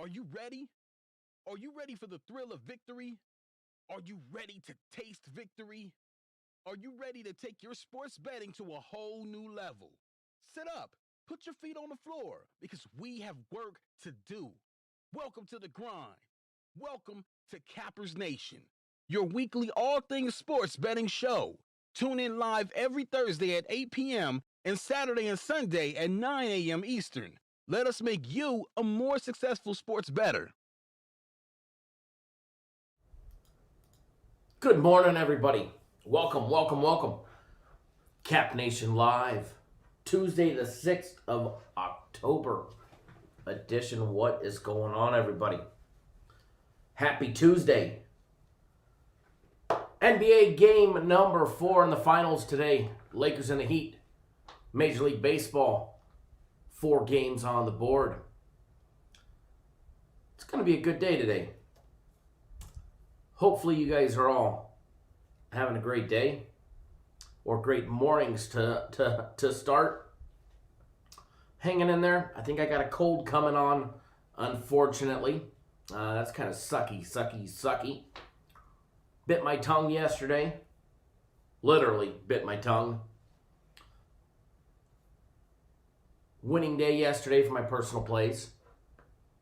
Are you ready? Are you ready for the thrill of victory? Are you ready to taste victory? Are you ready to take your sports betting to a whole new level? Sit up, put your feet on the floor, because we have work to do. Welcome to the grind. Welcome to Cappers Nation, your weekly all things sports betting show. Tune in live every Thursday at 8 p.m. and Saturday and Sunday at 9 a.m. Eastern. Let us make you a more successful sports bettor. Good morning, everybody. Welcome, welcome, welcome. Cap Nation Live, Tuesday the 6th of October edition. What is going on, everybody? Happy Tuesday. NBA game number 4 in the finals today. Lakers and the Heat. Major League Baseball, 4 games on the board. It's going to be a good day today. Hopefully you guys are all having a great day or great mornings to start. Hanging in there. I think I got a cold coming on, unfortunately. That's kind of sucky. Bit my tongue yesterday. Literally bit my tongue. Winning day yesterday for my personal plays.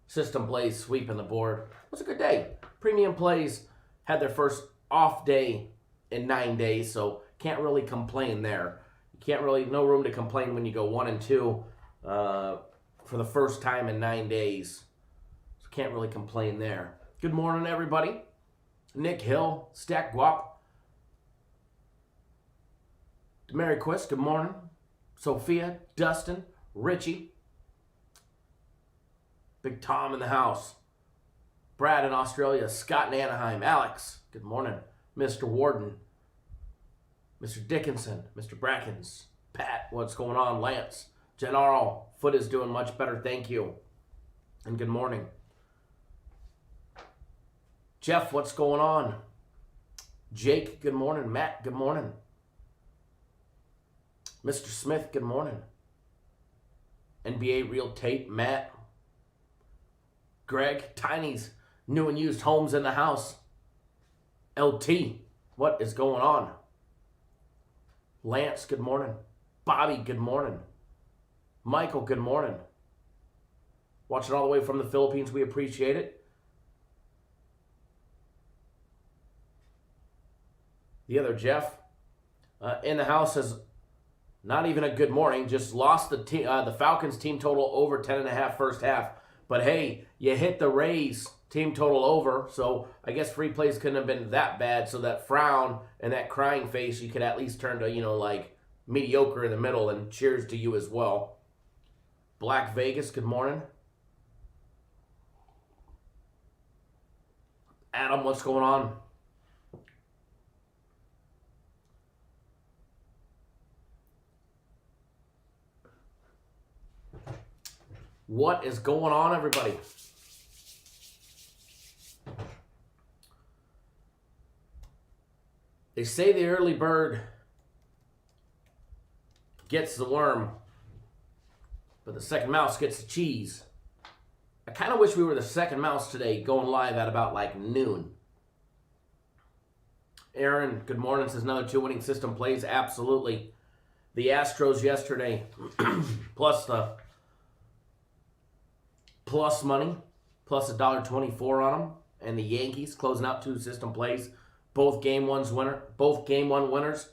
System plays sweeping the board. It was a good day. Premium plays had their first off day in 9 days, so can't really complain there. You can't really, no room to complain when you go 1-2 for the first time in 9 days. So can't really complain there. Good morning, everybody. Nick Hill, Stack Guap, Demarquist, good morning. Sophia, Dustin, Richie, Big Tom in the house. Brad in Australia, Scott in Anaheim, Alex, good morning. Mr. Warden, Mr. Dickinson, Mr. Brackens, Pat, what's going on? Lance, Gennaro, foot is doing much better, thank you. And good morning. Jeff, what's going on? Jake, good morning. Matt, good morning. Mr. Smith, good morning. NBA Real Tape, Matt. Greg, Tiny's new and used homes in the house. LT, what is going on? Lance, good morning. Bobby, good morning. Michael, good morning. Watching all the way from the Philippines, we appreciate it. The other Jeff in the house says, not even a good morning, just lost the Falcons team total over 10.5 first half. But hey, you hit the Rays team total over, so I guess free plays couldn't have been that bad. So that frown and that crying face, you could at least turn to, like mediocre in the middle, and cheers to you as well. Black Vegas, good morning. Adam, what's going on? What is going on, everybody? They say the early bird gets the worm, but the second mouse gets the cheese. I kind of wish we were the second mouse today, going live at about like noon. Aaron, good morning, says another 2 winning system plays. Absolutely. The Astros yesterday, plus money, plus $1.24 on them, and the Yankees closing out 2 system plays. Both game one winners.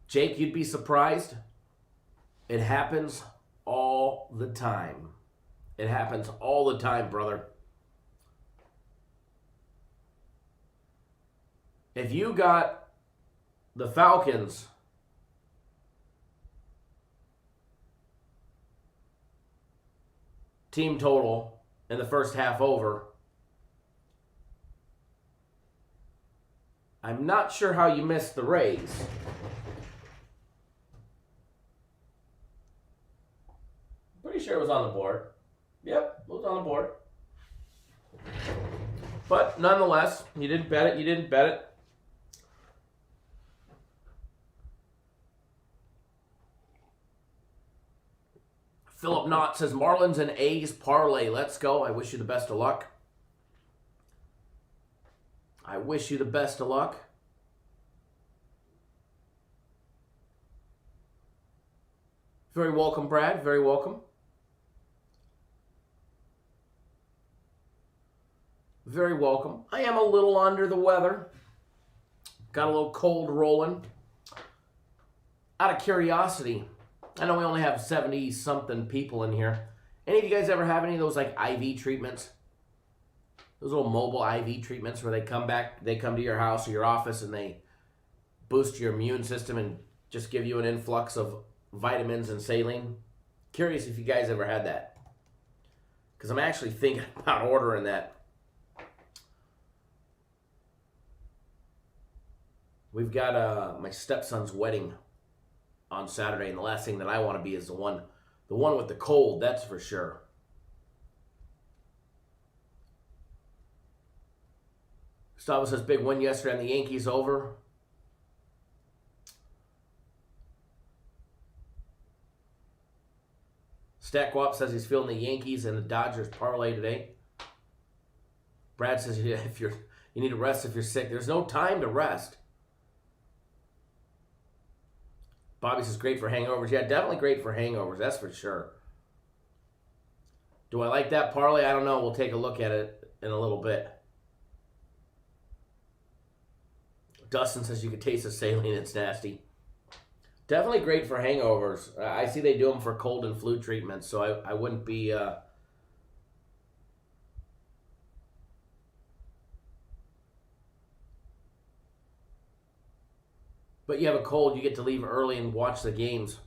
Jake, you'd be surprised. It happens all the time. It happens all the time, brother. If you got the Falcons team total in the first half over, I'm not sure how you missed the Rays. Pretty sure it was on the board. Yep, it was on the board. But nonetheless, you didn't bet it. Philip Knott says, Marlins and A's parlay. Let's go. I wish you the best of luck. I wish you the best of luck. Very welcome, Brad. Very welcome. Very welcome. I am a little under the weather. Got a little cold rolling. Out of curiosity, I know we only have 70-something people in here. Any of you guys ever have any of those like IV treatments? Those little mobile IV treatments where they come to your house or your office and they boost your immune system and just give you an influx of vitamins and saline. Curious if you guys ever had that. Because I'm actually thinking about ordering that. We've got my stepson's wedding on Saturday, and the last thing that I want to be is the one with the cold, that's for sure. Gustavo says, big win yesterday on the Yankees over. Stackwop says he's feeling the Yankees and the Dodgers parlay today. Brad says you need to rest if you're sick. There's no time to rest. Bobby says great for hangovers. Yeah, definitely great for hangovers. That's for sure. Do I like that parlay? I don't know. We'll take a look at it in a little bit. Dustin says you can taste the saline. It's nasty. Definitely great for hangovers. I see they do them for cold and flu treatments, so I wouldn't be... But you have a cold, you get to leave early and watch the games.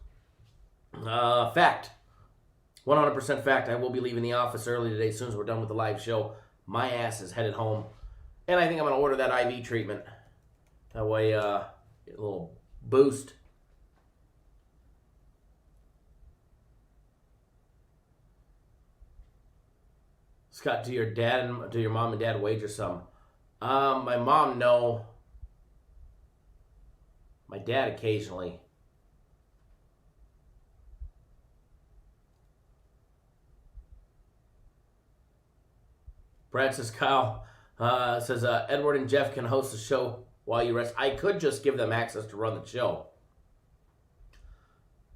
Fact. 100% fact. I will be leaving the office early today as soon as we're done with the live show. My ass is headed home. And I think I'm going to order that IV treatment. That way, get a little boost. Scott, do your mom and dad wager some? My mom, no. My dad occasionally. Brad says, Kyle says, Edward and Jeff can host the show while you rest. I could just give them access to run the show.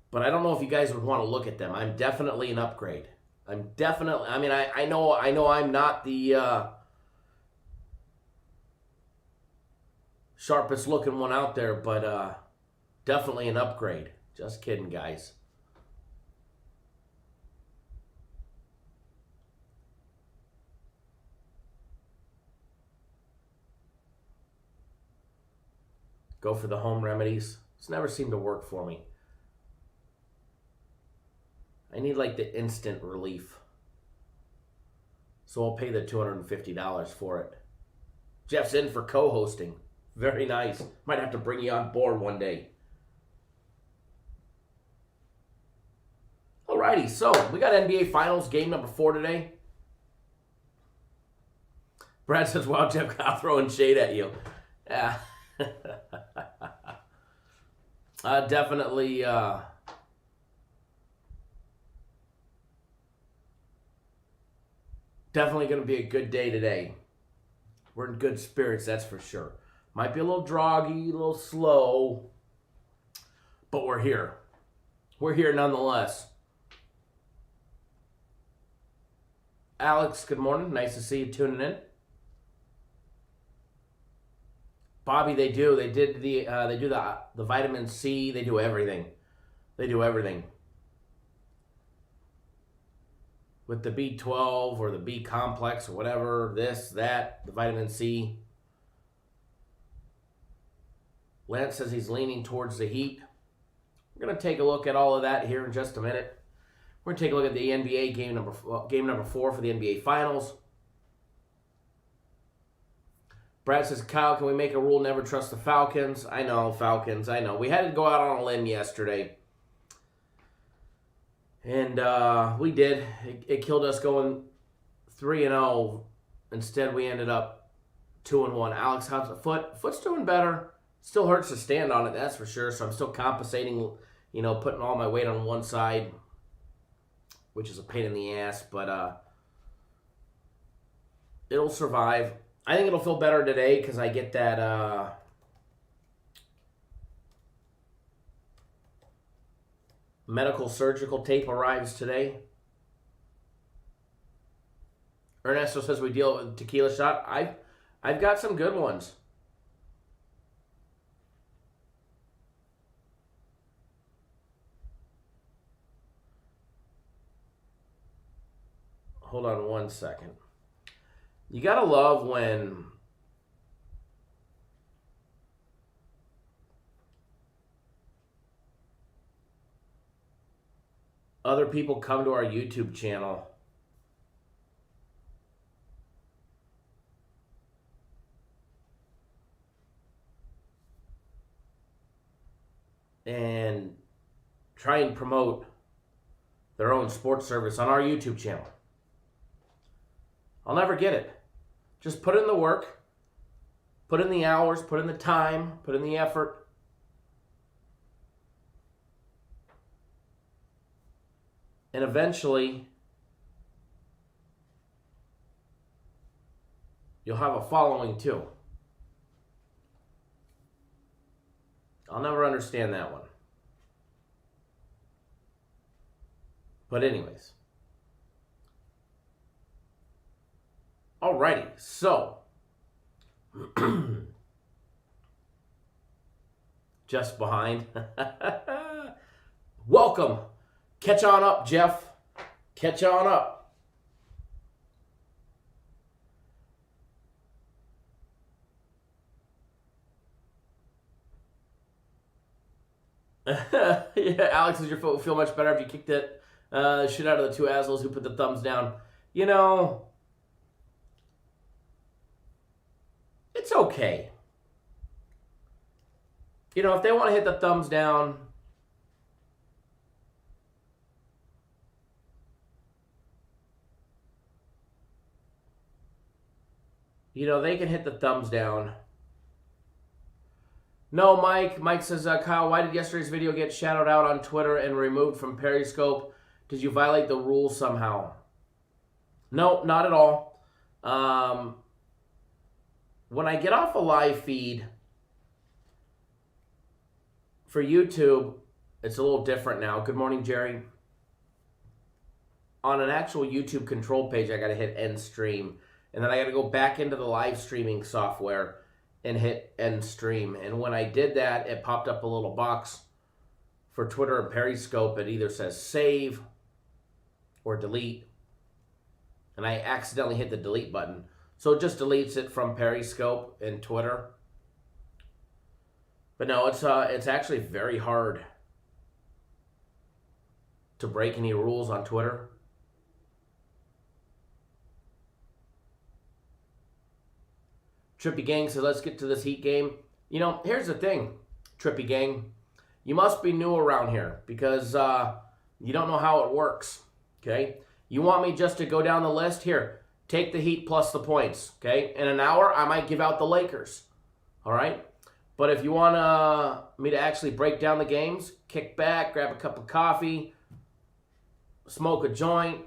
But I don't know if you guys would want to look at them. I'm definitely an upgrade. I know I'm not the sharpest looking one out there, but definitely an upgrade. Just kidding, guys. Go for the home remedies. It's never seemed to work for me. I need like the instant relief. So I'll pay the $250 for it. Jeff's in for co-hosting. Very nice. Might have to bring you on board one day. Alrighty, so we got NBA Finals game number 4 today. Brad says, wow, Jeff got throwing shade at you. Yeah. Definitely going to be a good day today. We're in good spirits, that's for sure. Might be a little droggy, a little slow, but we're here. We're here nonetheless. Alex, good morning. Nice to see you tuning in. Bobby, they do the vitamin C. They do everything. They do everything. With the B12 or the B complex or whatever, this, that, the vitamin C. Lance says he's leaning towards the Heat. We're going to take a look at all of that here in just a minute. We're going to take a look at the NBA game number 4 for the NBA Finals. Brad says, Kyle, can we make a rule never trust the Falcons? I know, Falcons, I know. We had to go out on a limb yesterday. And we did. It killed us going 3-0. Instead, we ended up 2-1. Alex, how's the foot? Foot's doing better. Still hurts to stand on it, that's for sure. So I'm still compensating, putting all my weight on one side. which is a pain in the ass, but it'll survive. I think it'll feel better today because I get that medical surgical tape arrives today. Ernesto says we deal with tequila shot. I've got some good ones. Hold on one second. You gotta love when other people come to our YouTube channel and try and promote their own sports service on our YouTube channel. I'll never get it. Just put in the work, put in the hours, put in the time, put in the effort. And eventually, you'll have a following too. I'll never understand that one. But anyways. Alrighty, so. Just behind. Welcome. Catch on up, Jeff. Catch on up. Yeah, Alex, does your foot feel much better if you kicked it shit out of the two assholes who put the thumbs down? You know, it's okay. You know, if they want to hit the thumbs down, you know, they can hit the thumbs down. No, Mike. Mike says, Kyle, why did yesterday's video get shouted out on Twitter and removed from Periscope? Did you violate the rules somehow? No, not at all. When I get off a live feed for YouTube, it's a little different now. Good morning, Jerry. On an actual YouTube control page, I got to hit end stream. And then I got to go back into the live streaming software and hit end stream. And when I did that, it popped up a little box for Twitter and Periscope. It either says save or delete. And I accidentally hit the delete button. So it just deletes it from Periscope and Twitter. But no, it's actually very hard to break any rules on Twitter. Trippy Gang says, let's get to this Heat game. You know, here's the thing, Trippy Gang. You must be new around here because you don't know how it works, okay? You want me just to go down the list? Here, take the Heat plus the points, okay? In an hour, I might give out the Lakers, all right? But if you want me to actually break down the games, kick back, grab a cup of coffee, smoke a joint,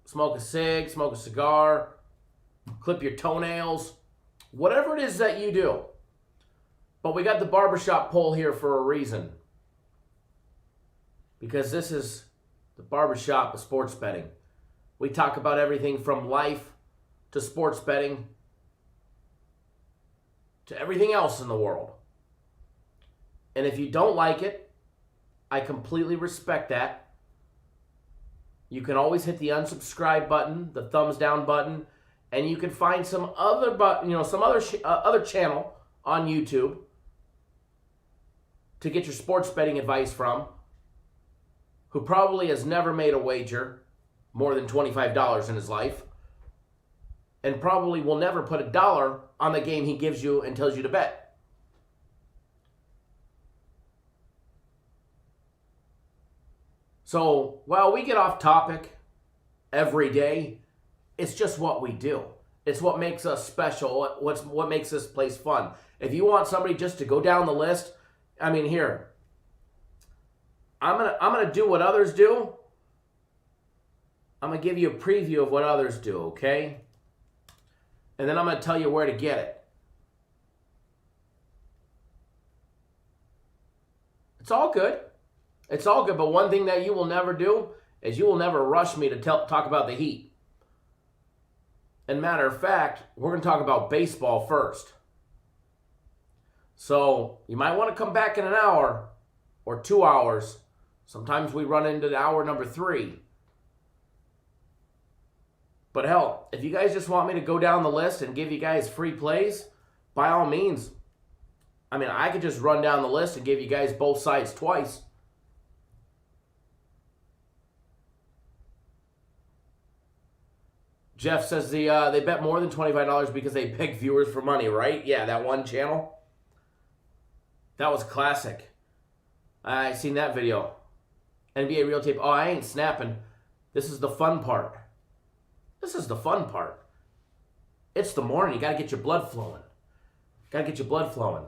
smoke a cig, smoke a cigar, clip your toenails, whatever it is that you do. But we got the barbershop poll here for a reason. Because this is the barbershop of sports betting. We talk about everything from life to sports betting to everything else in the world. And if you don't like it, I completely respect that. You can always hit the unsubscribe button, the thumbs down button, and you can find some other other channel on YouTube to get your sports betting advice from, who probably has never made a wager more than $25 in his life, and probably will never put $1 on the game he gives you and tells you to bet. So while we get off topic every day, it's just what we do. It's what makes us special. What makes this place fun. If you want somebody just to go down the list, I mean, here, I'm gonna do what others do, I'm going to give you a preview of what others do, okay? And then I'm going to tell you where to get it. It's all good. It's all good, but one thing that you will never do is you will never rush me to talk about the Heat. And matter of fact, we're going to talk about baseball first. So you might want to come back in an hour or 2 hours. Sometimes we run into the hour number 3. But hell, if you guys just want me to go down the list and give you guys free plays, by all means. I mean, I could just run down the list and give you guys both sides twice. Jeff says they bet more than $25 because they beg viewers for money, right? Yeah, that one channel. That was classic. I seen that video. NBA Real Tape. Oh, I ain't snapping. This is the fun part. This is the fun part. It's the morning. You got to get your blood flowing. Got to get your blood flowing.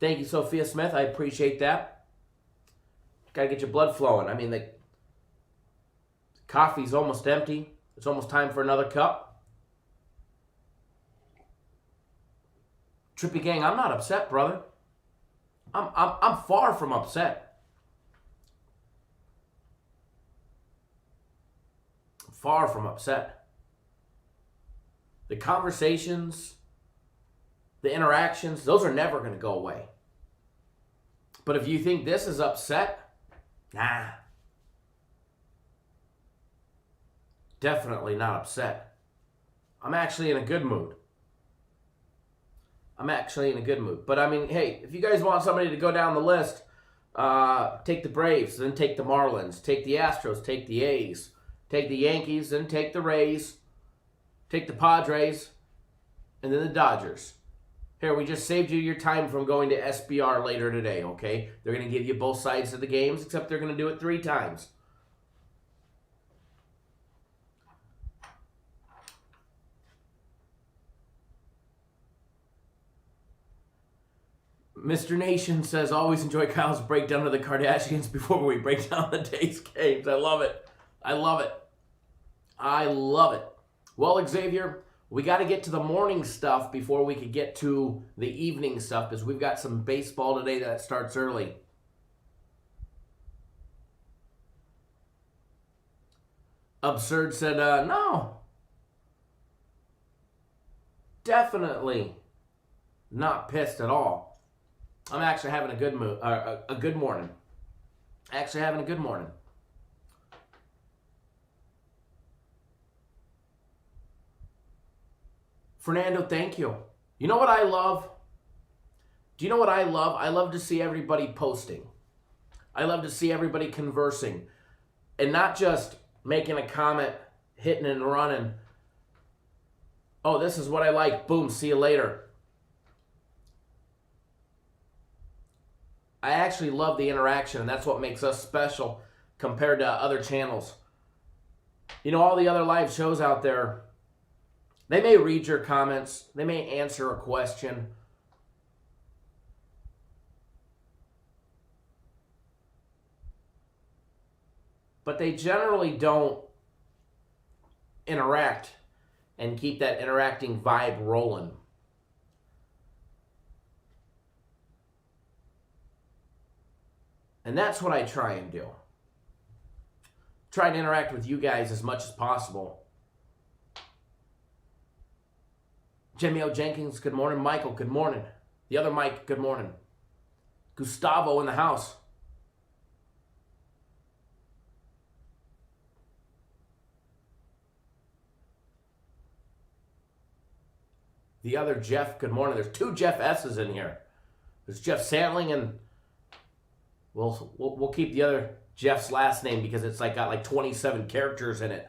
Thank you, Sophia Smith. I appreciate that. Got to get your blood flowing. I mean, the coffee's almost empty. It's almost time for another cup. Trippy Gang, I'm not upset, brother. I'm far from upset. Far from upset. The conversations, the interactions, those are never going to go away. But if you think this is upset, nah. Definitely not upset. I'm actually in a good mood. But I mean, hey, if you guys want somebody to go down the list, take the Braves, then take the Marlins, take the Astros, take the A's, take the Yankees, then take the Rays, take the Padres, and then the Dodgers. Here, we just saved you your time from going to SBR later today, okay? They're going to give you both sides of the games, except they're going to do it 3 times. Mr. Nation says, always enjoy Kyle's breakdown of the Kardashians before we break down the day's games. I love it. I love it. I love it. Well, Xavier, we got to get to the morning stuff before we could get to the evening stuff because we've got some baseball today that starts early. Absurd said, no. Definitely not pissed at all. I'm actually having a good mood, a good morning. Actually having a good morning. Fernando, thank you. You know what I love? Do you know what I love? I love to see everybody posting. I love to see everybody conversing. And not just making a comment, hitting and running. Oh, this is what I like. Boom, see you later. I actually love the interaction, and that's what makes us special compared to other channels. You know, all the other live shows out there, they may read your comments, they may answer a question, but they generally don't interact and keep that interacting vibe rolling. And that's what I try and do. Try and interact with you guys as much as possible. Jimmy O. Jenkins, good morning. Michael, good morning. The other Mike, good morning. Gustavo in the house. The other Jeff, good morning. There's 2 Jeff S's in here. There's Jeff Sandling and we'll keep the other Jeff's last name because it's got like 27 characters in it.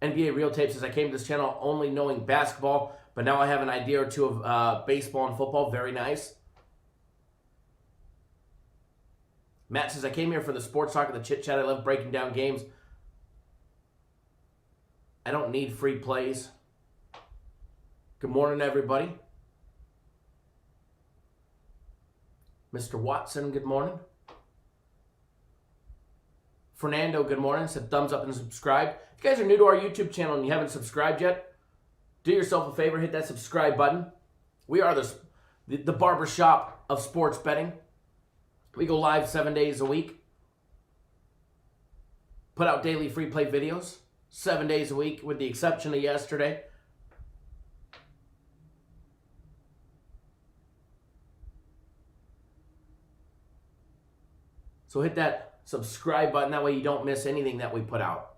NBA Real Tape says, I came to this channel only knowing basketball, but now I have an idea or 2 of baseball and football. Very nice. Matt says, I came here for the sports talk and the chit chat. I love breaking down games. I don't need free plays. Good morning, everybody. Mr. Watson, good morning. Fernando, good morning. Said thumbs up and subscribe. If you guys are new to our YouTube channel and you haven't subscribed yet, do yourself a favor, hit that subscribe button. We are the barbershop of sports betting. We go live 7 days a week. Put out daily free play videos 7 days a week with the exception of yesterday. So hit that subscribe button. That way you don't miss anything that we put out.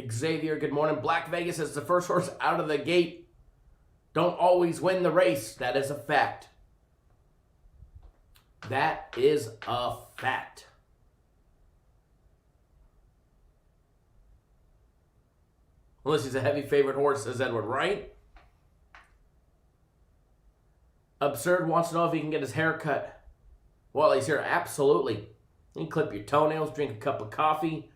Xavier, good morning. Black Vegas is the first horse out of the gate. Don't always win the race. That is a fact. That is a fact. Unless he's a heavy favorite horse, says Edward, right? Absurd wants to know if he can get his hair cut while he's here. Absolutely. You can clip your toenails, drink a cup of coffee.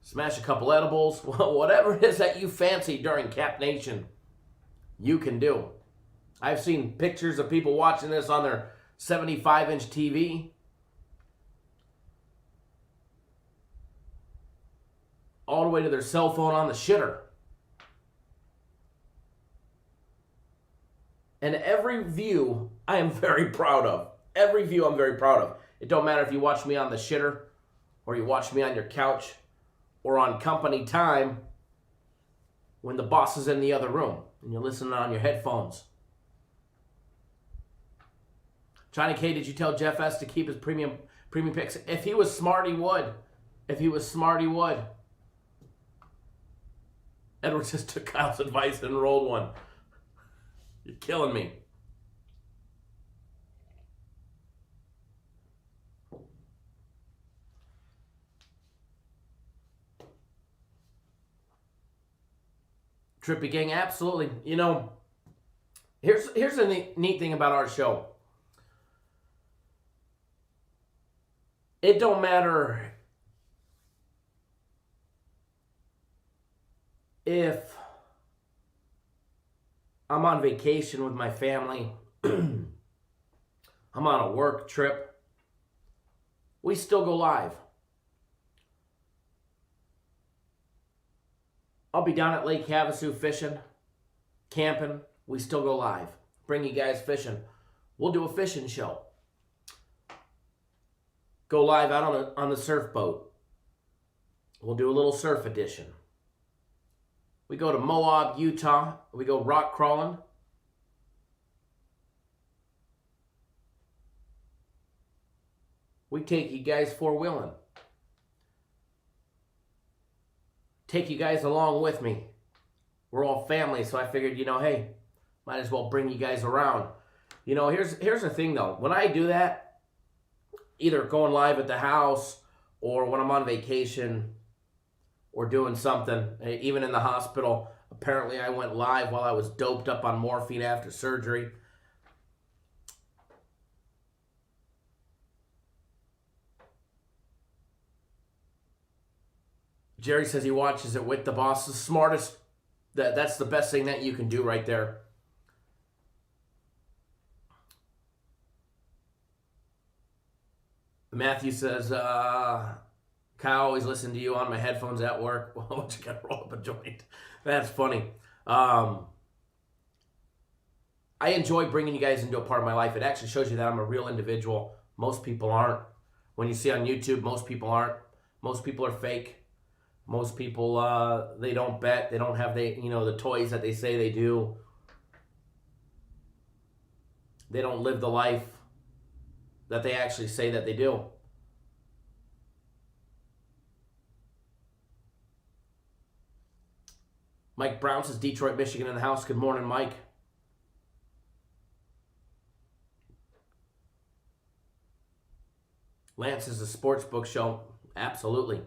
Smash a couple edibles. Whatever it is that you fancy during Cap Nation, you can do. I've seen pictures of people watching this on their 75-inch TV. All the way to their cell phone on the shitter. And every view I am very proud of. Every view I'm very proud of. It don't matter if you watch me on the shitter or you watch me on your couch or on company time when the boss is in the other room and you're listening on your headphones. Johnny K, did you tell Jeff S to keep his premium picks? If he was smart, he would. If he was smart, he would. Edward just took Kyle's advice and rolled one. You're killing me. Trippy Gang, absolutely. You know, here's the neat thing about our show. It don't matter if I'm on vacation with my family, I'm on a work trip, we still go live. I'll be down at Lake Havasu fishing, camping. We still go live. Bring you guys fishing. We'll do a fishing show. Go live out on the surf boat. We'll do a little surf edition. We go to Moab, Utah. We go rock crawling. We take you guys four-wheeling. Take you guys along with me. We're all family, so I figured, hey, might as well bring you guys around. Here's the thing, though. When I do that, either going live at the house or when I'm on vacation or doing something, even in the hospital. Apparently, I went live while I was doped up on morphine after surgery. Jerry says he watches it with the boss. The smartest, that's the best thing that you can do right there. Matthew says, Kyle, always listen to you on my headphones at work. Well, you gotta roll up a joint. That's funny. I enjoy bringing you guys into a part of my life. It actually shows you that I'm a real individual. Most people aren't. When you see on YouTube, most people aren't. Most people are fake. Most people, they don't bet. They don't have the toys that they say they do. They don't live the life that they actually say that they do. Mike Brown says Detroit, Michigan in the house. Good morning, Mike. Lance is a sports book show. Absolutely.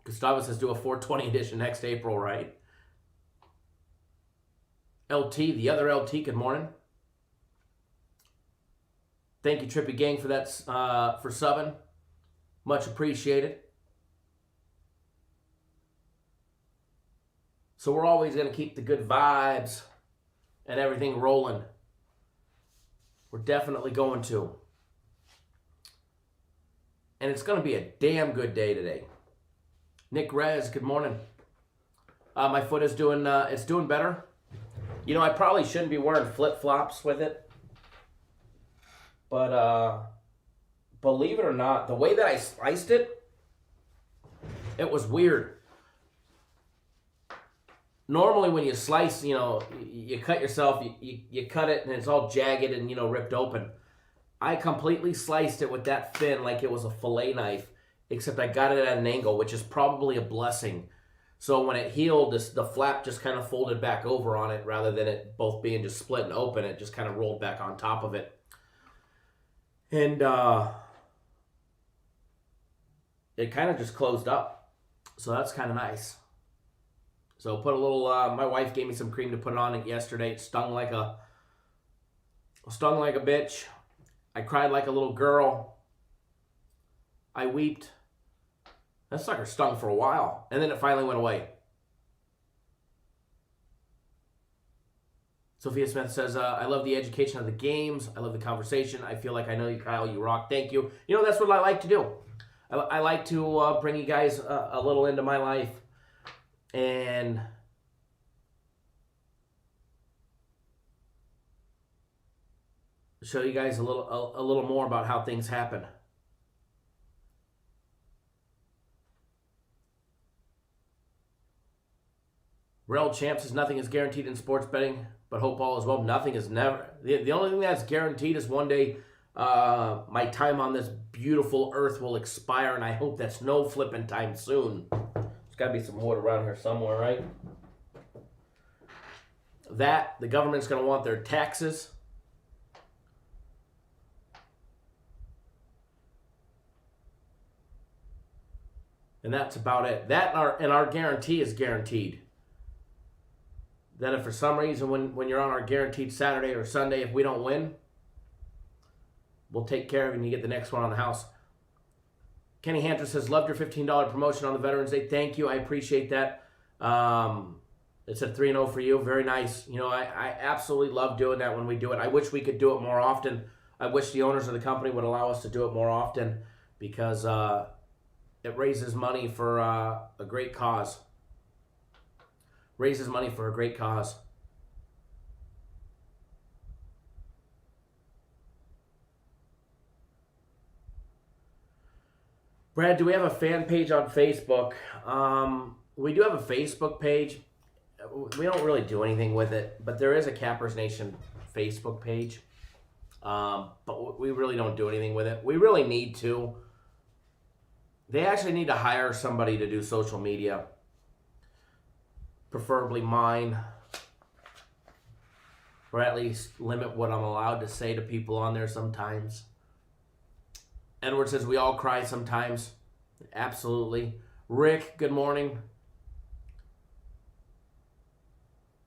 Gustavo says do a 420 edition next April, right? LT, the other LT, good morning. Thank you, Trippy Gang, for that, for subbing. Much appreciated. So we're always going to keep the good vibes and everything rolling. We're definitely going to. And it's going to be a damn good day today. Nick Rez, good morning. My foot is doing it's doing better. You know, I probably shouldn't be wearing flip-flops with it. But believe it or not, the way that I sliced it, it was weird. Normally when you slice, you know, you cut yourself, you cut it and it's all jagged and, you know, ripped open. I completely sliced it with that fin like it was a fillet knife, except I got it at an angle, which is probably a blessing. So when it healed, the flap just kind of folded back over on it rather than it both being just split and open. It just kind of rolled back on top of it. And it kind of just closed up. So that's kind of nice. So put a little, my wife gave me some cream to put on it yesterday. It stung like a bitch. I cried like a little girl. I weeped. That sucker stung for a while. And then it finally went away. Sophia Smith says, I love the education of the games. I love the conversation. I feel like I know you, Kyle. You rock. Thank you. You know, that's what I like to do. I like to bring you guys a little into my life. And show you guys a little more about how things happen. Rel Champ says nothing is guaranteed in sports betting, but hope all is well. Nothing is never. The only thing that's guaranteed is one day my time on this beautiful earth will expire, and I hope that's no flipping time soon. There's got to be some wood around here somewhere, right? That, the government's going to want their taxes. And that's about it. That and our guarantee is guaranteed. That if for some reason when you're on our guaranteed Saturday or Sunday, if we don't win, we'll take care of it and you get the next one on the house. Kenny Hunter says, loved your $15 promotion on the Veterans Day. Thank you. I appreciate that. It's a 3-0 for you. Very nice. You know, I absolutely love doing that when we do it. I wish we could do it more often. I wish the owners of the company would allow us to do it more often because it raises money for a great cause. Raises money for a great cause. Brad, do we have a fan page on Facebook? We do have a Facebook page. We don't really do anything with it, but there is a Cappers Nation Facebook page. But we really don't do anything with it. We really need to. They actually need to hire somebody to do social media. Preferably mine. Or at least limit what I'm allowed to say to people on there sometimes. Edward says, we all cry sometimes. Absolutely. Rick, good morning.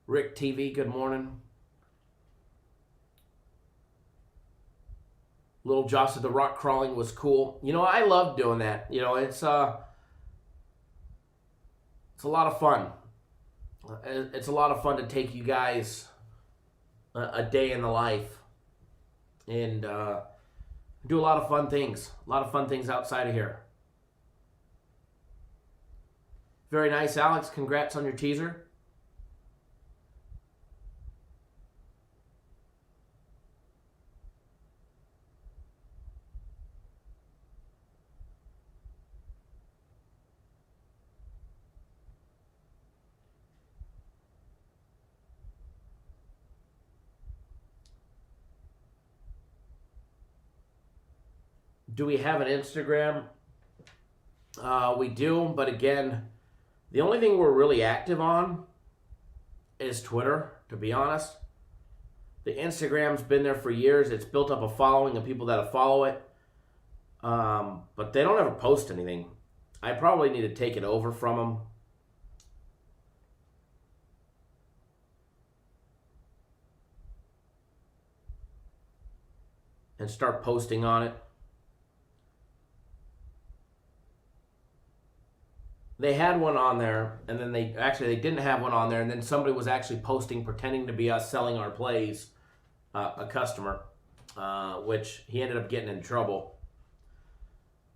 Rick TV, good morning. Little Josh said the rock crawling was cool. You know, I love doing that. You know, it's a lot of fun. It's a lot of fun to take you guys a day in the life and do a lot of fun things. A lot of fun things outside of here. Very nice, Alex. Congrats on your teaser. Do we have an Instagram? We do, but again, the only thing we're really active on is Twitter, to be honest. The Instagram's been there for years. It's built up a following of people that follow it. But they don't ever post anything. I probably need to take it over from them. And start posting on it. they had one on there, and then they didn't have one on there, and then somebody was actually posting, pretending to be us selling our plays, a customer, which he ended up getting in trouble.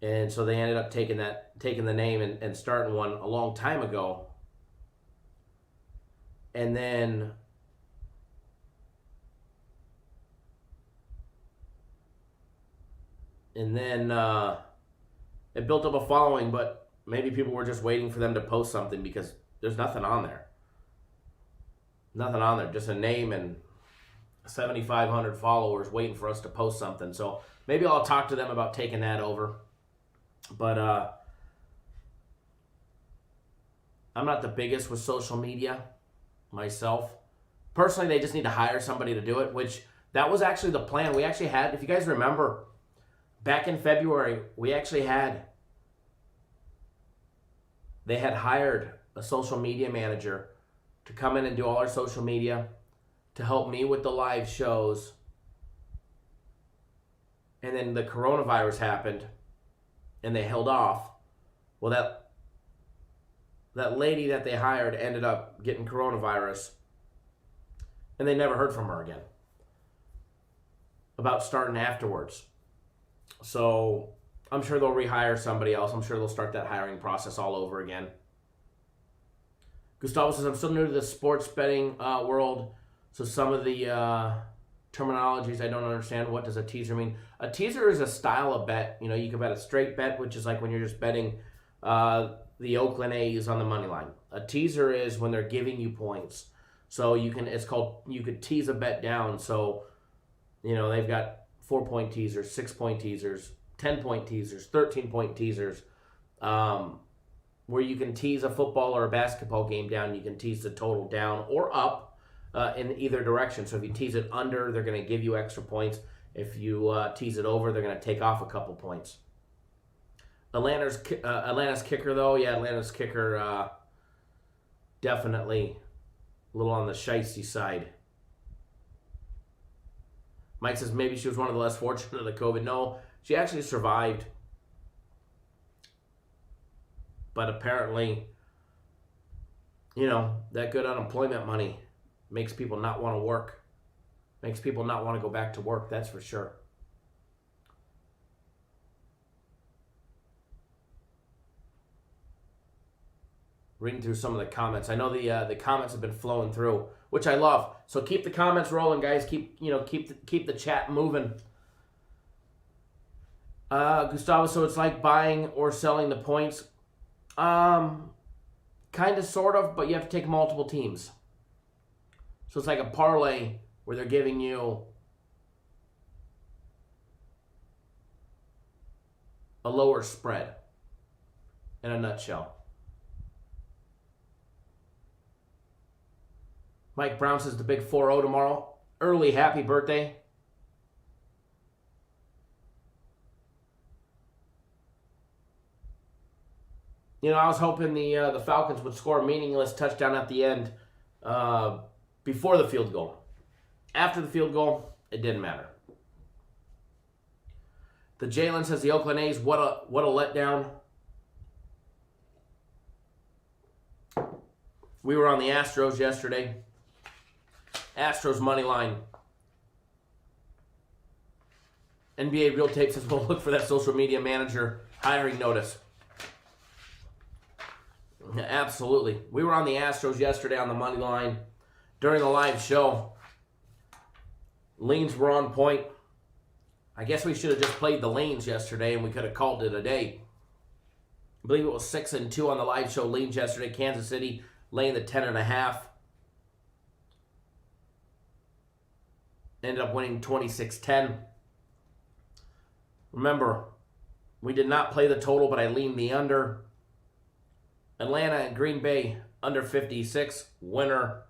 And so they ended up taking the name and starting one a long time ago. And then it built up a following, but maybe people were just waiting for them to post something because there's nothing on there. Nothing on there, just a name and 7,500 followers waiting for us to post something. So maybe I'll talk to them about taking that over. But I'm not the biggest with social media myself. Personally, they just need to hire somebody to do it, which that was actually the plan. We actually had, if you guys remember, back in February, they had hired a social media manager to come in and do all our social media, to help me with the live shows. And then the coronavirus happened, and they held off. Well, that lady that they hired ended up getting coronavirus, and they never heard from her again about starting afterwards. So I'm sure they'll rehire somebody else. I'm sure they'll start that hiring process all over again. Gustavo says, I'm still new to the sports betting world, so some of the terminologies I don't understand. What does a teaser mean? A teaser is a style of bet. You know, you can bet a straight bet, which is like when you're just betting the Oakland A's on the money line. A teaser is when they're giving you points. So you could tease a bet down. So, you know, they've got 4-point teasers, 6-point teasers, 10-point teasers, 13-point teasers, where you can tease a football or a basketball game down. You can tease the total down or up in either direction. So if you tease it under, they're going to give you extra points. If you tease it over, they're going to take off a couple points. Atlanta's kicker, though, yeah, Atlanta's kicker definitely a little on the shicey side. Mike says maybe she was one of the less fortunate of the COVID. No, she actually survived. But apparently, you know, that good unemployment money makes people not want to work. Makes people not want to go back to work, that's for sure. Reading through some of the comments. I know the comments have been flowing through, which I love. So keep the comments rolling, guys. Keep the chat moving. Gustavo, so it's like buying or selling the points. Kind of, sort of, but you have to take multiple teams. So it's like a parlay where they're giving you a lower spread in a nutshell. Mike Brown says the big 4-0 tomorrow. Early happy birthday. You know, I was hoping the Falcons would score a meaningless touchdown at the end before the field goal. After the field goal, it didn't matter. The Jalen says the Oakland A's, what a letdown. We were on the Astros yesterday. Astros money line. NBA Real Tape says, we'll look for that social media manager hiring notice. Absolutely. We were on the Astros yesterday on the money line during the live show. Leans were on point. I guess we should have just played the lanes yesterday and we could have called it a day. I believe it was 6-2 on the live show leans yesterday. Kansas City laying the 10.5. Ended up winning 26-10. Remember, we did not play the total, but I leaned the under. Atlanta and Green Bay under 56, winner.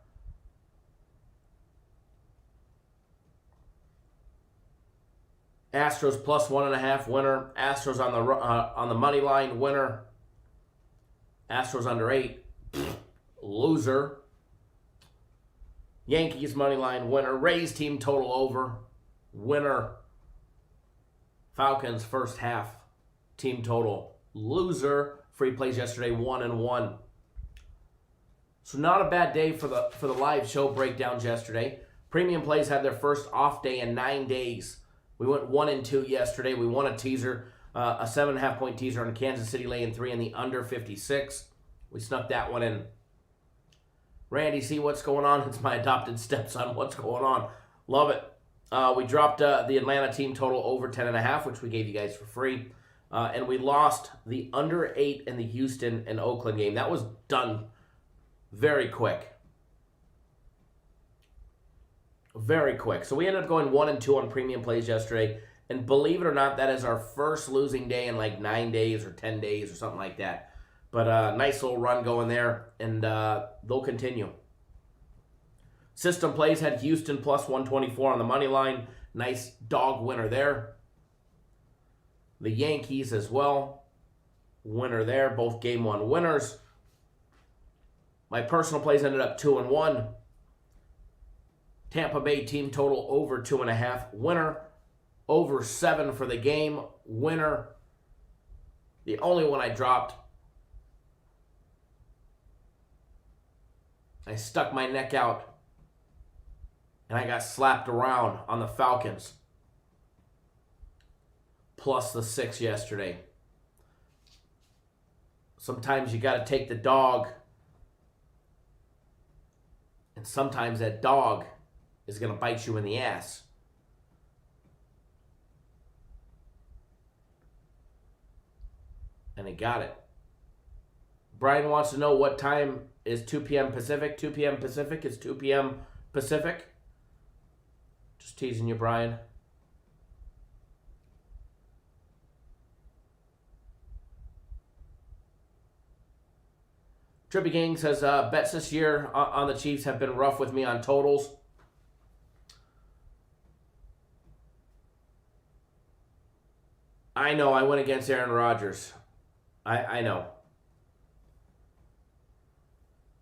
Astros plus 1.5, winner. Astros on the money line, winner. Astros under 8, loser. Yankees money line, winner. Rays team total over, winner. Falcons first half team total, loser. free plays yesterday, 1-1. So not a bad day for the live show breakdowns yesterday. Premium plays had their first off day in 9 days. We went 1-2 yesterday. We won a teaser, a 7.5 point teaser on Kansas City laying 3 in the under 56. We snuck that one in. Randy, see what's going on? It's my adopted stepson. What's going on? Love it. We dropped the Atlanta team total over 10.5, which we gave you guys for free. And we lost the under 8 in the Houston and Oakland game. That was done very quick. Very quick. So we ended up going 1-2 on premium plays yesterday. And believe it or not, that is our first losing day in like 9 days or 10 days or something like that. But nice little run going there, and they'll continue. System plays had Houston plus 124 on the money line. Nice dog winner there. The Yankees as well. Winner there. Both game one winners. My personal plays ended up 2-1. Tampa Bay team total over 2.5. Winner. Over 7 for the game. Winner. The only one I dropped, I stuck my neck out and I got slapped around on the Falcons. Plus the 6 yesterday. Sometimes you got to take the dog. And sometimes that dog is going to bite you in the ass. And it got it. Brian wants to know what time is 2 p.m. Pacific. 2 p.m. Pacific is 2 p.m. Pacific. Just teasing you, Brian. Trippy Gang says, bets this year on the Chiefs have been rough with me on totals. I know, I went against Aaron Rodgers. I know.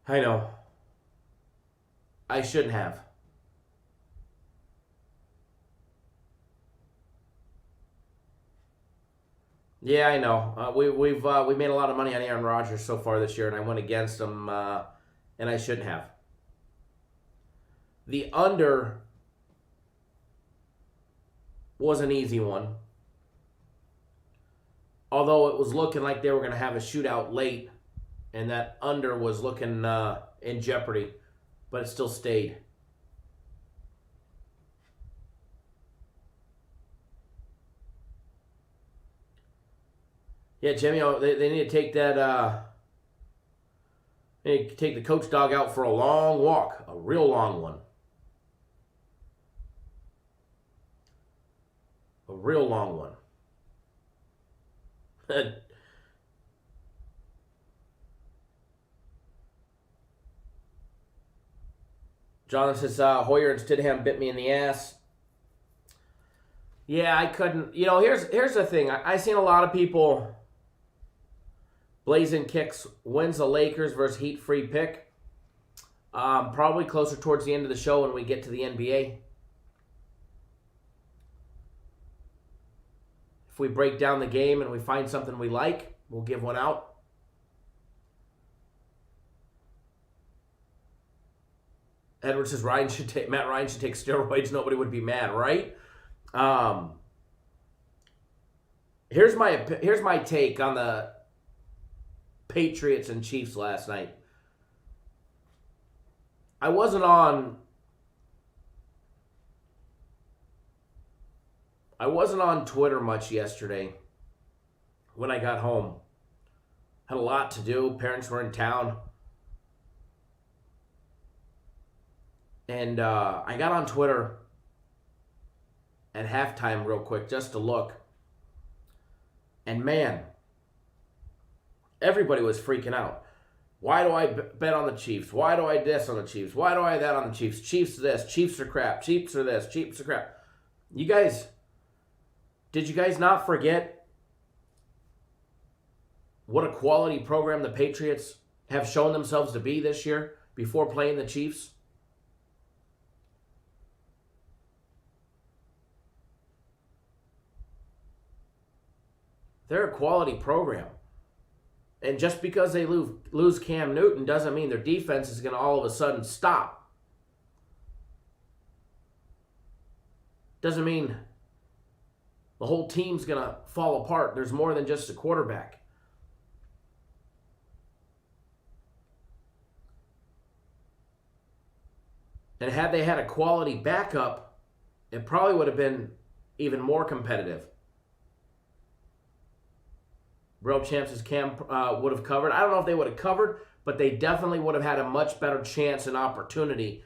I know. I shouldn't have. Yeah, I know. We've made a lot of money on Aaron Rodgers so far this year, and I went against him, and I shouldn't have. The under was an easy one. Although it was looking like they were going to have a shootout late, and that under was looking in jeopardy, but it still stayed. Yeah, Jimmy, they need to take that. They need to take the coach dog out for a long walk, a real long one. A real long one. Jonathan says, Hoyer and Stidham bit me in the ass. Yeah, I couldn't. You know, here's the thing. I seen a lot of people blazing kicks wins the Lakers versus Heat free pick. Probably closer towards the end of the show when we get to the NBA. If we break down the game and we find something we like, we'll give one out. Edward says Matt Ryan should take steroids. Nobody would be mad, right? Here's my take on the Patriots and Chiefs last night. I wasn't on Twitter much yesterday when I got home. Had a lot to do. Parents were in town. And I got on Twitter at halftime real quick just to look. And man, everybody was freaking out. Why do I bet on the Chiefs? Why do I this on the Chiefs? Why do I that on the Chiefs? Chiefs this. Chiefs are crap. Chiefs are this. Chiefs are crap. You guys, did you guys not forget what a quality program the Patriots have shown themselves to be this year before playing the Chiefs? They're a quality program. And just because they lose Cam Newton doesn't mean their defense is going to all of a sudden stop. Doesn't mean the whole team's going to fall apart. There's more than just a quarterback. And had they had a quality backup, it probably would have been even more competitive. World champs as Cam would have covered. I don't know if they would have covered, but they definitely would have had a much better chance and opportunity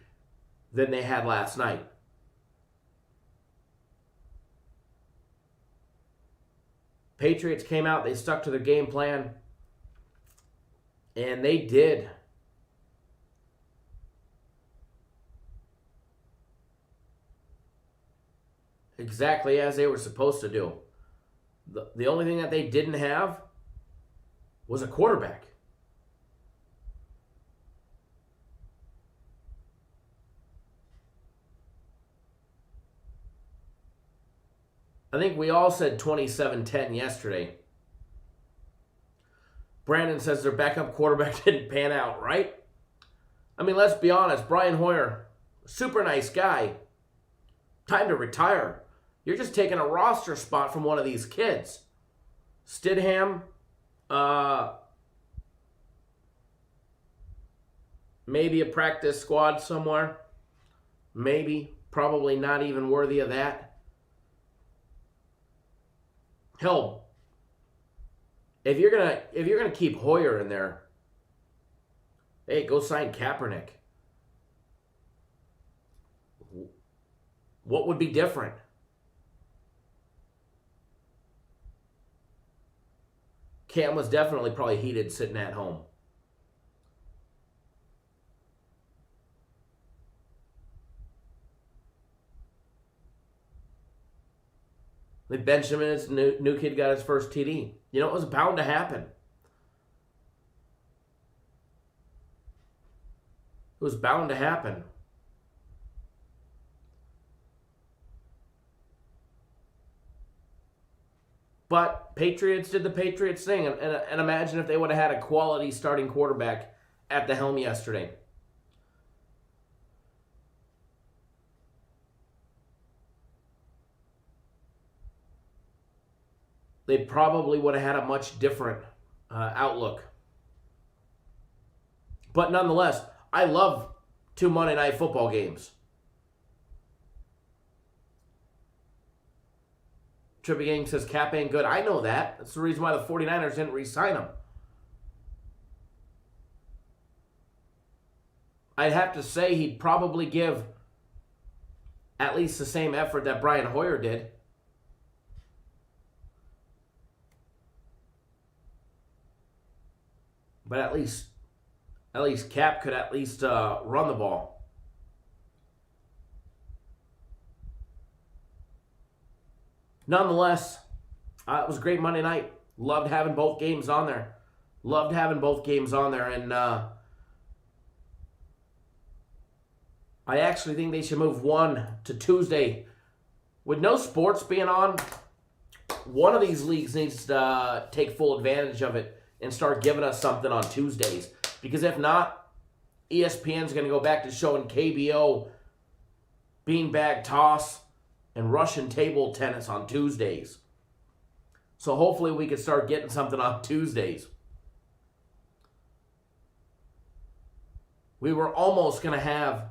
than they had last night. Patriots came out, they stuck to their game plan, and they did. Exactly as they were supposed to do. The only thing that they didn't have was a quarterback. I think we all said 27-10 yesterday. Brandon says their backup quarterback didn't pan out, right? I mean, let's be honest. Brian Hoyer, super nice guy. Time to retire. You're just taking a roster spot from one of these kids. Stidham, maybe a practice squad somewhere. Maybe. Probably not even worthy of that. Hell, if you're gonna keep Hoyer in there, hey, go sign Kaepernick. What would be different? Cam was definitely probably heated sitting at home. They benched him and his new kid got his first TD. You know, it was bound to happen. It was bound to happen. But Patriots did the Patriots thing. And imagine if they would have had a quality starting quarterback at the helm yesterday. They probably would have had a much different outlook. But nonetheless, I love 2 Monday Night Football games. Trippy Gang says Cap ain't good. I know that. That's the reason why the 49ers didn't re-sign him. I'd have to say he'd probably give at least the same effort that Brian Hoyer did. But at least Cap could at least run the ball. Nonetheless, it was a great Monday night. Loved having both games on there. And I actually think they should move one to Tuesday. With no sports being on, one of these leagues needs to take full advantage of it and start giving us something on Tuesdays. Because if not, ESPN's going to go back to showing KBO, beanbag toss, and Russian table tennis on Tuesdays. So hopefully we can start getting something on Tuesdays. We were almost going to have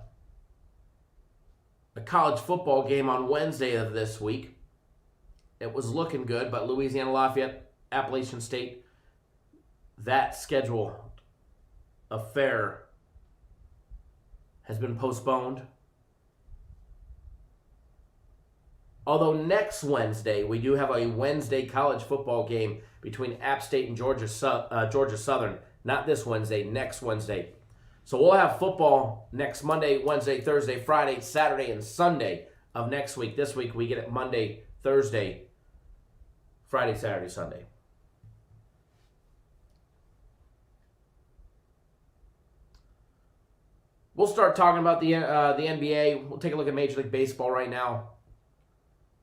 a college football game on Wednesday of this week. It was looking good, but Louisiana Lafayette, Appalachian State, that schedule affair has been postponed. Although next Wednesday, we do have a Wednesday college football game between App State and Georgia Southern. Not this Wednesday, next Wednesday. So we'll have football next Monday, Wednesday, Thursday, Friday, Saturday, and Sunday of next week. This week we get it Monday, Thursday, Friday, Saturday, Sunday. We'll start talking about the NBA. We'll take a look at Major League Baseball right now.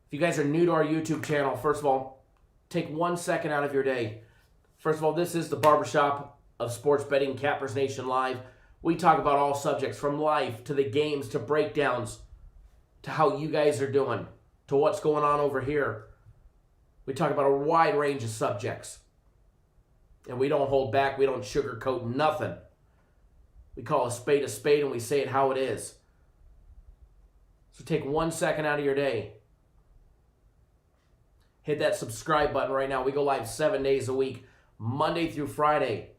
If you guys are new to our YouTube channel, first of all, take 1 second out of your day. First of all, this is the barbershop of Sports Betting, Cappers Nation Live. We talk about all subjects from life to the games to breakdowns to how you guys are doing to what's going on over here. We talk about a wide range of subjects. And we don't hold back. We don't sugarcoat nothing. We call a spade and we say it how it is. So take 1 second out of your day. Hit that subscribe button right now. We go live 7 days a week, Monday through Friday.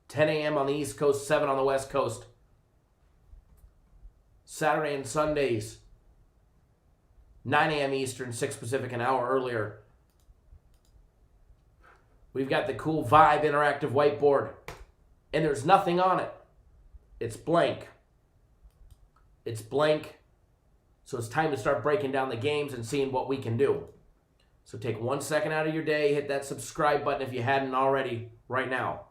10 a.m. on the East Coast, 7 on the West Coast. Saturday and Sundays, 9 a.m. Eastern, 6 Pacific, an hour earlier. We've got the cool Vibe interactive whiteboard, and there's nothing on it. It's blank. It's blank. So it's time to start breaking down the games and seeing what we can do. So take 1 second out of your day, hit that subscribe button if you hadn't already right now.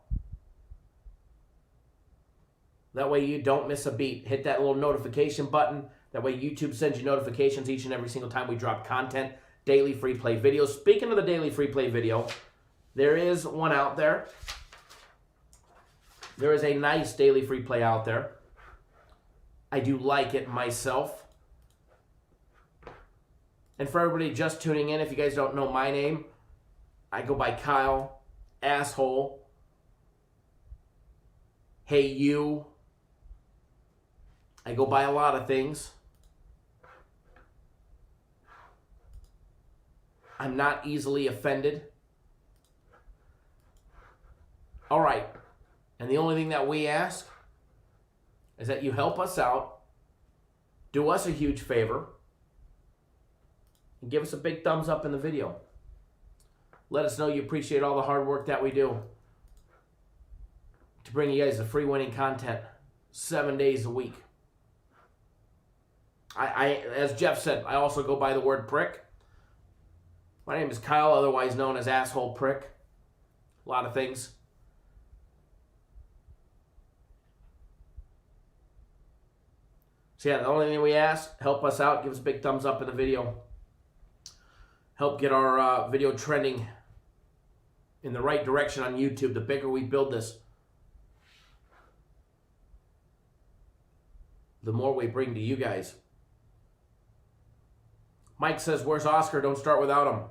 That way you don't miss a beat. Hit that little notification button. That way YouTube sends you notifications each and every single time we drop content. Daily free play videos. Speaking of the daily free play video, there is one out there. There is a nice daily free play out there. I do like it myself. And for everybody just tuning in, if you guys don't know my name, I go by Kyle, Asshole, Hey You. I go by a lot of things. I'm not easily offended. All right. And the only thing that we ask is that you help us out, do us a huge favor, and give us a big thumbs up in the video. Let us know you appreciate all the hard work that we do to bring you guys the free winning content 7 days a week. I as Jeff said, I also go by the word prick. My name is Kyle, otherwise known as Asshole Prick. A lot of things. So yeah, the only thing we ask, help us out, give us a big thumbs up in the video. Help get our video trending in the right direction on YouTube. The bigger we build this, the more we bring to you guys. Mike says, where's Oscar? Don't start without him.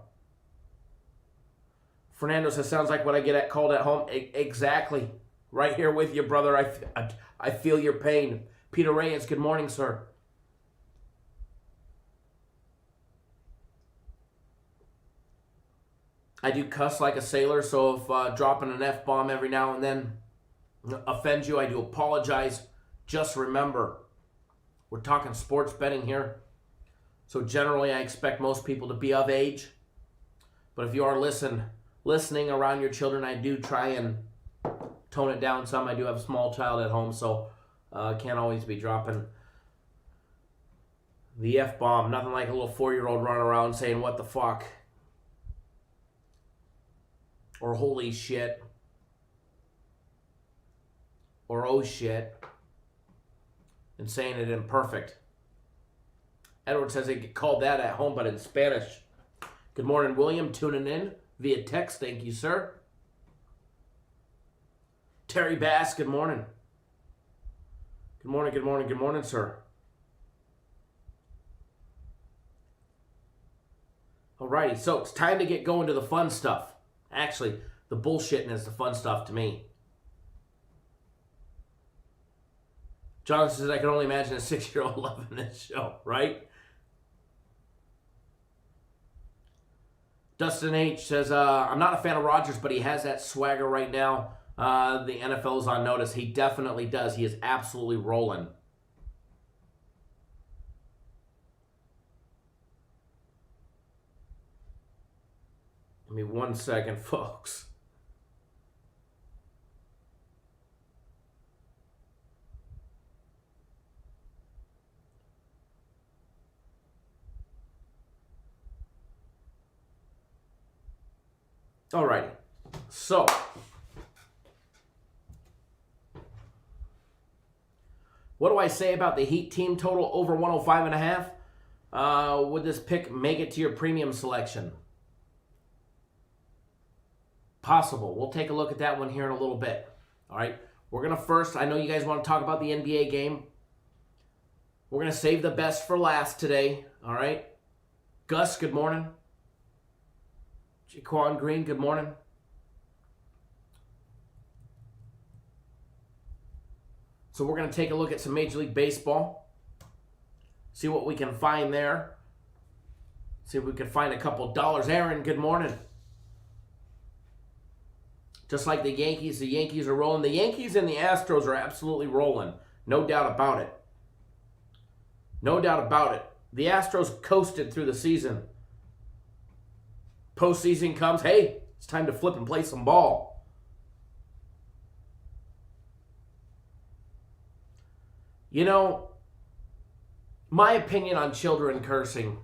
Fernando says, sounds like what I get called at home. Exactly. Right here with you, brother. I feel your pain. Peter Reyes, good morning, sir. I do cuss like a sailor, so if dropping an F-bomb every now and then offends you, I do apologize. Just remember, we're talking sports betting here. So generally, I expect most people to be of age. But if you are listening around your children, I do try and tone it down some. I do have a small child at home, so can't always be dropping the F-bomb. Nothing like a little 4-year-old running around saying, what the fuck? Or holy shit. Or oh shit. And saying it imperfect. Edward says they get called that at home, but in Spanish. Good morning, William. Tuning in via text. Thank you, sir. Terry Bass, good morning. Good morning, good morning, good morning, sir. Alrighty, so it's time to get going to the fun stuff. Actually, the bullshitting is the fun stuff to me. John says, I can only imagine a 6-year-old loving this show, right? Dustin H. says, I'm not a fan of Rodgers, but he has that swagger right now. The NFL is on notice. He definitely does. He is absolutely rolling. Give me 1 second, folks. All right, so what do I say about the Heat team total over 105.5? Would this pick make it to your premium selection? Possible. We'll take a look at that one here in a little bit. All right. We're going to first, I know you guys want to talk about the NBA game. We're going to save the best for last today. All right. Gus, good morning. Jaquan Green, good morning. So we're going to take a look at some Major League Baseball. See what we can find there. See if we can find a couple dollars. Aaron, good morning. Just like the Yankees are rolling. The Yankees and the Astros are absolutely rolling. No doubt about it. No doubt about it. The Astros coasted through the season. Postseason comes. Hey, it's time to flip and play some ball. You know, my opinion on children cursing.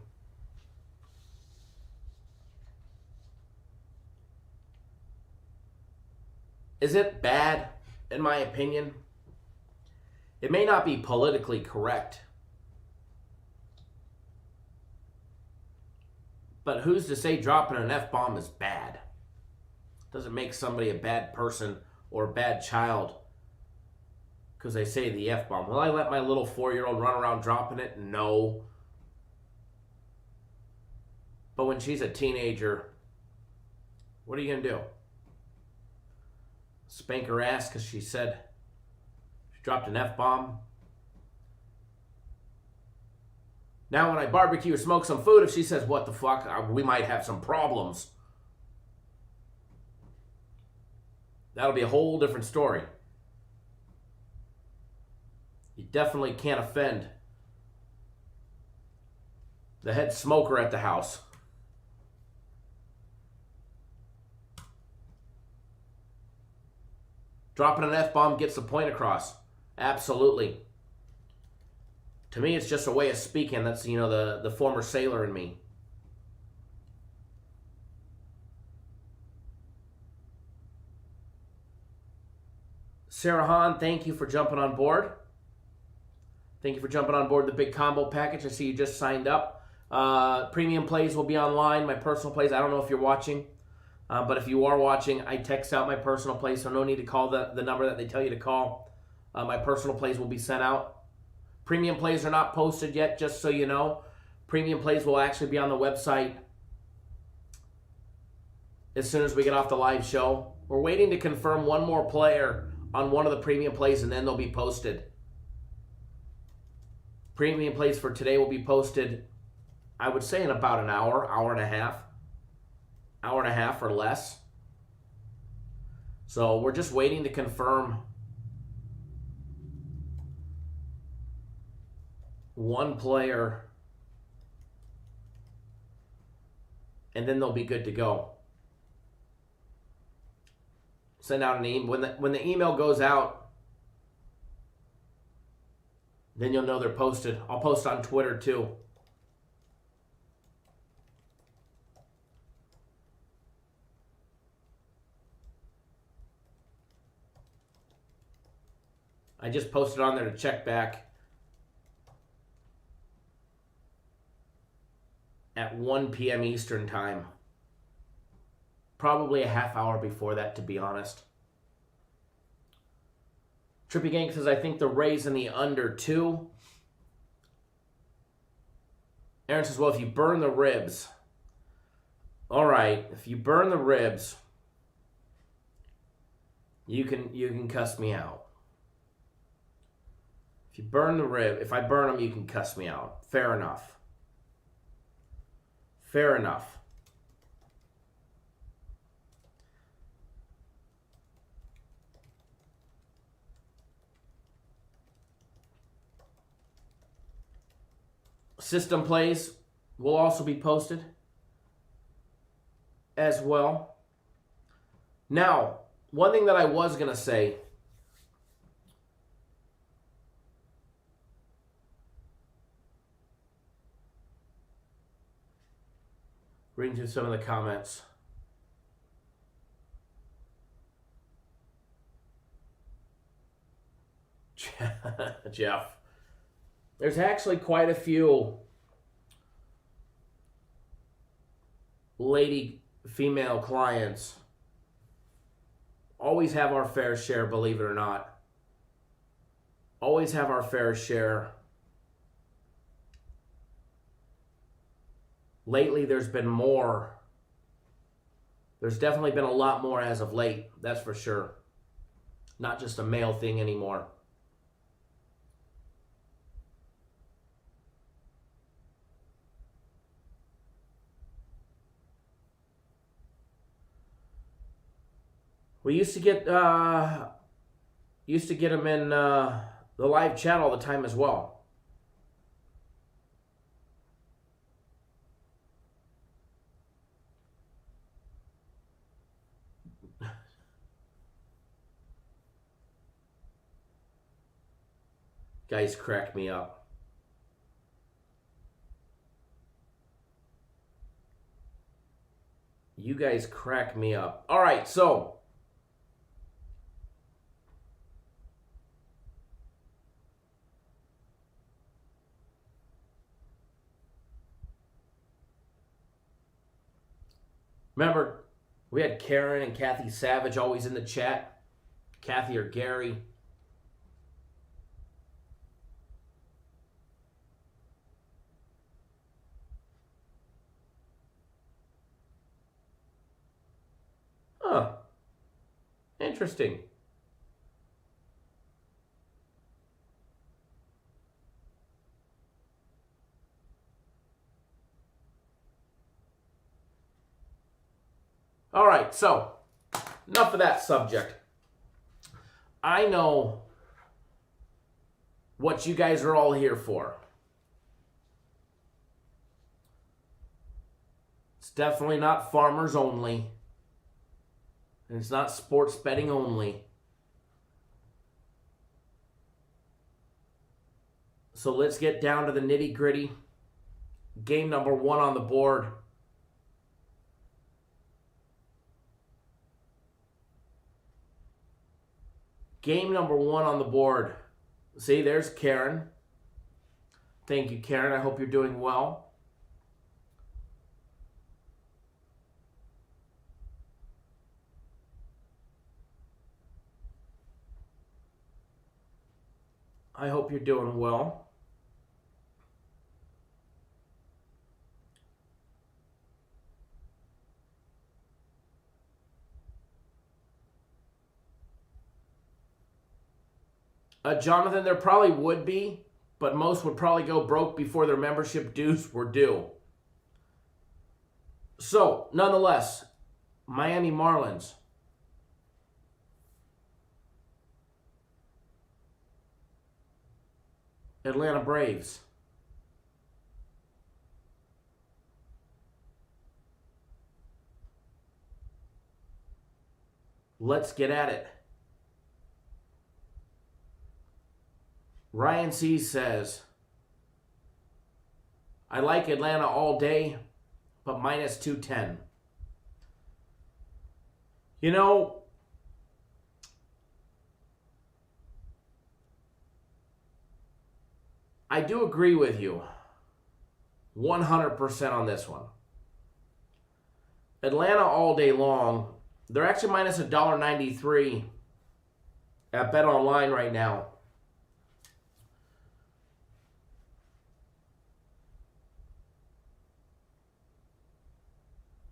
Is it bad, in my opinion? It may not be politically correct. But who's to say dropping an F-bomb is bad? Doesn't make somebody a bad person or a bad child because they say the F-bomb. Will I let my little 4-year-old run around dropping it? No. But when she's a teenager, what are you going to do? Spank her ass because she said she dropped an F-bomb? Now when I barbecue or smoke some food, if she says, what the fuck, we might have some problems. That'll be a whole different story. You definitely can't offend the head smoker at the house. Dropping an F-bomb gets the point across. Absolutely. To me, it's just a way of speaking. That's, the former sailor in me. Sarah Hahn, thank you for jumping on board. Thank you for jumping on board the big combo package. I see you just signed up. Premium plays will be online. My personal plays, I don't know if you're watching. But if you are watching, I text out my personal plays, so no need to call the number that they tell you to call. My personal plays will be sent out. Premium plays are not posted yet, just so you know. Premium plays will actually be on the website as soon as we get off the live show. We're waiting to confirm one more player on one of the premium plays, and then they'll be posted. Premium plays for today will be posted, I would say, in about an hour, hour and a half or less. So we're just waiting to confirm one player, and then they'll be good to go. Send out an email. When the email goes out, then you'll know they're posted. I'll post on Twitter too. I just posted on there to check back at 1 p.m. Eastern time. Probably a half hour before that, to be honest. Trippy Gang says, I think the Rays in the under 2. Aaron says, well, if you burn the ribs. All right, if you burn the ribs, you can cuss me out. If you burn the rib, if I burn them, you can cuss me out. Fair enough. Fair enough. System plays will also be posted as well. Now, one thing that I was going to say, reading through some of the comments. Jeff. There's actually quite a few lady female clients always have our fair share, believe it or not. Always have our fair share. Lately, there's been more. There's definitely been a lot more as of late, that's for sure. Not just a male thing anymore. We used to get them in the live chat all the time as well. Guys crack me up. You guys crack me up. All right, so remember, we had Karen and Kathy Savage always in the chat. Kathy or Gary. Huh. Interesting. All right, so enough of that subject. I know what you guys are all here for. It's definitely not farmers only. And it's not sports betting only. So let's get down to the nitty-gritty. Game number 1 on the board. Game number 1 on the board. See, there's Karen. Thank you, Karen. I hope you're doing well. I hope you're doing well. Jonathan, there probably would be, but most would probably go broke before their membership dues were due. So, nonetheless, Miami Marlins. Atlanta Braves. Let's get at it. Ryan C. says, I like Atlanta all day, but minus 210. You know, I do agree with you 100% on this one. Atlanta all day long. They're actually minus $1.93 at BetOnline right now.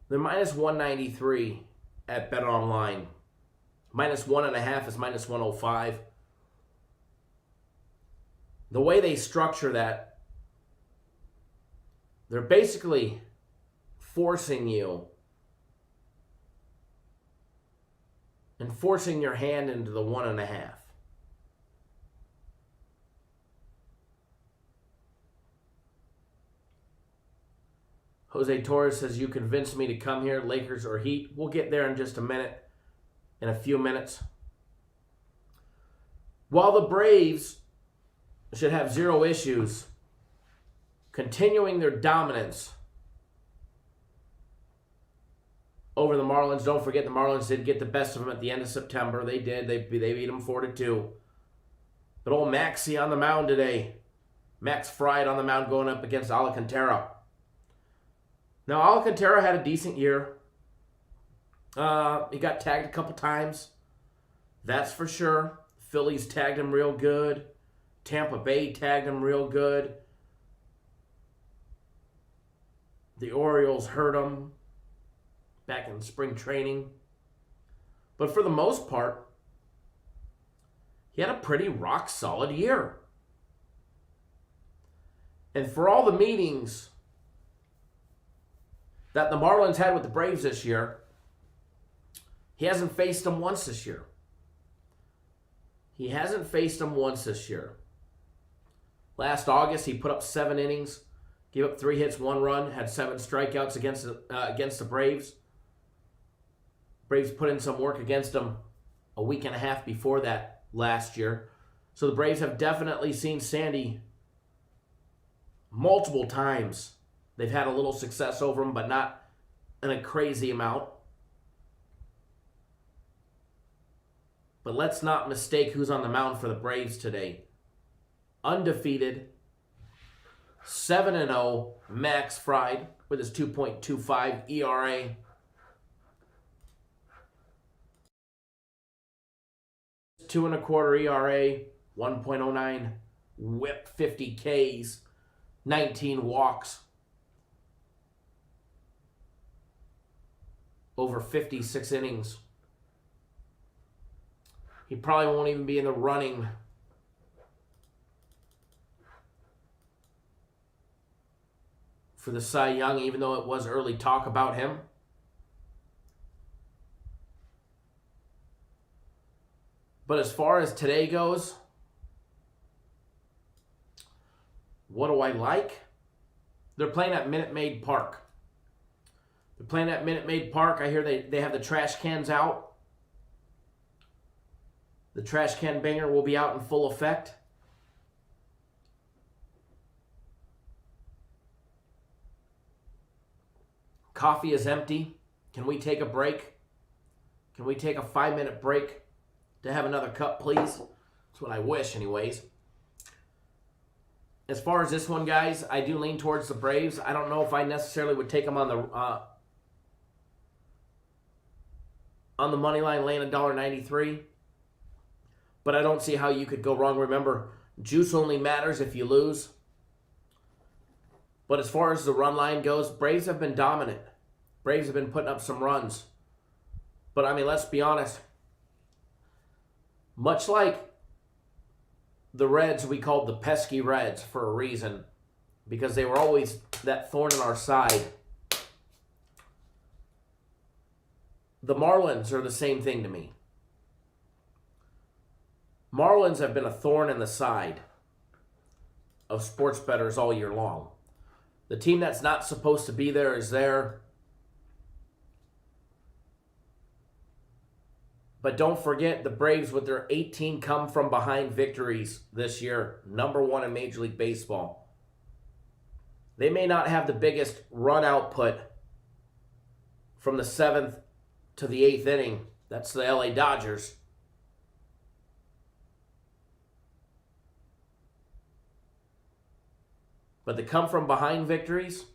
They're minus 193 at BetOnline. Minus 1.5 is minus 105. The way they structure that, they're basically forcing you and forcing your hand into the 1.5. Jose Torres says, you convinced me to come here, Lakers or Heat. We'll get there in just a minute, in a few minutes. While the Braves should have zero issues continuing their dominance over the Marlins. Don't forget the Marlins did get the best of them at the end of September. They did. They beat them 4-2. But old Maxie on the mound today. Max Fried on the mound going up against Alcantara. Now, Alcantara had a decent year. He got tagged a couple times. That's for sure. Phillies tagged him real good. Tampa Bay tagged him real good. The Orioles hurt him back in spring training. But for the most part, he had a pretty rock-solid year. And for all the meetings that the Marlins had with the Braves this year, he hasn't faced them once this year. He hasn't faced them once this year. Last August, he put up 7 innings, gave up 3 hits, 1 run, had 7 strikeouts against the Braves. Braves put in some work against him a week and a half before that last year. So the Braves have definitely seen Sandy multiple times. They've had a little success over him, but not in a crazy amount. But let's not mistake who's on the mound for the Braves today. Undefeated, 7-0, Max Fried with his 2.25 ERA. Two and a quarter ERA, 1.09 whip, 50 Ks, 19 walks, over 56 innings. He probably won't even be in the running for the Cy Young, even though it was early talk about him. But as far as today goes, what do I like? They're playing at Minute Maid Park. They're playing at Minute Maid Park. I hear they have the trash cans out. The trash can banger will be out in full effect. Coffee is empty. Can we take a break? Can we take a 5-minute break to have another cup, please? That's what I wish, anyways. As far as this one, guys, I do lean towards the Braves. I don't know if I necessarily would take them on the money line, laying $1.93. But I don't see how you could go wrong. Remember, juice only matters if you lose. But as far as the run line goes, Braves have been dominant. Braves have been putting up some runs. But, I mean, let's be honest. Much like the Reds, we called the pesky Reds for a reason, because they were always that thorn in our side. The Marlins are the same thing to me. Marlins have been a thorn in the side of sports bettors all year long. The team that's not supposed to be there is there. But don't forget the Braves with their 18 come-from-behind victories this year, #1 in Major League Baseball. They may not have the biggest run output from the 7th to the 8th inning. That's the LA Dodgers. But the come-from-behind victories,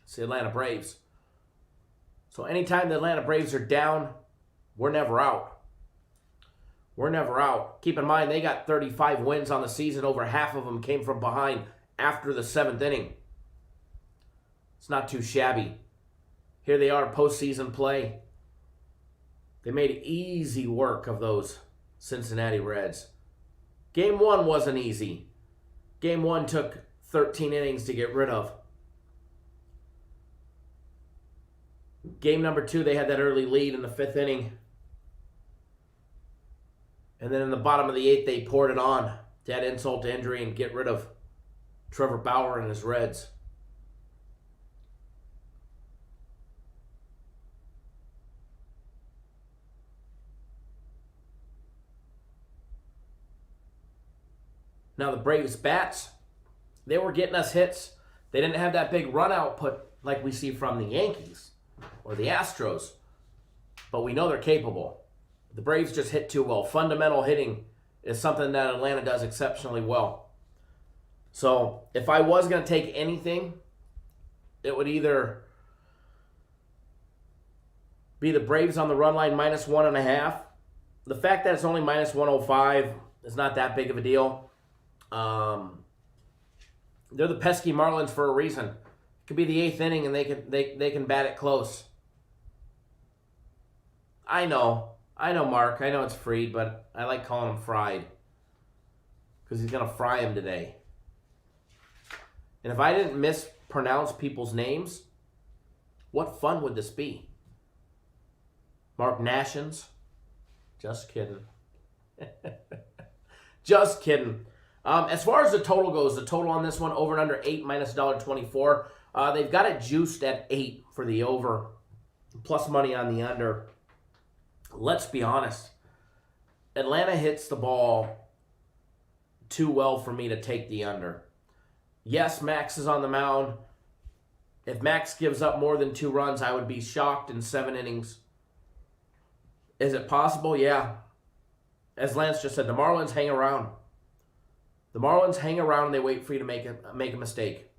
it's the Atlanta Braves. So anytime the Atlanta Braves are down, we're never out. We're never out. Keep in mind, they got 35 wins on the season. Over half of them came from behind after the 7th inning. It's not too shabby. Here they are, postseason play. They made easy work of those Cincinnati Reds. Game 1 wasn't easy. Game 1 took 13 innings to get rid of. Game number 2, they had that early lead in the 5th inning. And then in the bottom of the 8th, they poured it on to add insult to injury and get rid of Trevor Bauer and his Reds. Now the Braves bats, they were getting us hits. They didn't have that big run output like we see from the Yankees or the Astros. But we know they're capable. The Braves just hit too well. Fundamental hitting is something that Atlanta does exceptionally well. So if I was going to take anything, it would either be the Braves on the run line -1.5 the fact that it's only minus 105 is not that big of a deal. They're the pesky Marlins for a reason. It could be the 8th inning and they can bat it close. I know, Mark. I know it's Freed, but I like calling him Fried because he's gonna fry him today. And if I didn't mispronounce people's names, what fun would this be? Mark Nashins? Just kidding. Just kidding. As far as the total goes, the total on this one, over and under 8 minus $1.24. They've got it juiced at 8 for the over, plus money on the under. Let's be honest. Atlanta hits the ball too well for me to take the under. Yes, Max is on the mound. If Max gives up more than 2 runs, I would be shocked in 7 innings. Is it possible? Yeah. As Lance just said, the Marlins hang around. The Marlins hang around and they wait for you to make a mistake.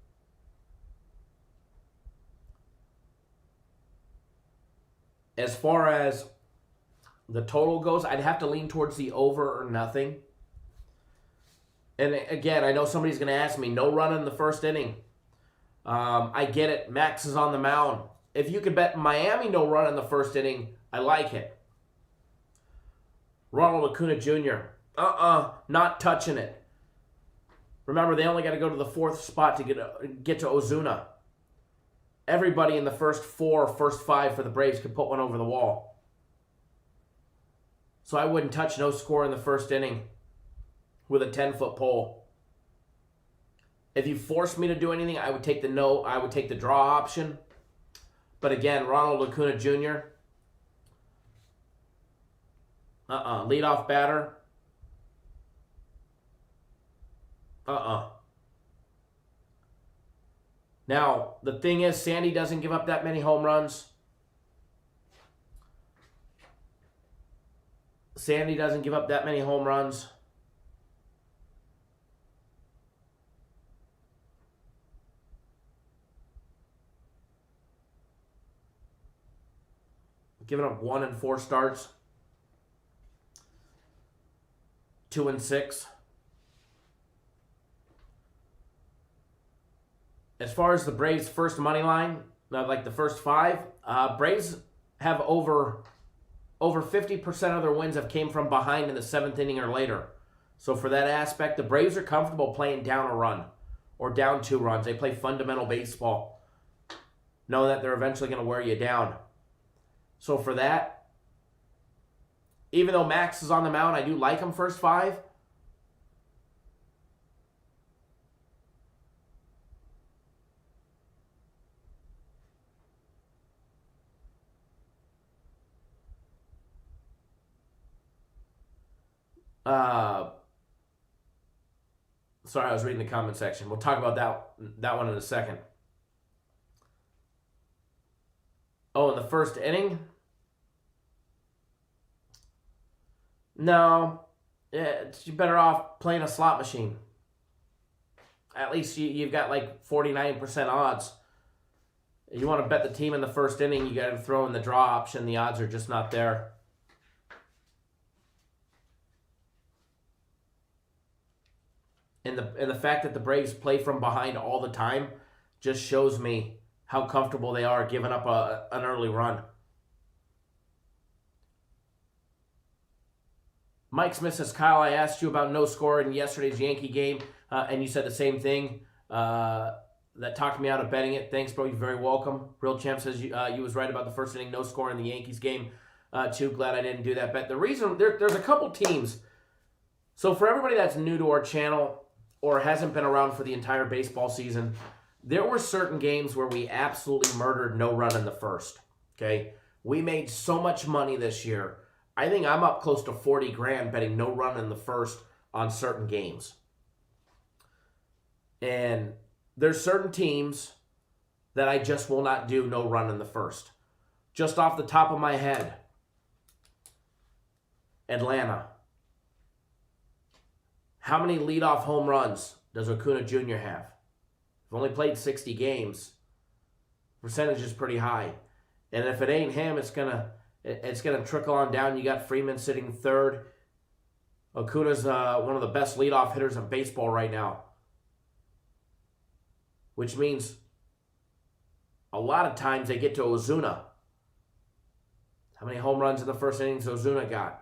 As far as the total goes, I'd have to lean towards the over or nothing. And again, I know somebody's going to ask me, no run in the first inning. I get it. Max is on the mound. If you could bet Miami no run in the first inning, I like it. Ronald Acuna Jr. Not touching it. Remember, they only got to go to the 4th spot to get to Ozuna. Everybody in the first 5 for the Braves could put one over the wall. So I wouldn't touch no score in the first inning with a 10-foot pole. If you forced me to do anything, I would take the draw option. But again, Ronald Acuna Jr. Leadoff batter. Now, the thing is, Sandy doesn't give up that many home runs. Giving up 1 in 4 starts. 2 in 6. As far as the Braves' first money line, like the first 5, Braves have over 50% of their wins have came from behind in the 7th inning or later. So for that aspect, the Braves are comfortable playing down a run or down 2 runs. They play fundamental baseball, knowing that they're eventually going to wear you down. So for that, even though Max is on the mound, I do like him first 5. Sorry, I was reading the comment section. We'll talk about that one in a second. Oh, in the first inning? No. You're better off playing a slot machine. At least you've got like 49% odds. You want to bet the team in the first inning, you got to throw in the draw option. The odds are just not there. And the fact that the Braves play from behind all the time just shows me how comfortable they are giving up an early run. Mike Smith says, Kyle, I asked you about no score in yesterday's Yankee game, and you said the same thing. That talked me out of betting it. Thanks, bro. You're very welcome. Real Champ says you was right about the first inning, no score in the Yankees game. Too glad I didn't do that bet. The reason, there's a couple teams. So for everybody that's new to our channel or hasn't been around for the entire baseball season, there were certain games where we absolutely murdered no run in the first. Okay? We made so much money this year. I think I'm up close to 40 grand betting no run in the first on certain games. And there's certain teams that I just will not do no run in the first. Just off the top of my head, Atlanta. How many leadoff home runs does Acuna Jr. have? He's only played 60 games. Percentage is pretty high. And if it ain't him, it's gonna It's going to trickle on down. You got Freeman sitting third. Acuna's one of the best leadoff hitters in baseball right now. Which means a lot of times they get to Ozuna. How many home runs in the first innings Ozuna got?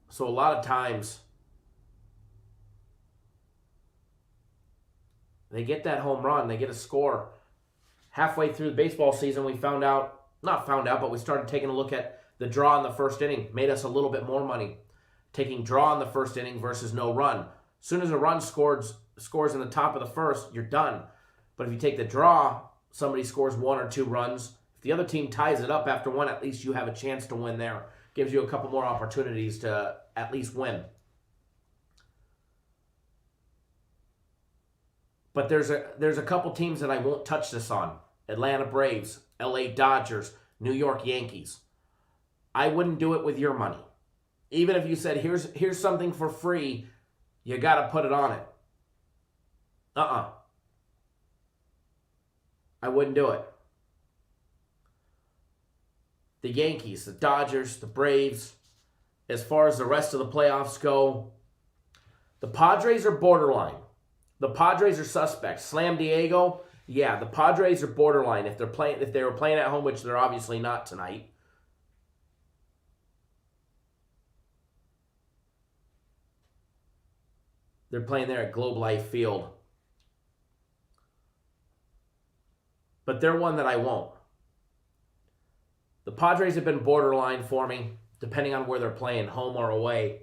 So a lot of times they get that home run, they get a score. Halfway through the baseball season, we but we started taking a look at the draw in the first inning. Made us a little bit more money. Taking draw in the first inning versus no run. As soon as a run scores in the top of the first, you're done. But if you take the draw, somebody scores 1 or 2 runs. If the other team ties it up after 1, at least you have a chance to win there. Gives you a couple more opportunities to at least win. But there's a couple teams that I won't touch this on. Atlanta Braves, LA Dodgers, New York Yankees. I wouldn't do it with your money. Even if you said, here's something for free, you got to put it on it. I wouldn't do it. The Yankees, the Dodgers, the Braves, as far as the rest of the playoffs go, the Padres are borderline. The Padres are suspects. Slam Diego, yeah, the Padres are borderline. If they were playing at home, which they're obviously not tonight. They're playing there at Globe Life Field. But they're one that I won't. The Padres have been borderline for me, depending on where they're playing, home or away,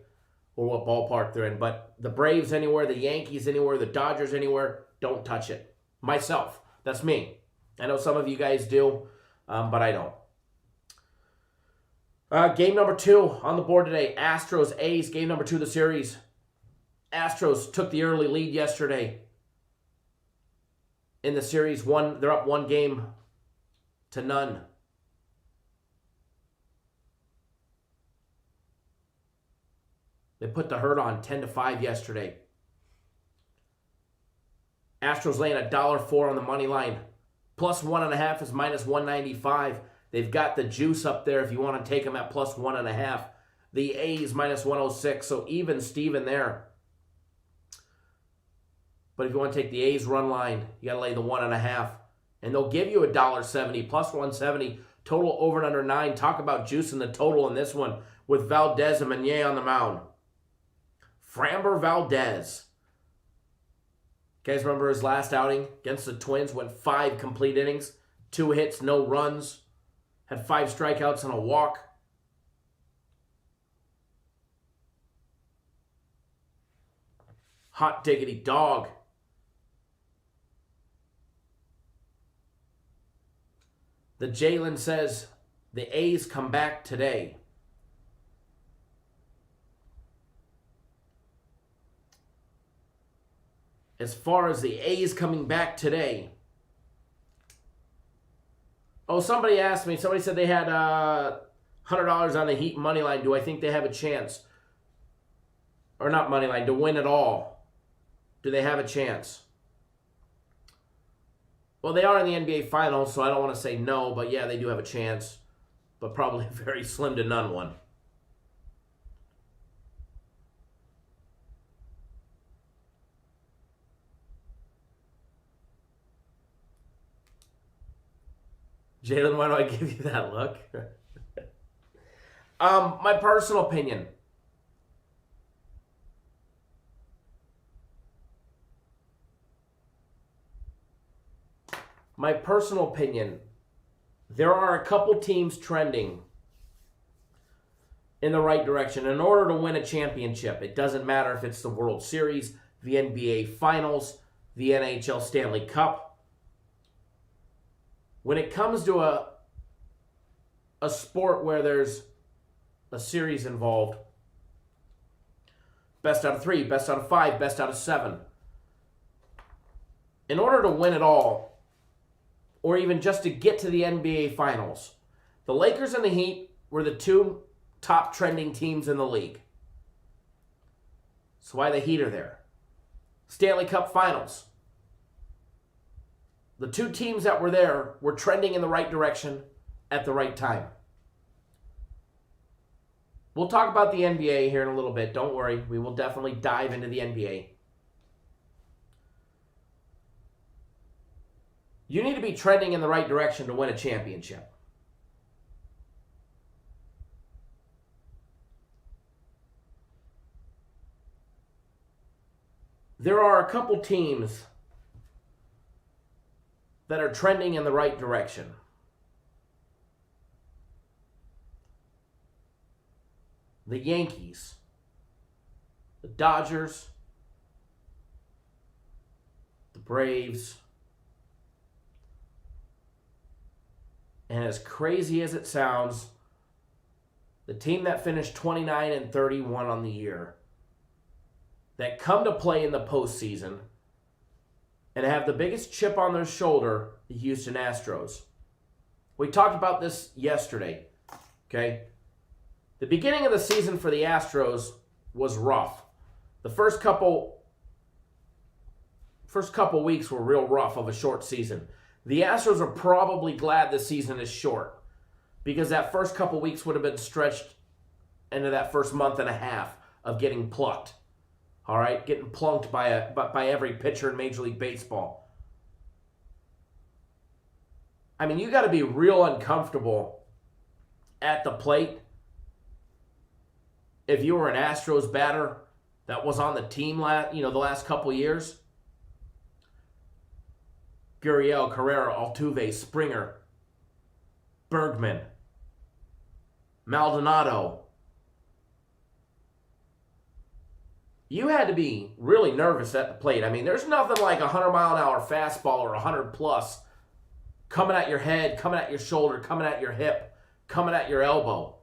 or what ballpark they're in. But the Braves anywhere, the Yankees anywhere, the Dodgers anywhere, don't touch it. Myself. That's me. I know some of you guys do, but I don't. Game number 2 on the board today. Astros, A's, game number 2 of the series. Astros took the early lead yesterday in the series. They're up 1-0. They put the hurt on 10-5 yesterday. Astros laying $1.04 on the money line. Plus 1.5 is minus 195. They've got the juice up there if you want to take them at plus 1.5. The A's minus 106, so even Steven there. But if you want to take the A's run line, you got to lay the 1.5. And they'll give you $1.70, plus 170. Total over and under 9. Talk about juicing the total in this one with Valdez and Meunier on the mound. Framber Valdez. You guys remember his last outing against the Twins? Went 5 complete innings, 2 hits, no runs. Had 5 strikeouts and a walk. Hot diggity dog. The Jalen says the A's come back today. As far as the A's coming back today. Oh, somebody asked me. Somebody said they had $100 on the Heat money line. Do I think they have a chance? Or not money line, to win it all. Do they have a chance? Well, they are in the NBA Finals, so I don't want to say no, but yeah, they do have a chance. But probably a very slim to none one. Jalen, why do I give you that look? My personal opinion. There are a couple teams trending in the right direction. In order to win a championship, it doesn't matter if it's the World Series, the NBA Finals, the NHL Stanley Cup. When it comes to a sport where there's a series involved, best out of 3, best out of 5, best out of 7. In order to win it all, or even just to get to the NBA Finals, the Lakers and the Heat were the 2 top trending teams in the league. That's why the Heat are there. Stanley Cup Finals. The two teams that were there were trending in the right direction at the right time. We'll talk about the NBA here in a little bit. Don't worry. We will definitely dive into the NBA. You need to be trending in the right direction to win a championship. There are a couple teams that are trending in the right direction. The Yankees, the Dodgers, the Braves, and as crazy as it sounds, the team that finished 29-31 on the year, that come to play in the postseason and have the biggest chip on their shoulder, the Houston Astros. We talked about this yesterday, okay? The beginning of the season for the Astros was rough. The first couple weeks were real rough of a short season. The Astros are probably glad the season is short because that first couple weeks would have been stretched into that first month and a half of getting plucked. All right, getting plunked by every pitcher in Major League Baseball. I mean, you got to be real uncomfortable at the plate if you were an Astros batter that was on the team the last couple years. Gurriel, Carrera, Altuve, Springer, Bergman, Maldonado. You had to be really nervous at the plate. I mean, there's nothing like a 100-mile-an-hour fastball or 100-plus coming at your head, coming at your shoulder, coming at your hip, coming at your elbow.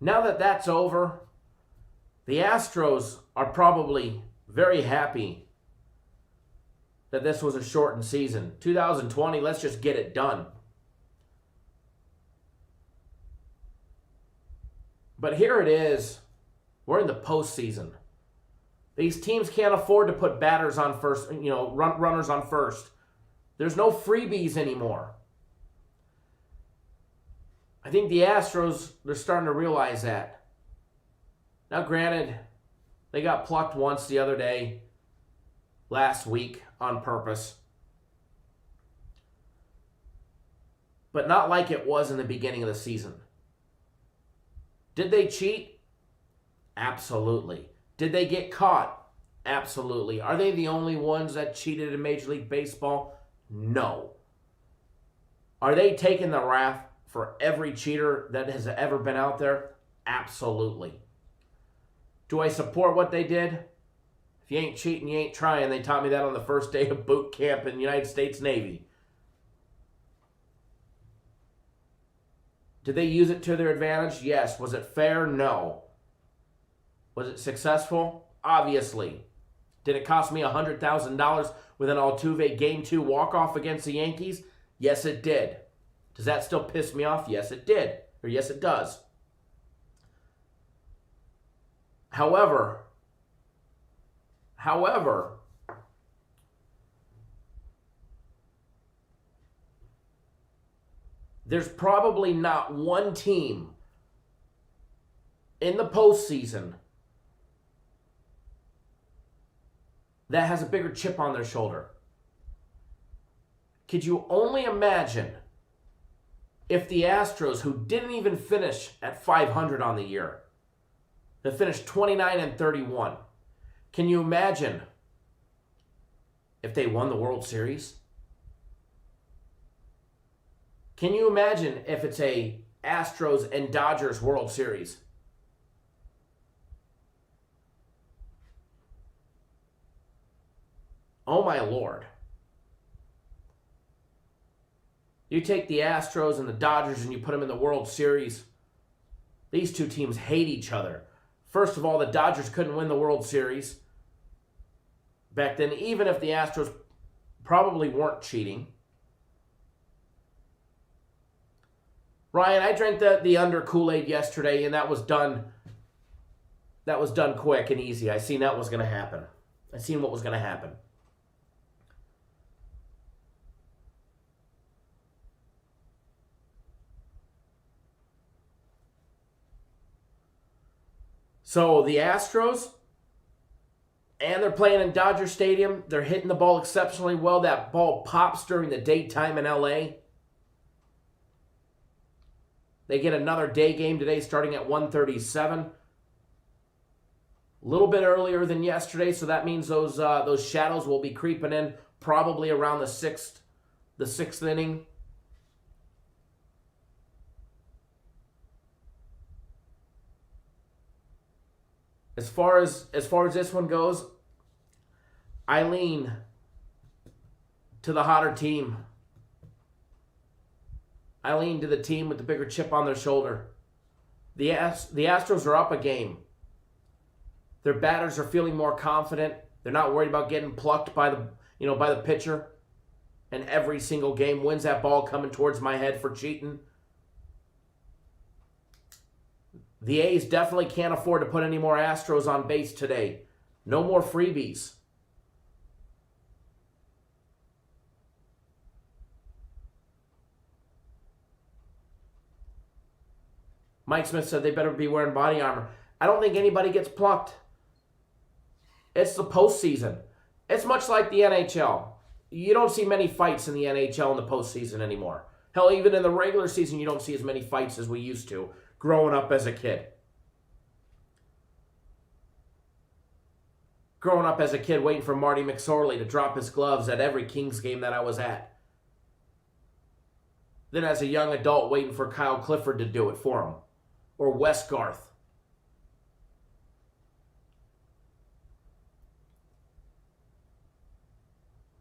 Now that that's over, the Astros are probably very happy that this was a shortened season. 2020, let's just get it done. But here it is. We're in the postseason. These teams can't afford to put batters on first, runners on first. There's no freebies anymore. I think the Astros, they're starting to realize that. Now, granted, they got plucked once the other day, last week, on purpose. But not like it was in the beginning of the season. Did they cheat? Absolutely. Did they get caught? Absolutely. Are they the only ones that cheated in Major League Baseball? No. Are they taking the wrath for every cheater that has ever been out there? Absolutely. Do I support what they did? If you ain't cheating, you ain't trying. They taught me that on the first day of boot camp in the United States Navy. Did they use it to their advantage? Yes. Was it fair? No. Was it successful? Obviously. Did it cost me $100,000 with an Altuve Game 2 walk-off against the Yankees? Yes, it did. Does that still piss me off? Yes, it did. Or yes, it does. However, there's probably not one team in the postseason that has a bigger chip on their shoulder. Could you only imagine if the Astros, who didn't even finish at 500 on the year, that finished 29-31, can you imagine if they won the World Series? Can you imagine if it's a Astros and Dodgers World Series? Oh my Lord. You take the Astros and the Dodgers and you put them in the World Series. These two teams hate each other. First of all, the Dodgers couldn't win the World Series back then, even if the Astros probably weren't cheating. Ryan, I drank the under Kool-Aid yesterday, and that was done. That was done quick and easy. I seen that was going to happen. I seen what was going to happen. So the Astros, and they're playing in Dodger Stadium. They're hitting the ball exceptionally well. That ball pops during the daytime in LA. They get another day game today starting at 1:37. A little bit earlier than yesterday, so that means those shadows will be creeping in probably around the sixth inning. As far as this one goes, I lean to the hotter team. I lean to the team with the bigger chip on their shoulder. The Astros are up a game. Their batters are feeling more confident. They're not worried about getting plucked by the pitcher. And every single game, when's that ball coming towards my head for cheating? The A's definitely can't afford to put any more Astros on base today. No more freebies. Mike Smith said they better be wearing body armor. I don't think anybody gets plucked. It's the postseason. It's much like the NHL. You don't see many fights in the NHL in the postseason anymore. Hell, even in the regular season, you don't see as many fights as we used to growing up as a kid. Growing up as a kid, waiting for Marty McSorley to drop his gloves at every Kings game that I was at. Then as a young adult, waiting for Kyle Clifford to do it for him. Or Wes Garth.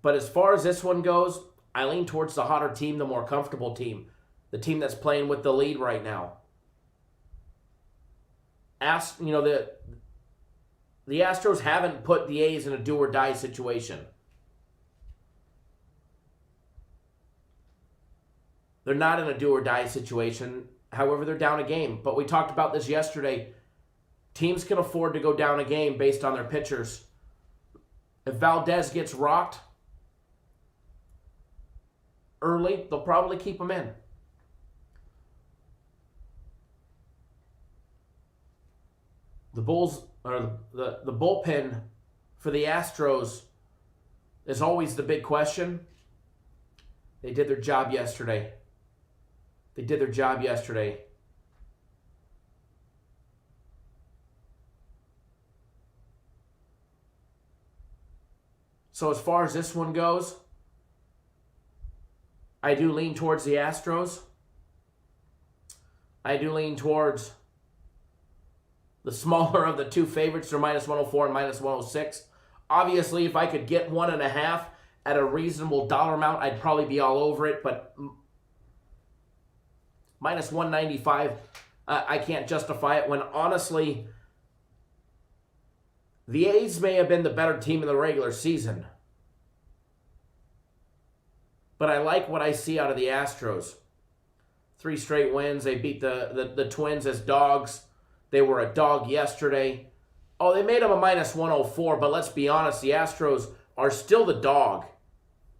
But as far as this one goes, I lean towards the hotter team, the more comfortable team. The team that's playing with the lead right now. The Astros haven't put the A's in a do-or-die situation. They're not in a do-or-die situation. However, they're down a game. But we talked about this yesterday. Teams can afford to go down a game based on their pitchers. If Valdez gets rocked early, they'll probably keep him in. The bullpen for the Astros is always the big question. They did their job yesterday. So as far as this one goes, I do lean towards the Astros. I do lean towards the smaller of the two favorites. They're minus 104 and minus 106. Obviously, if I could get 1.5 at a reasonable dollar amount, I'd probably be all over it. But minus 195, I can't justify it when honestly, the A's may have been the better team in the regular season. But I like what I see out of the Astros. 3 straight wins. They beat the Twins as dogs. They were a dog yesterday. Oh, they made them a minus 104, but let's be honest, the Astros are still the dog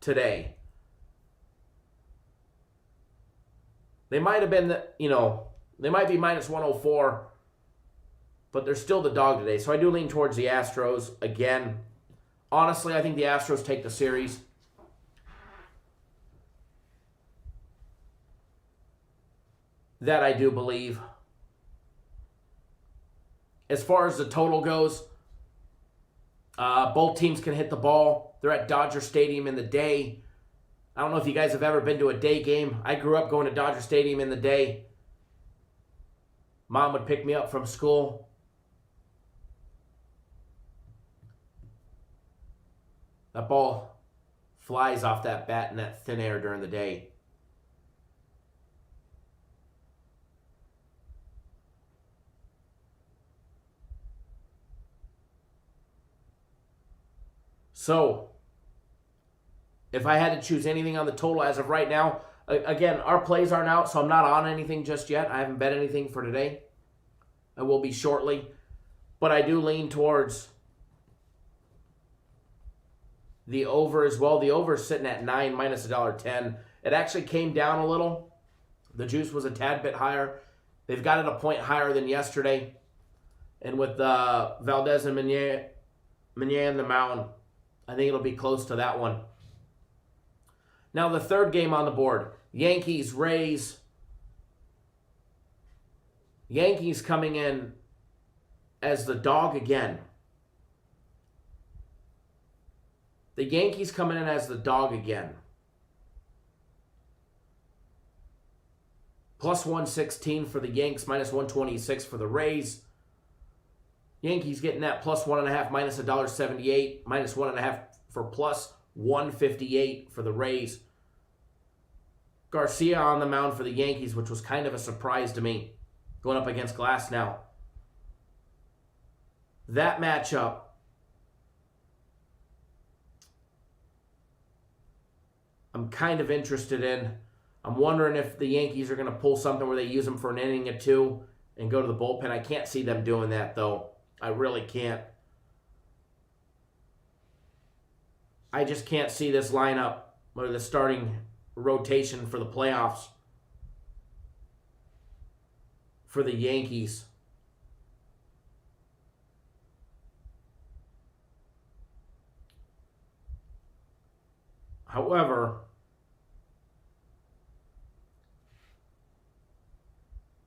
today. They might have been, they might be minus 104, but they're still the dog today. So I do lean towards the Astros again. Honestly, I think the Astros take the series. That I do believe. As far as the total goes, both teams can hit the ball. They're at Dodger Stadium in the day. I don't know if you guys have ever been to a day game. I grew up going to Dodger Stadium in the day. Mom would pick me up from school. That ball flies off that bat in that thin air during the day. So, if I had to choose anything on the total as of right now, Again, our plays aren't out, so I'm not on anything just yet. I haven't bet anything for today. I will be shortly. But I do lean towards the over as well. The over is sitting at 9 minus $1.10. It actually came down a little. The juice was a tad bit higher. They've got it a point higher than yesterday. And with Valdez and Meunier in the mound, I think it'll be close to that one. Now the third game on the board, Yankees, Rays. Yankees coming in as the dog again. The Yankees coming in as the dog again. Plus 116 for the Yanks, minus 126 for the Rays. Yankees getting that plus 1.5, minus $1.78, minus 1.5 for plus 158 for the Rays. Garcia on the mound for the Yankees, which was kind of a surprise to me, going up against Glasnow. That matchup, I'm kind of interested in. I'm wondering if the Yankees are going to pull something where they use them for an inning or two and go to the bullpen. I can't see them doing that, though. I really can't. I just can't see this lineup or the starting rotation for the playoffs for the Yankees. However,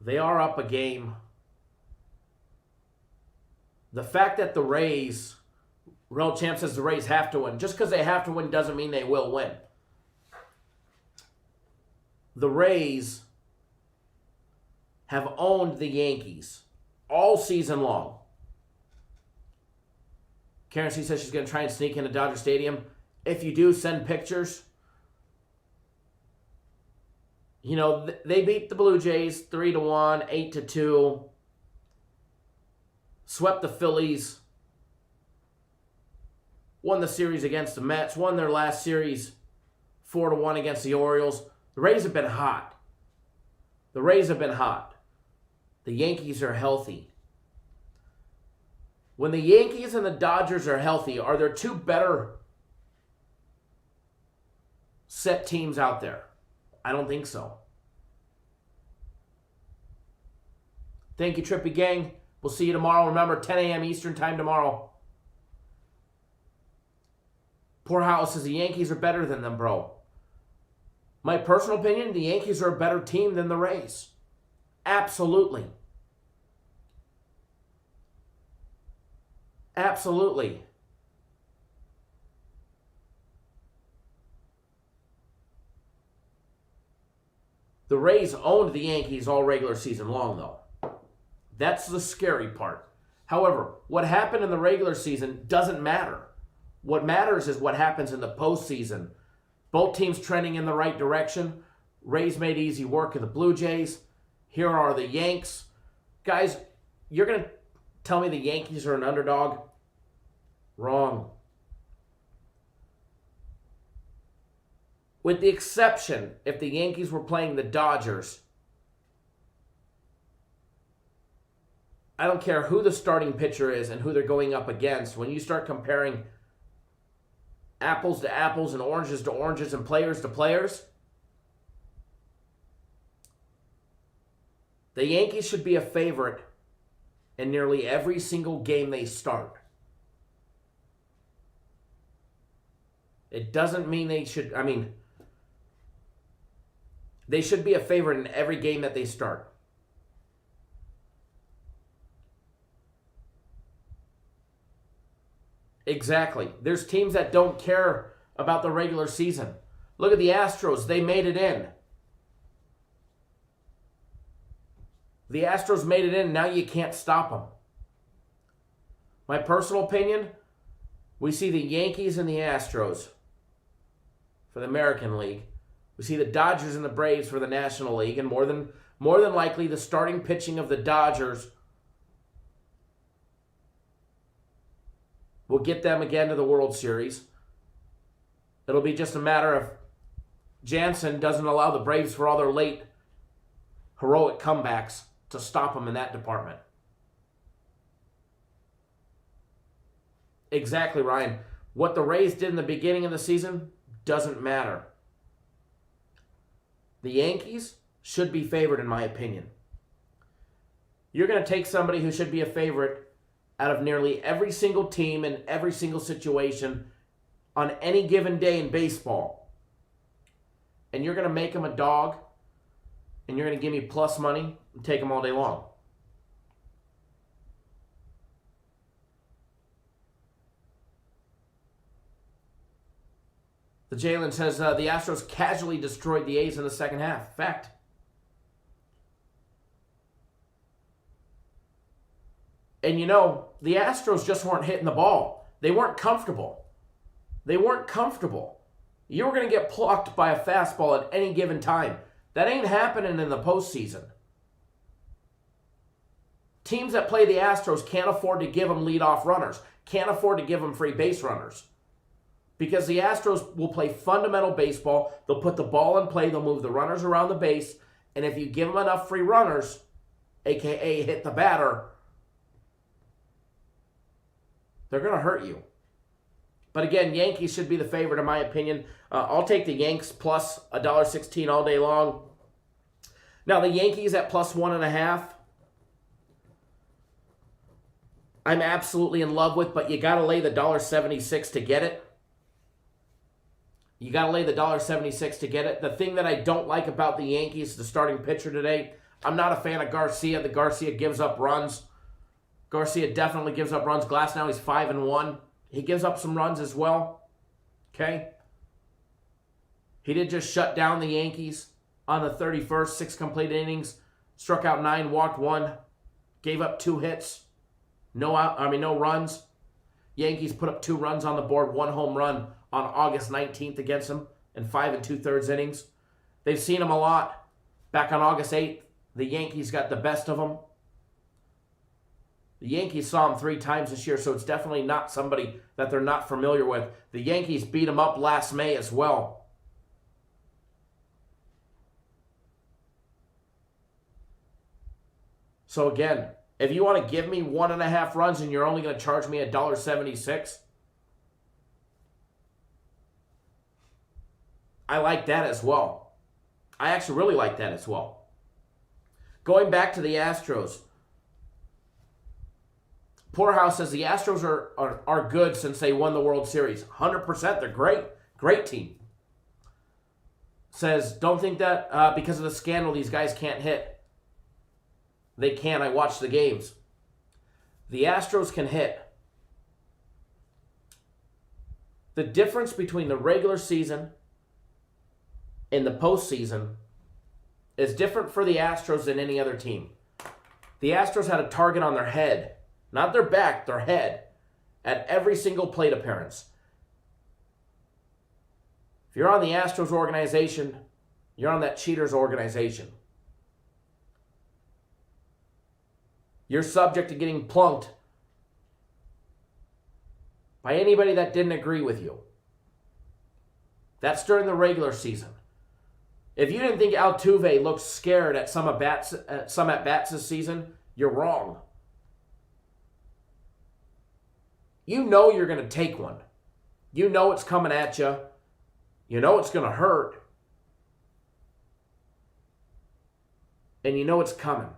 they are up a game. The fact that the Rays, Real Champ says the Rays have to win. Just because they have to win doesn't mean they will win. The Rays have owned the Yankees all season long. Karen C says she's going to try and sneak into Dodger Stadium. If you do, send pictures. You know, they beat the Blue Jays 3-1, 8-2. Swept the Phillies. Won the series against the Mets. Won their last series 4-1 against the Orioles. The Rays have been hot. The Rays have been hot. The Yankees are healthy. When the Yankees and the Dodgers are healthy, are there two better set teams out there? I don't think so. Thank you, Trippy Gang. We'll see you tomorrow. Remember, 10 a.m. Eastern Time tomorrow. Poorhouse says the Yankees are better than them, bro. My personal opinion, the Yankees are a better team than the Rays. Absolutely. Absolutely. The Rays owned the Yankees all regular season long, though. That's the scary part. However, what happened in the regular season doesn't matter. What matters is what happens in the postseason. Both teams trending in the right direction. Rays made easy work of the Blue Jays. Here are the Yanks. Guys, you're going to tell me the Yankees are an underdog? Wrong. With the exception, if the Yankees were playing the Dodgers, I don't care who the starting pitcher is and who they're going up against. When you start comparing apples to apples and oranges to oranges and players to players, the Yankees should be a favorite in nearly every single game they start. It doesn't mean they should, they should be a favorite in every game that they start. Exactly. There's teams that don't care about the regular season. Look at the Astros. They made it in. The Astros made it in. Now you can't stop them. My personal opinion, we see the Yankees and the Astros for the American League. We see the Dodgers and the Braves for the National League. And more than likely, the starting pitching of the Dodgers will get them again to the World Series. It'll be just a matter of Jansen doesn't allow the Braves, for all their late heroic comebacks, to stop them in that department. Exactly, Ryan. What the Rays did in the beginning of the season doesn't matter. The Yankees should be favored, in my opinion. You're going to take somebody who should be a favorite out of nearly every single team in every single situation on any given day in baseball, and you're going to make them a dog, and you're going to give me plus money and take them all day long. The Jalen says the Astros casually destroyed the A's in the second half. Fact. And you know, the Astros just weren't hitting the ball. They weren't comfortable. They weren't comfortable. You were going to get plucked by a fastball at any given time. That ain't happening in the postseason. Teams that play the Astros can't afford to give them leadoff runners. Can't afford to give them free base runners. Because the Astros will play fundamental baseball. They'll put the ball in play. They'll move the runners around the base. And if you give them enough free runners, a.k.a. hit the batter, they're going to hurt you. But again, Yankees should be the favorite in my opinion. I'll take the Yanks plus $1.16 all day long. Now the Yankees at plus 1.5. I'm absolutely in love with, but you got to lay the $1.76 to get it. You got to lay the $1.76 to get it. The thing that I don't like about the Yankees, the starting pitcher today, I'm not a fan of Garcia. The Garcia gives up runs. Garcia definitely gives up runs. Glass now he's 5-1. He gives up some runs as well. Okay? He did just shut down the Yankees on the 31st. 6 completed innings. Struck out 9, walked 1. Gave up 2 hits. No runs. Yankees put up 2 runs on the board. 1 home run on August 19th against them in 5 2/3 innings. They've seen him a lot. Back on August 8th, the Yankees got the best of him. The Yankees saw him 3 times this year, so it's definitely not somebody that they're not familiar with. The Yankees beat him up last May as well. So again, if you want to give me 1.5 runs and you're only going to charge me $1.76, I like that as well. I actually really like that as well. Going back to the Astros, Poorhouse says the Astros are good since they won the World Series. 100%, they're great. Great team. Says, don't think that because of the scandal these guys can't hit. They can. I watched the games. The Astros can hit. The difference between the regular season and the postseason is different for the Astros than any other team. The Astros had a target on their head. Not their back, their head, at every single plate appearance. If you're on the Astros organization, you're on that cheaters organization. You're subject to getting plunked by anybody that didn't agree with you. That's during the regular season. If you didn't think Altuve looked scared at some at-bats this season, you're wrong. You know you're going to take one. You know it's coming at you. You know it's going to hurt. And you know it's coming.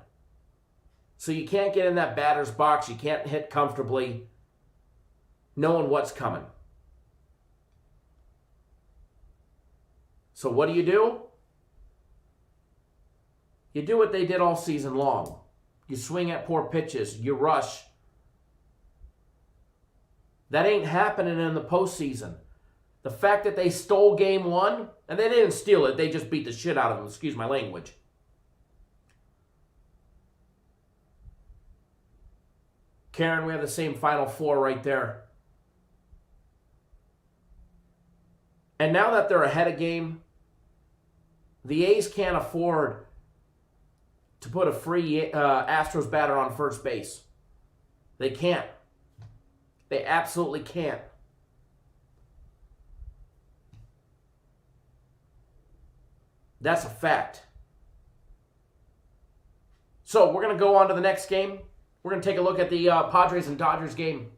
So you can't get in that batter's box. You can't hit comfortably knowing what's coming. So what do? You do what they did all season long. You swing at poor pitches. You rush. That ain't happening in the postseason. The fact that they stole game 1, and they didn't steal it, they just beat the shit out of them, excuse my language. Karen, we have the same Final Four right there. And now that they're ahead of game, the A's can't afford to put a free Astros batter on first base. They can't. They absolutely can't. 'Cause That's a fact. So we're going to go on to the next game. We're going to take a look at the Padres and Dodgers game.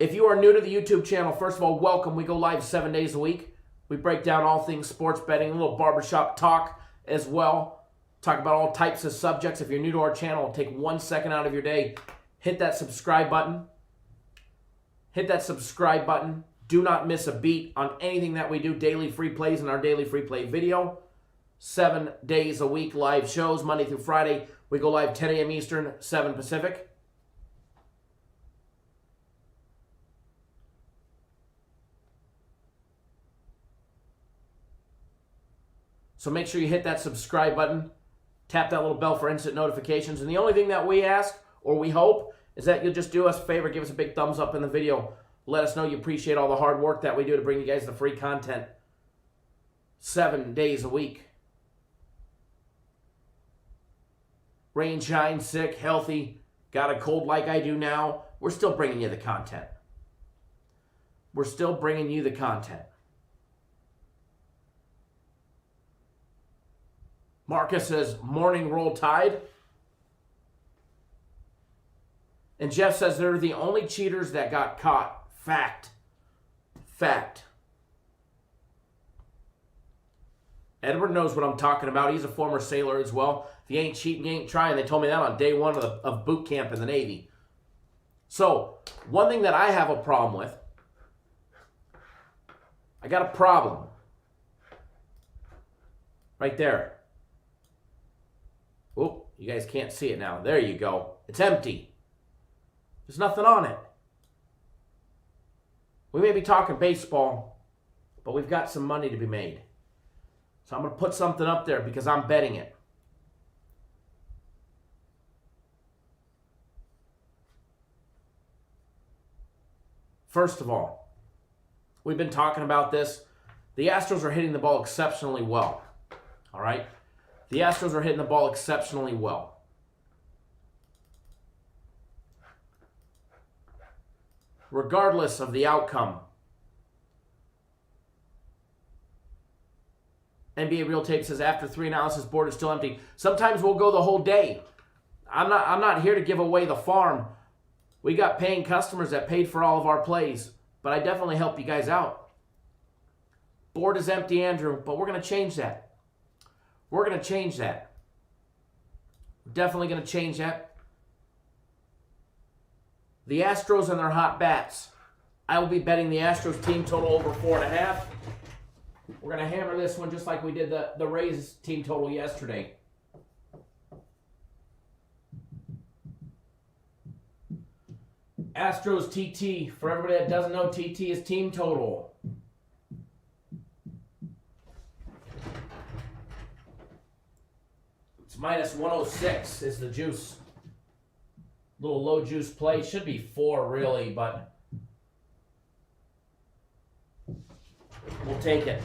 If you are new to the YouTube channel, first of all, welcome. We go live 7 days a week. We break down all things sports betting, a little barbershop talk as well. Talk about all types of subjects. If you're new to our channel, take 1 second out of your day. Hit that subscribe button. Hit that subscribe button. Do not miss a beat on anything that we do. Daily free plays in our daily free play video. 7 days a week, live shows, Monday through Friday. We go live 10 a.m. Eastern, 7 Pacific. So make sure you hit that subscribe button. Tap that little bell for instant notifications. And the only thing that we ask, or we hope, is that you'll just do us a favor, give us a big thumbs up in the video. Let us know you appreciate all the hard work that we do to bring you guys the free content 7 days a week. Rain, shine, sick, healthy, got a cold like I do now, we're still bringing you the content. We're still bringing you the content. Marcus says, morning roll tide. And Jeff says they're the only cheaters that got caught. Fact. Fact. Edward knows what I'm talking about. He's a former sailor as well. If you ain't cheating, you ain't trying. They told me that on day one of boot camp in the Navy. So, one thing that I have a problem with, I got a problem. Right there. Oh, you guys can't see it now. There you go. It's empty. There's nothing on it. We may be talking baseball, but we've got some money to be made. So I'm going to put something up there because I'm betting it. First of all, we've been talking about this. The Astros are hitting the ball exceptionally well. All right? The Astros are hitting the ball exceptionally well. Regardless of the outcome, NBA Real Tape says after 3 analysis, board is still empty. Sometimes we'll go the whole day. I'm not here to give away the farm. We got paying customers that paid for all of our plays, but I definitely help you guys out. Board is empty, Andrew, but we're going to change that. We're going to change that. We're definitely going to change that. The Astros and their hot bats. I will be betting the Astros team total over 4.5. We're going to hammer this one just like we did the Rays team total yesterday. Astros TT. For everybody that doesn't know, TT is team total. It's minus 106 is the juice. Little low juice play. Should be 4 really, but we'll take it.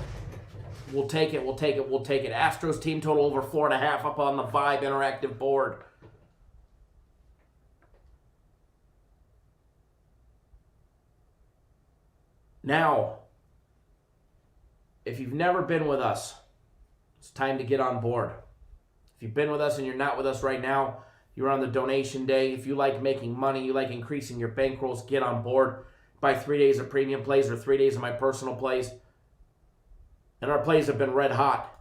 We'll take it. We'll take it. We'll take it. Astros team total over 4.5 up on the Vibe interactive board. Now, if you've never been with us, it's time to get on board. If you've been with us and you're not with us right now, you're on the donation day. If you like making money, you like increasing your bankrolls, get on board. Buy 3 days of premium plays or 3 days of my personal plays. And our plays have been red hot.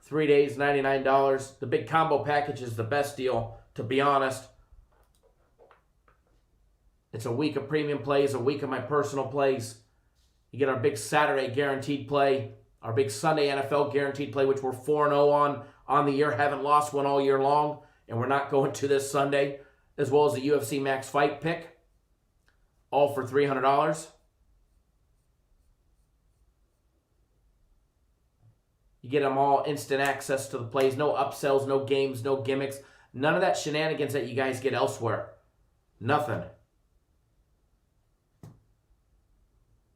3 days, $99. The big combo package is the best deal, to be honest. It's a week of premium plays, a week of my personal plays. You get our big Saturday guaranteed play, our big Sunday NFL guaranteed play, which we're 4-0 on the year, haven't lost one all year long, and we're not going to this Sunday, as well as the UFC Max Fight pick, all for $300. You get them all instant access to the plays, no upsells, no games, no gimmicks, none of that shenanigans that you guys get elsewhere. Nothing.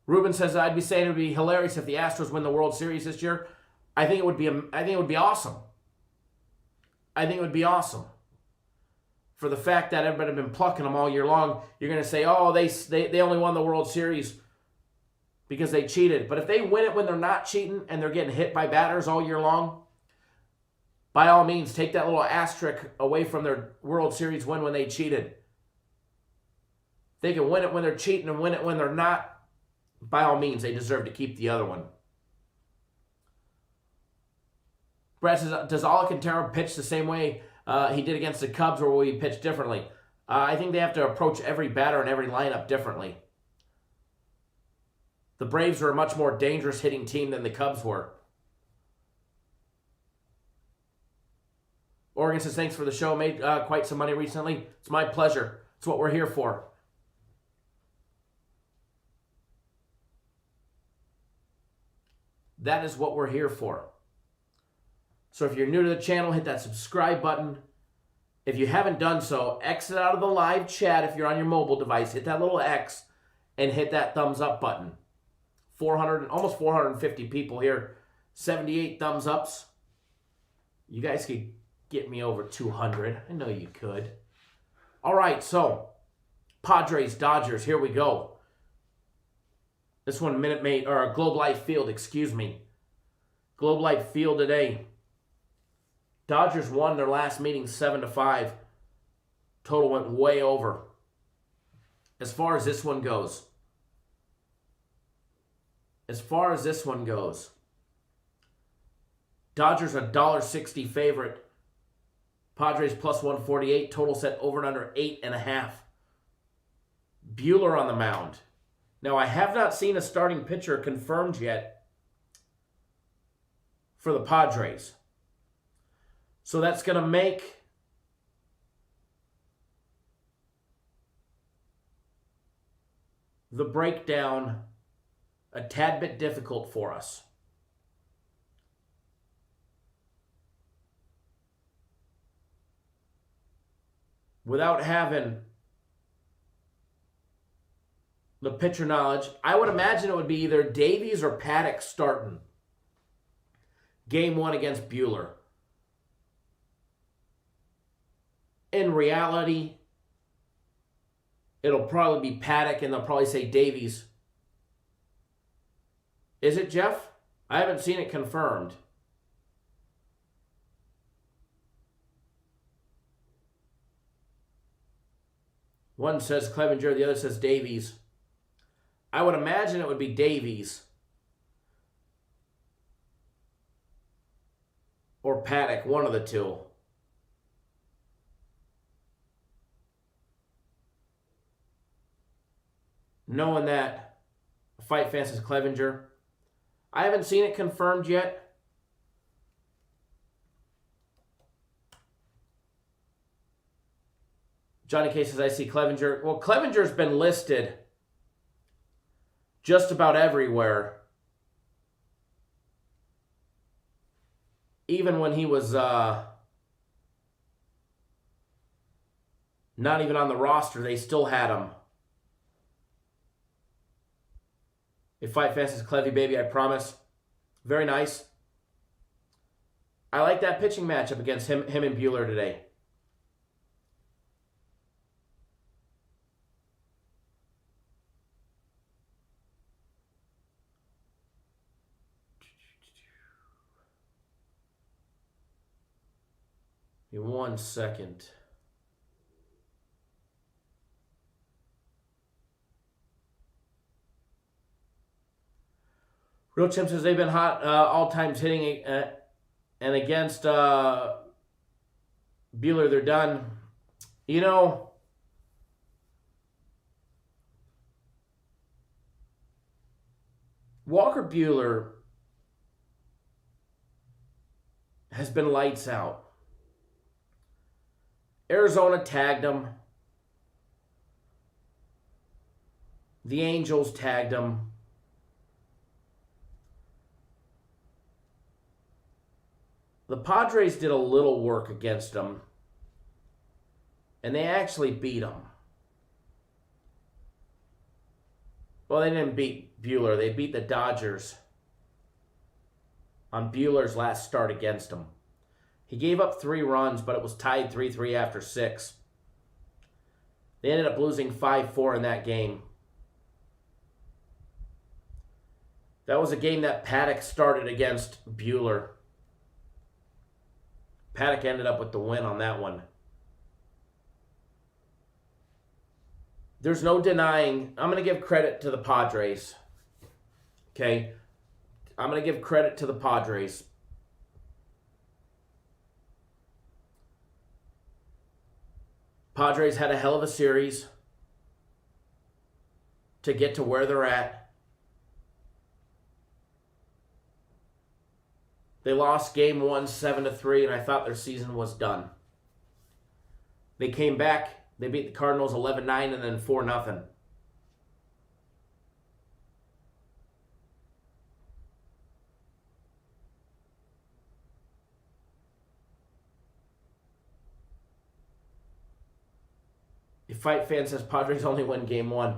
Ruben says, I'd be saying it would be hilarious if the Astros win the World Series this year. I think it would be awesome. I think it would be awesome. For the fact that everybody had been plucking them all year long, you're going to say, oh, they only won the World Series because they cheated. But if they win it when they're not cheating and they're getting hit by batters all year long, by all means, take that little asterisk away from their World Series win when they cheated. They can win it when they're cheating and win it when they're not. By all means, they deserve to keep the other one. Brett says, does Alcantara pitch the same way he did against the Cubs, or will he pitch differently? I think they have to approach every batter and every lineup differently. The Braves were a much more dangerous hitting team than the Cubs were. Oregon says, thanks for the show. Made quite some money recently. It's my pleasure. It's what we're here for. That is what we're here for. So if you're new to the channel, hit that subscribe button. If you haven't done so, exit out of the live chat if you're on your mobile device. Hit that little X and hit that thumbs up button. Almost 450 people here. 78 thumbs ups. You guys could get me over 200. I know you could. All right, so Padres, Dodgers, here we go. This one, Globe Life Field, excuse me. Globe Life Field today. Dodgers won their last meeting 7-5. Total went way over. As far as this one goes. Dodgers $1.60 favorite. Padres plus 148. Total set over and under 8.5. Buehler on the mound. Now, I have not seen a starting pitcher confirmed yet for the Padres. So that's going to make the breakdown a tad bit difficult for us. Without having the pitcher knowledge, I would imagine it would be either Davies or Paddock starting Game 1 against Buehler. In reality, it'll probably be Paddock, and they'll probably say Davies. Is it, Jeff? I haven't seen it confirmed. One says Clevenger, the other says Davies. I would imagine it would be Davies or Paddock, one of the two. Knowing that Fight Fan says Clevenger. I haven't seen it confirmed yet. Johnny K says, I see Clevenger. Well, Clevenger's been listed just about everywhere. Even when he was not even on the roster, they still had him. If Fight Fast is Clevy, baby, I promise. Very nice. I like that pitching matchup against him and Buehler today. Give me 1 second. Real Chimp says they've been hot all times hitting, and against Buehler, they're done. You know, Walker Buehler has been lights out. Arizona tagged him. The Angels tagged him. The Padres did a little work against him, and they actually beat him. Well, they didn't beat Buehler. They beat the Dodgers on Buehler's last start against him. He gave up 3 runs, but it was tied 3-3 after 6. They ended up losing 5-4 in that game. That was a game that Paddock started against Buehler. Paddock ended up with the win on that one. There's no denying, I'm going to give credit to the Padres. Okay? I'm going to give credit to the Padres. Padres had a hell of a series to get to where they're at. They lost game 1 7-3, and I thought their season was done. They came back. They beat the Cardinals 11-9 and then 4-0. If Fight Fan says Padres only win game 1.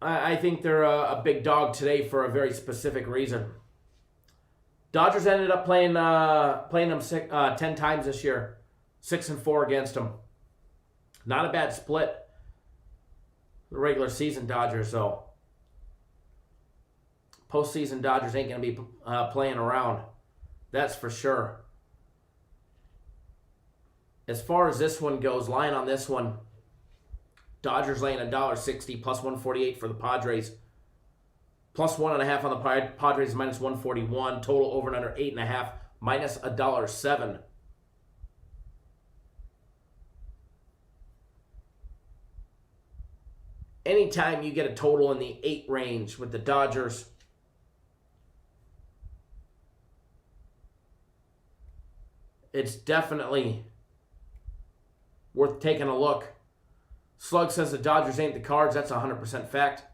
I think they're a big dog today for a very specific reason. Dodgers ended up playing them 10 times this year. 6-4 against them. Not a bad split. The regular season Dodgers, though. Postseason Dodgers ain't going to be playing around. That's for sure. As far as this one goes, line on this one, Dodgers laying $1.60 plus 148 for the Padres. Plus 1.5 on the Padres minus 141. Total over and under 8.5 minus $1.07. Anytime you get a total in the 8 range with the Dodgers, it's definitely worth taking a look. Slug says the Dodgers ain't the Cards. That's 100% fact.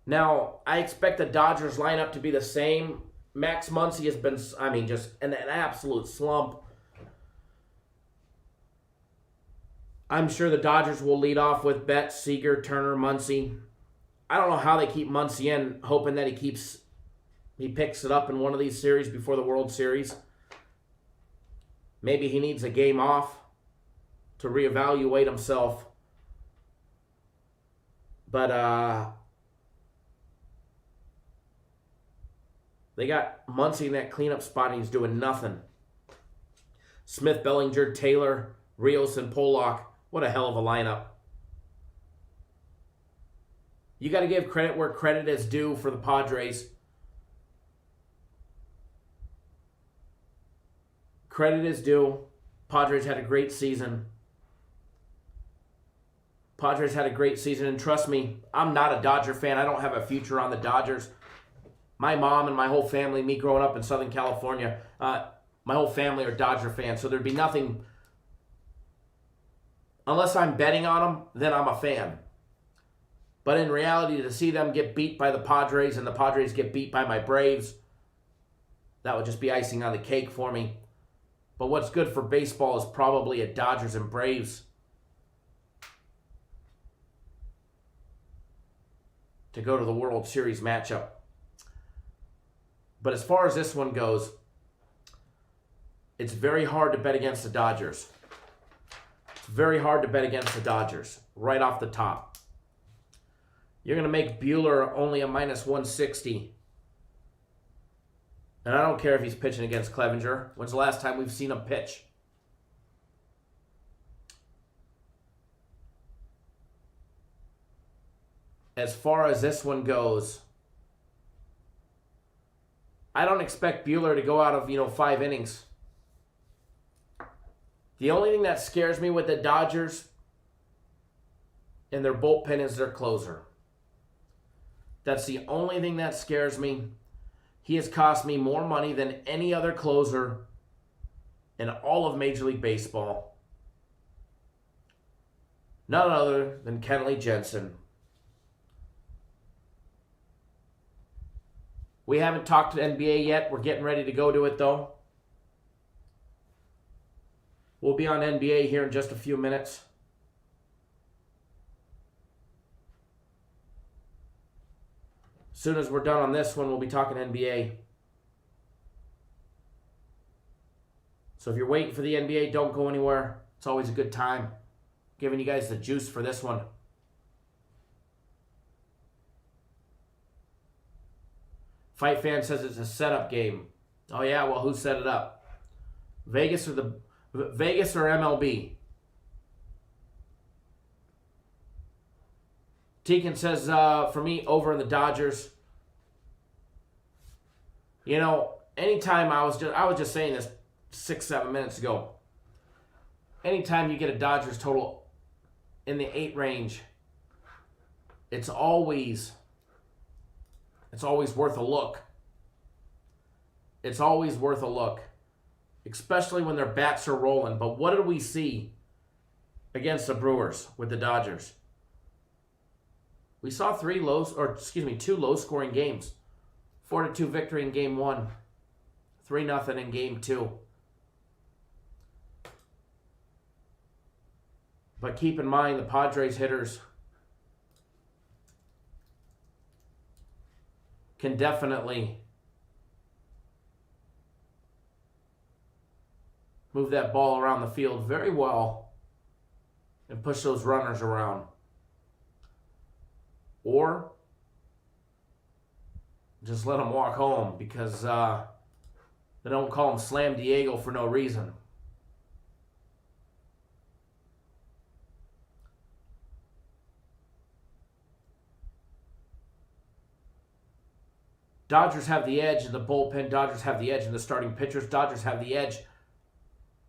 Now, I expect the Dodgers lineup to be the same. Max Muncy has been, just an absolute slump. I'm sure the Dodgers will lead off with Betts, Seager, Turner, Muncy. I don't know how they keep Muncy in, hoping that he picks it up in one of these series before the World Series. Maybe he needs a game off to reevaluate himself. But they got Muncy in that cleanup spot and he's doing nothing. Smith, Bellinger, Taylor, Rios, and Pollock. What a hell of a lineup. You got to give credit where credit is due for the Padres. Credit is due. Padres had a great season. And trust me, I'm not a Dodger fan. I don't have a future on the Dodgers. My mom and my whole family, me growing up in Southern California, my whole family are Dodger fans. So there'd be nothing, unless I'm betting on them, then I'm a fan. But in reality, to see them get beat by the Padres and the Padres get beat by my Braves, that would just be icing on the cake for me. But what's good for baseball is probably a Dodgers and Braves to go to the World Series matchup. But as far as this one goes, it's very hard to bet against the Dodgers. It's very hard to bet against the Dodgers right off the top. You're going to make Buehler only a minus 160. And I don't care if he's pitching against Clevenger. When's the last time we've seen him pitch? As far as this one goes, I don't expect Buehler to go out of, 5 innings. The only thing that scares me with the Dodgers and their bullpen is their closer. That's the only thing that scares me. He has cost me more money than any other closer in all of Major League Baseball. None other than Kenley Jensen. We haven't talked to NBA yet. We're getting ready to go to it, though. We'll be on NBA here in just a few minutes. As soon as we're done on this one, we'll be talking NBA. So if you're waiting for the NBA, don't go anywhere. It's always a good time. Giving you guys the juice for this one. Fight Fan says it's a setup game. Oh yeah, well, who set it up? Vegas or MLB? Tegan says, for me, over in the Dodgers. You know, anytime I was just saying this 6-7 minutes ago. Anytime you get a Dodgers total in the 8 range, it's always worth a look. It's always worth a look, especially when their bats are rolling. But what did we see against the Brewers with the Dodgers? We saw 2 low-scoring games. 4-2 victory in Game 1. 3-0 in Game 2. But keep in mind, the Padres hitters can definitely move that ball around the field very well and push those runners around. Or just let them walk home, because they don't call him Slam Diego for no reason. Dodgers have the edge in the bullpen. Dodgers have the edge in the starting pitchers. Dodgers have the edge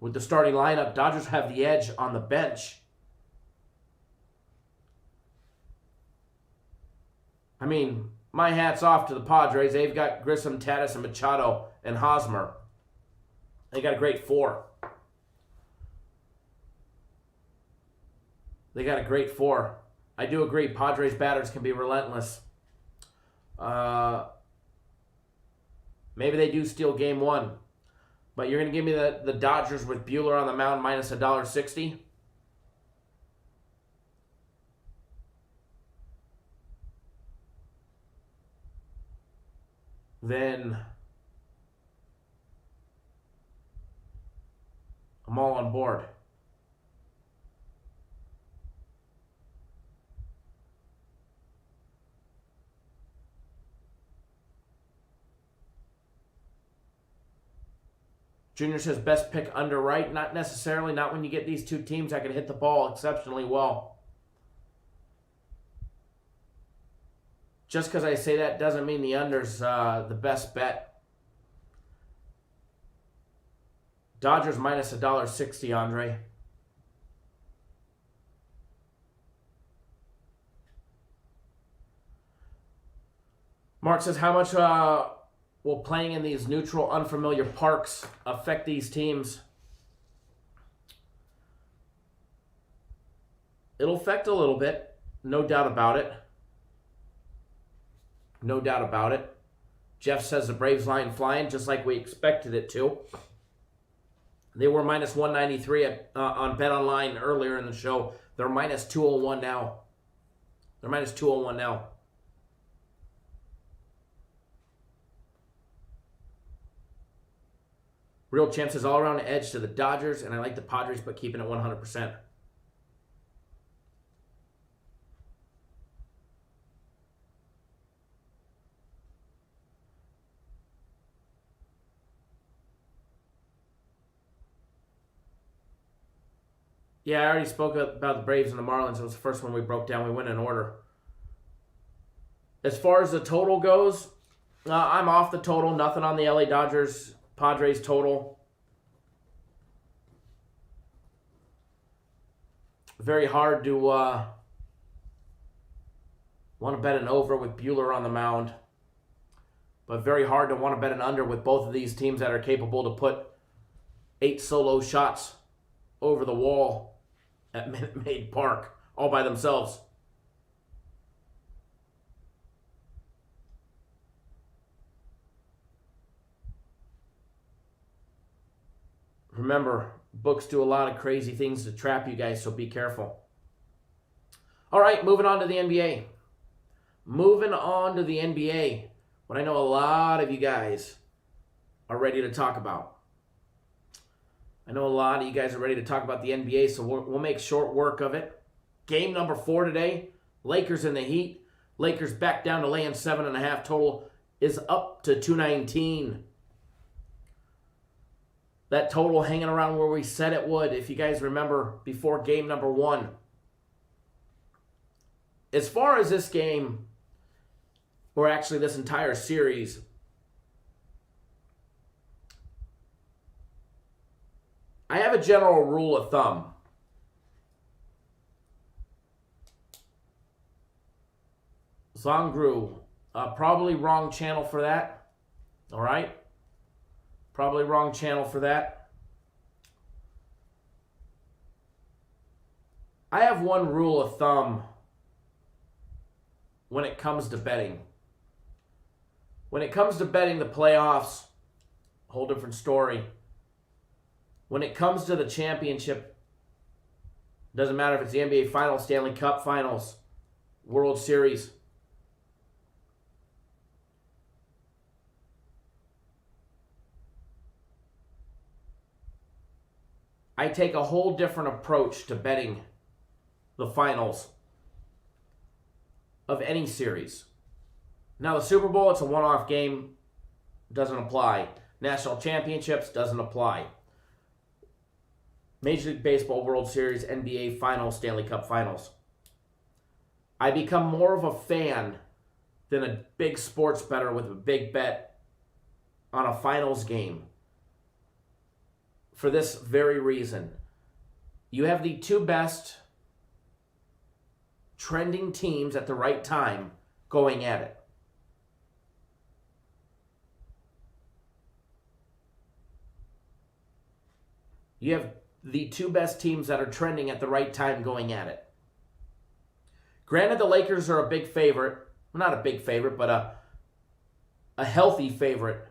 with the starting lineup. Dodgers have the edge on the bench. I mean, my hat's off to the Padres. They've got Grissom, Tatis, and Machado, and Hosmer. They got a great 4. They got a great 4. I do agree, Padres batters can be relentless. Maybe they do steal Game 1. But you're going to give me the Dodgers with Buehler on the mound minus $1.60? Then I'm all on board. Junior says best pick under right. Not necessarily. Not when you get these 2 teams that can hit the ball exceptionally well. Just because I say that doesn't mean the under's the best bet. Dodgers minus $1.60, Andre. Mark says, how much will playing in these neutral, unfamiliar parks affect these teams? It'll affect a little bit. No doubt about it. No doubt about it. Jeff says the Braves line flying just like we expected it to. They were minus 193 on BetOnline earlier in the show. They're minus 201 now. They're minus 201 now. Real chances all around the edge to the Dodgers, and I like the Padres, but keeping it 100%. Yeah, I already spoke about the Braves and the Marlins. It was the first one we broke down. We went in order. As far as the total goes, I'm off the total. Nothing on the LA Dodgers Padres total. Very hard to want to bet an over with Buehler on the mound. But very hard to want to bet an under with both of these teams that are capable to put 8 solo shots over the wall at Minute Maid Park all by themselves. Remember, books do a lot of crazy things to trap you guys, so be careful. All right, moving on to the NBA. Moving on to the NBA. What I know a lot of you guys are ready to talk about. I know a lot of you guys are ready to talk about the NBA, so we'll make short work of it. Game number 4 today, Lakers in the Heat. Lakers back down to laying 7.5. Total is up to 219. That total hanging around where we said it would, if you guys remember, before game number 1. As far as this game, or actually this entire series, I have a general rule of thumb. Zongru, probably wrong channel for that. All right? Probably wrong channel for that. I have one rule of thumb when it comes to betting. When it comes to betting the playoffs, whole different story. When it comes to the championship, doesn't matter if it's the NBA Finals, Stanley Cup Finals, World Series. I take a whole different approach to betting the finals of any series. Now, the Super Bowl, it's a one-off game, doesn't apply. National championships, doesn't apply. Major League Baseball, World Series, NBA Finals, Stanley Cup Finals. I become more of a fan than a big sports bettor with a big bet on a finals game. For this very reason. You have the 2 best trending teams at the right time going at it. You have the 2 best teams that are trending at the right time going at it. Granted, the Lakers are a big favorite. Well, not a big favorite, but a healthy favorite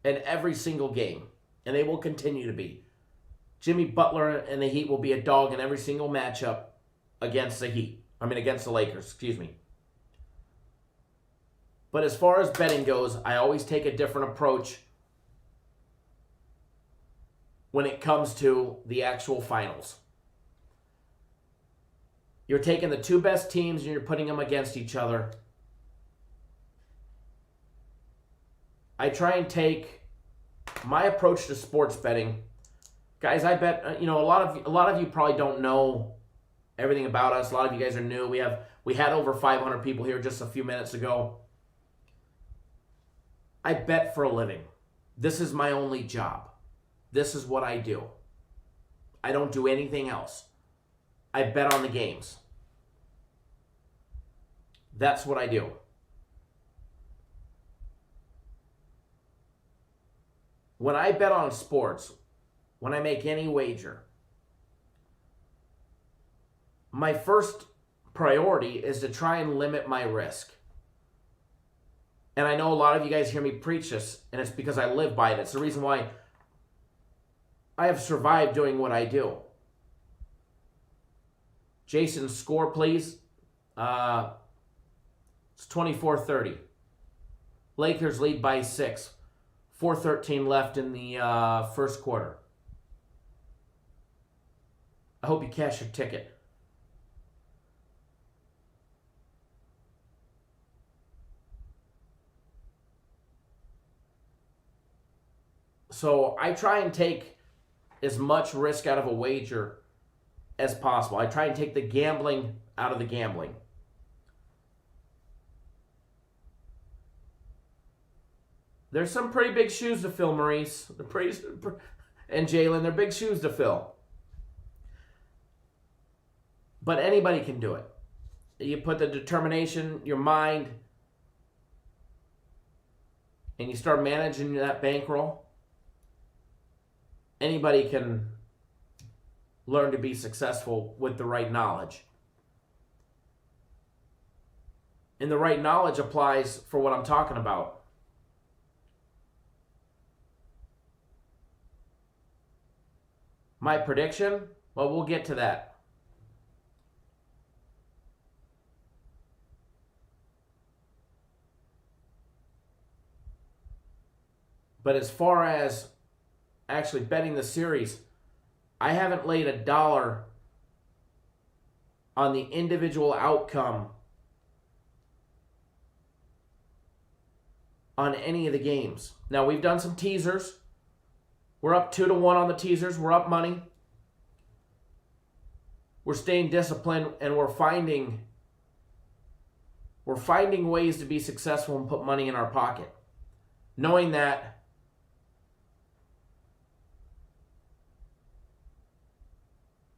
in every single game. And they will continue to be. Jimmy Butler and the Heat will be a dog in every single matchup against against the Lakers, excuse me. But as far as betting goes, I always take a different approach when it comes to the actual finals. You're taking the 2 best teams and you're putting them against each other. I try and take my approach to sports betting. Guys, I bet a lot of you probably don't know everything about us. A lot of you guys are new. We had over 500 people here just a few minutes ago. I bet for a living. This is my only job. This is what I do. I don't do anything else. I bet on the games. That's what I do. When I bet on sports, when I make any wager, my first priority is to try and limit my risk. And I know a lot of you guys hear me preach this, and it's because I live by it. It's the reason why I have survived doing what I do. Jason, score, please. It's 24-30. Lakers lead by 6. 4:13 left in the first quarter. I hope you cash your ticket. So I try and take as much risk out of a wager as possible. I try and take the gambling out of the gambling. There's some pretty big shoes to fill, Maurice. And Jalen, they're big shoes to fill. But anybody can do it. You put the determination, your mind, and you start managing that bankroll. Anybody can learn to be successful with the right knowledge. And the right knowledge applies for what I'm talking about. My prediction? Well, we'll get to that. But as far as actually betting the series, I haven't laid $1 on the individual outcome on any of the games. Now, we've done some teasers. We're up 2-1 on the teasers. We're up money. We're staying disciplined, and we're finding ways to be successful and put money in our pocket, knowing that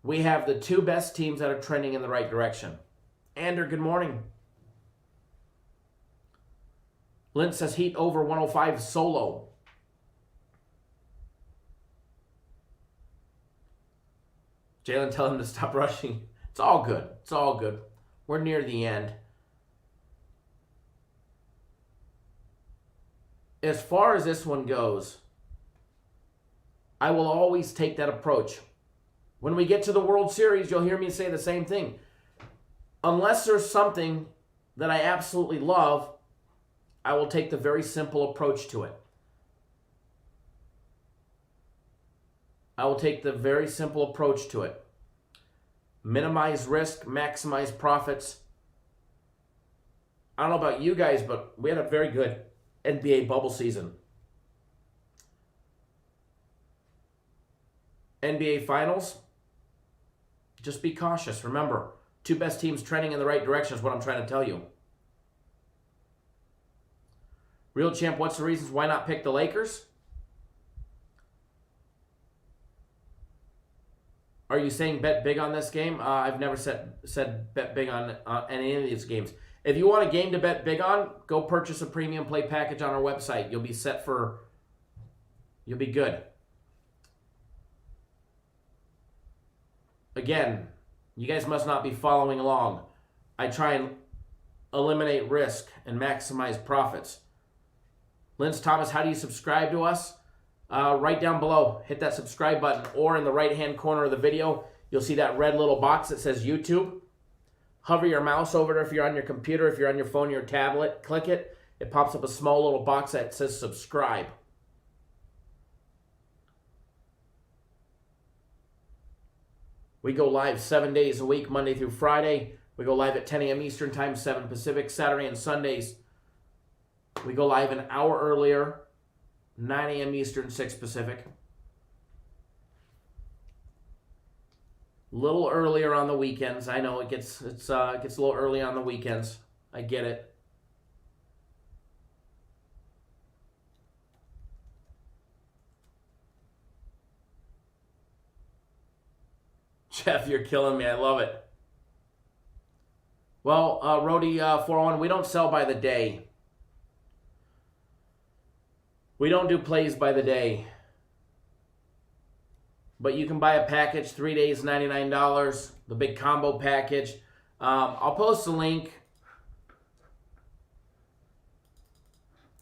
we have the 2 best teams that are trending in the right direction. Ander, good morning. Lynn says Heat over 105 solo. Jalen, tell him to stop rushing. It's all good. It's all good. We're near the end. As far as this one goes, I will always take that approach. When we get to the World Series, you'll hear me say the same thing. Unless there's something that I absolutely love, I will take the very simple approach to it. I will take the very simple approach to it. Minimize risk, maximize profits. I don't know about you guys, but we had a very good NBA bubble season. NBA Finals, just be cautious. Remember, 2 best teams trending in the right direction is what I'm trying to tell you. Real Champ, what's the reasons why not pick the Lakers? Are you saying bet big on this game? I've never said bet big on any of these games. If you want a game to bet big on, go purchase a premium play package on our website. You'll be set for, you'll be good. Again, you guys must not be following along. I try and eliminate risk and maximize profits. Linz Thomas, how do you subscribe to us? Right down below, hit that subscribe button, or in the right-hand corner of the video, you'll see that red little box that says YouTube. Hover your mouse over it if you're on your computer, if you're on your phone or your tablet, click it. It pops up a small little box that says subscribe. We go live 7 days a week, Monday through Friday. We go live at 10 a.m. Eastern Time, 7 Pacific, Saturday and Sundays. We go live an hour earlier, 9 a.m. Eastern, 6 Pacific. A little earlier on the weekends. I know it gets a little early on the weekends. I get it. Jeff, you're killing me. I love it. Well, Rody 401, we don't sell by the day. We don't do plays by the day. But you can buy a package, 3 days, $99, the big combo package. I'll post a link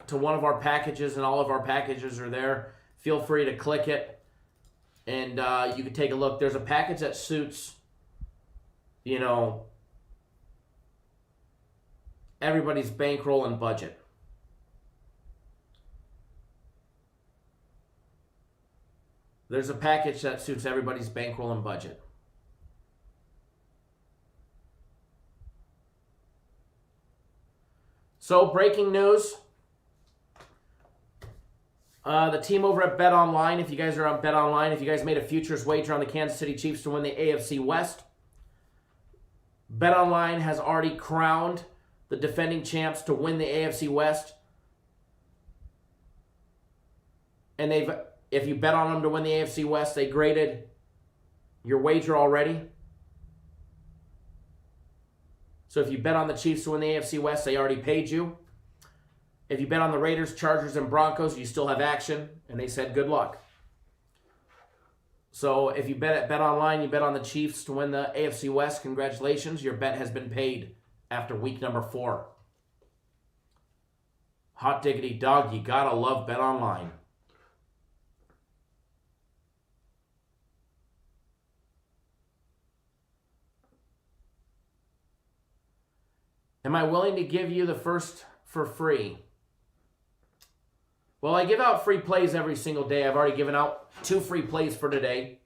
to one of our packages, and all of our packages are there. Feel free to click it, and you can take a look. There's a package that suits, everybody's bankroll and budget. There's a package that suits everybody's bankroll and budget. So, breaking news. The team over at Bet Online, if you guys are on Bet Online, if you guys made a futures wager on the Kansas City Chiefs to win the AFC West, Bet Online has already crowned the defending champs to win the AFC West. And if you bet on them to win the AFC West, they graded your wager already. So if you bet on the Chiefs to win the AFC West, they already paid you. If you bet on the Raiders, Chargers, and Broncos, you still have action, and they said good luck. So if you bet at Bet Online, you bet on the Chiefs to win the AFC West, congratulations, your bet has been paid after week number 4. Hot diggity dog, you gotta love Bet Online. Am I willing to give you the first for free? Well, I give out free plays every single day. I've already given out 2 free plays for today.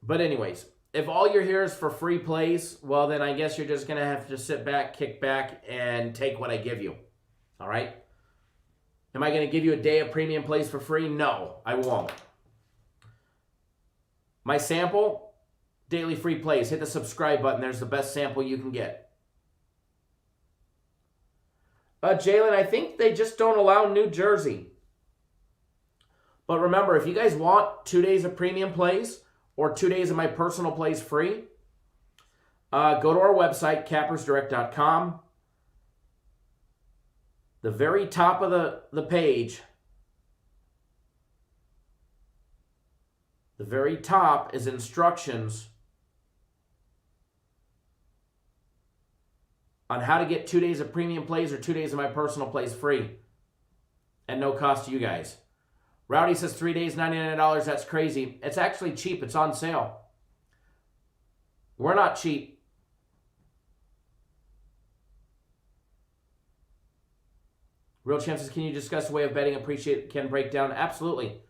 But anyways, if all you're here is for free plays, well, then I guess you're just going to have to sit back, kick back, and take what I give you. All right? Am I going to give you a day of premium plays for free? No, I won't. My sample, daily free plays. Hit the subscribe button. There's the best sample you can get. Jalen, I think they just don't allow New Jersey. But remember, if you guys want 2 days of premium plays or 2 days of my personal plays free, go to our website, cappersdirect.com. The very top of the page, the very top is instructions on how to get 2 days of premium plays or 2 days of my personal plays free at no cost to you guys. Rowdy says 3 days, $99. That's crazy. It's actually cheap. It's on sale. We're not cheap. Real chances, can you discuss the way of betting? Appreciate Ken breakdown. Absolutely.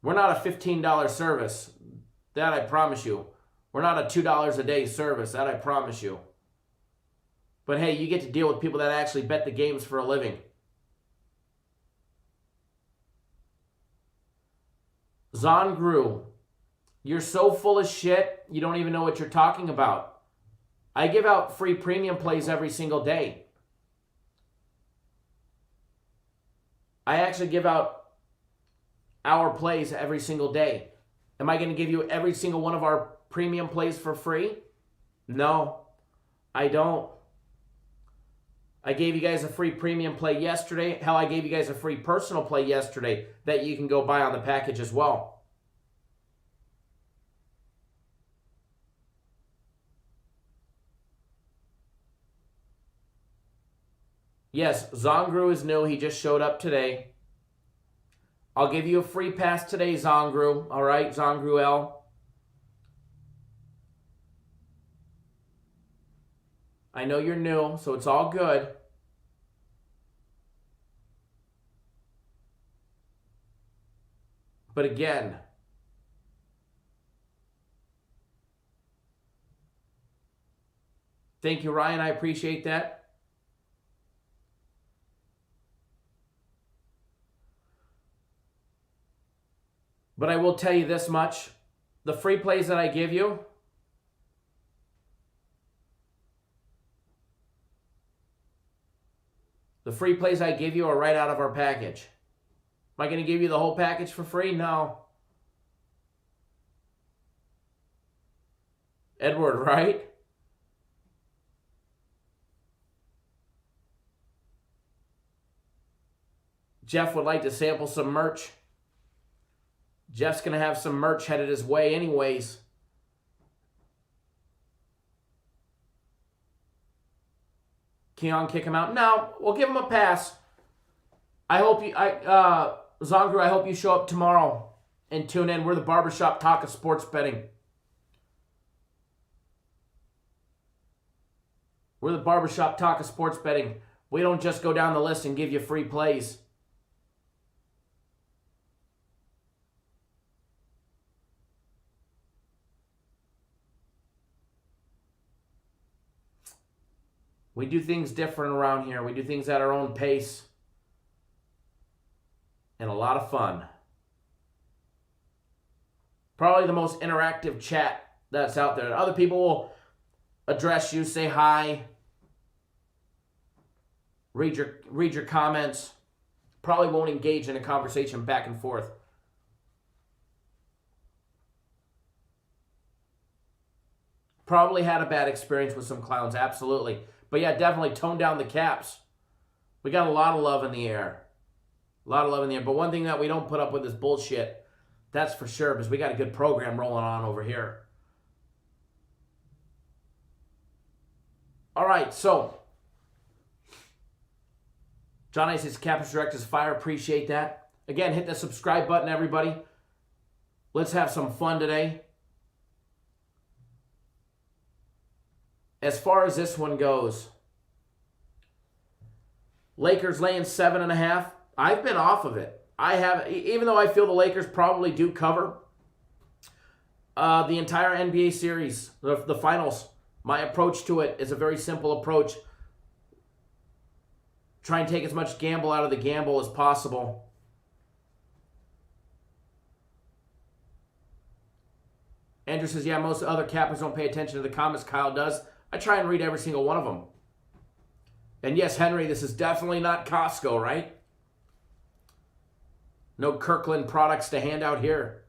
We're not a $15 service. That I promise you. We're not a $2 a day service. That I promise you. But hey, you get to deal with people that actually bet the games for a living. Zongru, you're so full of shit, you don't even know what you're talking about. I give out free premium plays every single day. I actually give out our plays every single day. Am I going to give you every single one of our premium plays for free? No, I don't. I gave you guys a free premium play yesterday. Hell, I gave you guys a free personal play yesterday that you can go buy on the package as well. Yes, Zongru is new. He just showed up today. I'll give you a free pass today, Zongru. All right, Zongru L. I know you're new, so it's all good. But again, thank you, Ryan. I appreciate that. But I will tell you this much. The free plays that I give you, are right out of our package. Am I going to give you the whole package for free? No. Edward, right? Jeff would like to sample some merch. Jeff's going to have some merch headed his way anyways. Keon kick him out? No, we'll give him a pass. I hope you, Zongru, I hope you show up tomorrow and tune in. We're the barbershop talk of sports betting. We're the barbershop talk of sports betting. We don't just go down the list and give you free plays. We do things different around here. We do things at our own pace. And a lot of fun. Probably the most interactive chat that's out there. Other people will address you, say hi, read your comments. Probably won't engage in a conversation back and forth. Probably had a bad experience with some clowns, absolutely. But yeah, definitely tone down the caps. We got a lot of love in the air. A lot of love in the air. But one thing that we don't put up with is bullshit. That's for sure, because we got a good program rolling on over here. All right, so John A says Captain's Direct is fire. Appreciate that. Again, hit the subscribe button, everybody. Let's have some fun today. as far as this one goes, Lakers laying 7.5. I've been off of it. I have, even though I feel the Lakers probably do cover the entire NBA series, the finals. My approach to it is a very simple approach. Try and take as much gamble out of the gamble as possible. Andrew says, yeah, most other cappers don't pay attention to the comments. Kyle does. I try and read every single one of them. And yes, Henry, this is definitely not Costco, right? No Kirkland products to hand out here.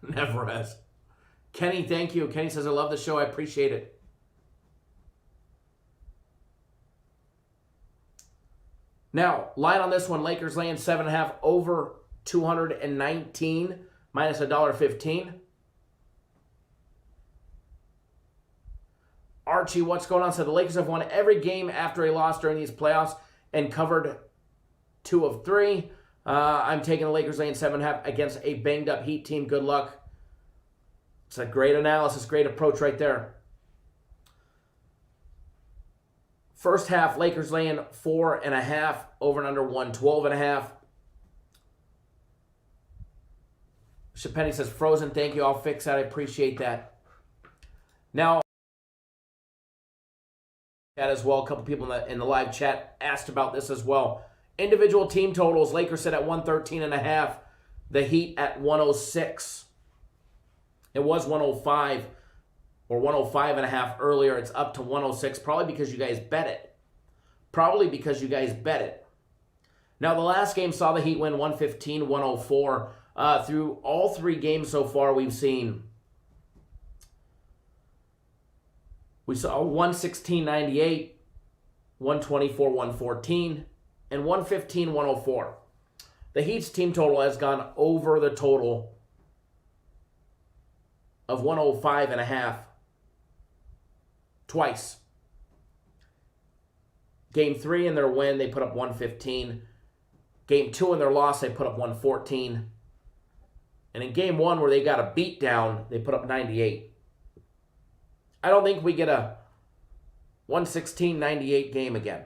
Never has. Kenny, thank you. Kenny says, I love the show. I appreciate it. Now, line on this one, Lakers laying 7.5 over 219 minus $1.15. Archie, what's going on? Said the Lakers have won every game after a loss during these playoffs and covered 2 of 3. I'm taking the Lakers laying 7.5 against a banged-up Heat team. Good luck. It's a great analysis, great approach right there. First half, Lakers laying 4.5 over and under 112.5. Shapenny says, frozen, thank you. I'll fix that. I appreciate that. Now, as well, a couple people in the live chat asked about this as well. Individual team totals, Lakers sit at 113.5. The Heat at 106. It was 105 or 105.5 earlier. It's up to 106, probably because you guys bet it. Now, the last game saw the Heat win 115-104. Through all 3 games so far, we saw 116-98, 124-114, and 115-104. The Heat's team total has gone over the total of 105.5 twice. Game 3 in their win, they put up 115. Game 2 in their loss, they put up 114. And in Game 1, where they got a beat down, they put up 98. I don't think we get a 116-98 game again.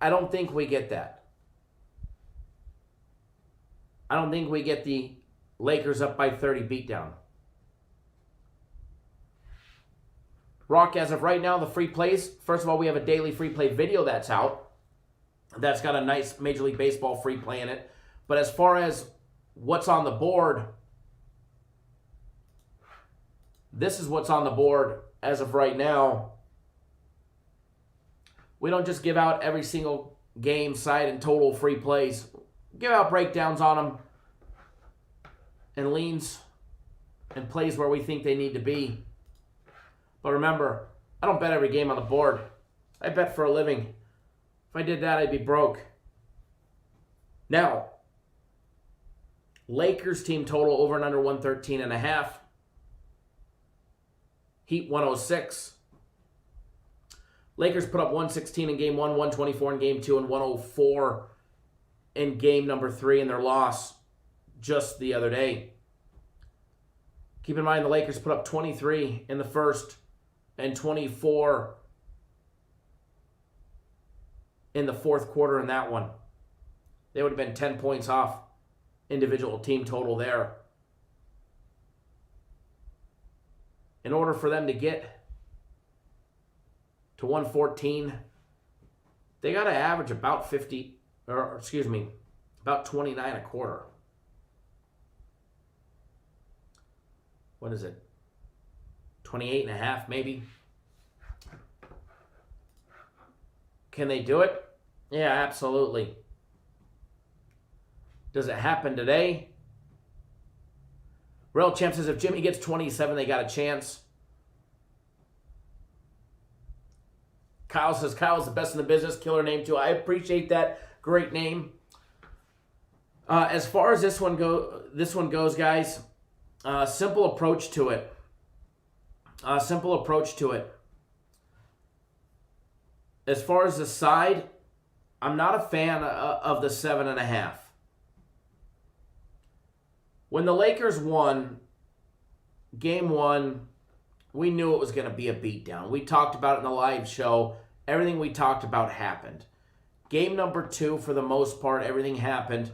I don't think we get that. I don't think we get the Lakers up by 30 beatdown. Rock, as of right now, the free plays. First of all, we have a daily free play video that's out. That's got a nice Major League Baseball free play in it. But as far as what's on the board, this is what's on the board as of right now. We don't just give out every single game, side, and total free plays. Give out breakdowns on them and leans and plays where we think they need to be. But remember, I don't bet every game on the board. I bet for a living. If I did that, I'd be broke. Now, Lakers team total over and under 113.5. Heat 106. Lakers put up 116 in Game 1, 124 in Game 2, and 104 in Game number 3 in their loss just the other day. Keep in mind the Lakers put up 23 in the first and 24 in the fourth quarter in that one. They would have been 10 points off individual team total there. In order for them to get to 114, they got to average about 29 a quarter. What is it? 28.5 maybe? Can they do it? Yeah, absolutely. Does it happen today? Real Champ says if Jimmy gets 27, they got a chance. Kyle says Kyle's the best in the business. Killer name too. I appreciate that. Great name. As far as this one goes, guys, simple approach to it. As far as the side, I'm not a fan of the 7.5. When the Lakers won Game 1, we knew it was going to be a beatdown. We talked about it in the live show. Everything we talked about happened. Game number 2, for the most part, everything happened,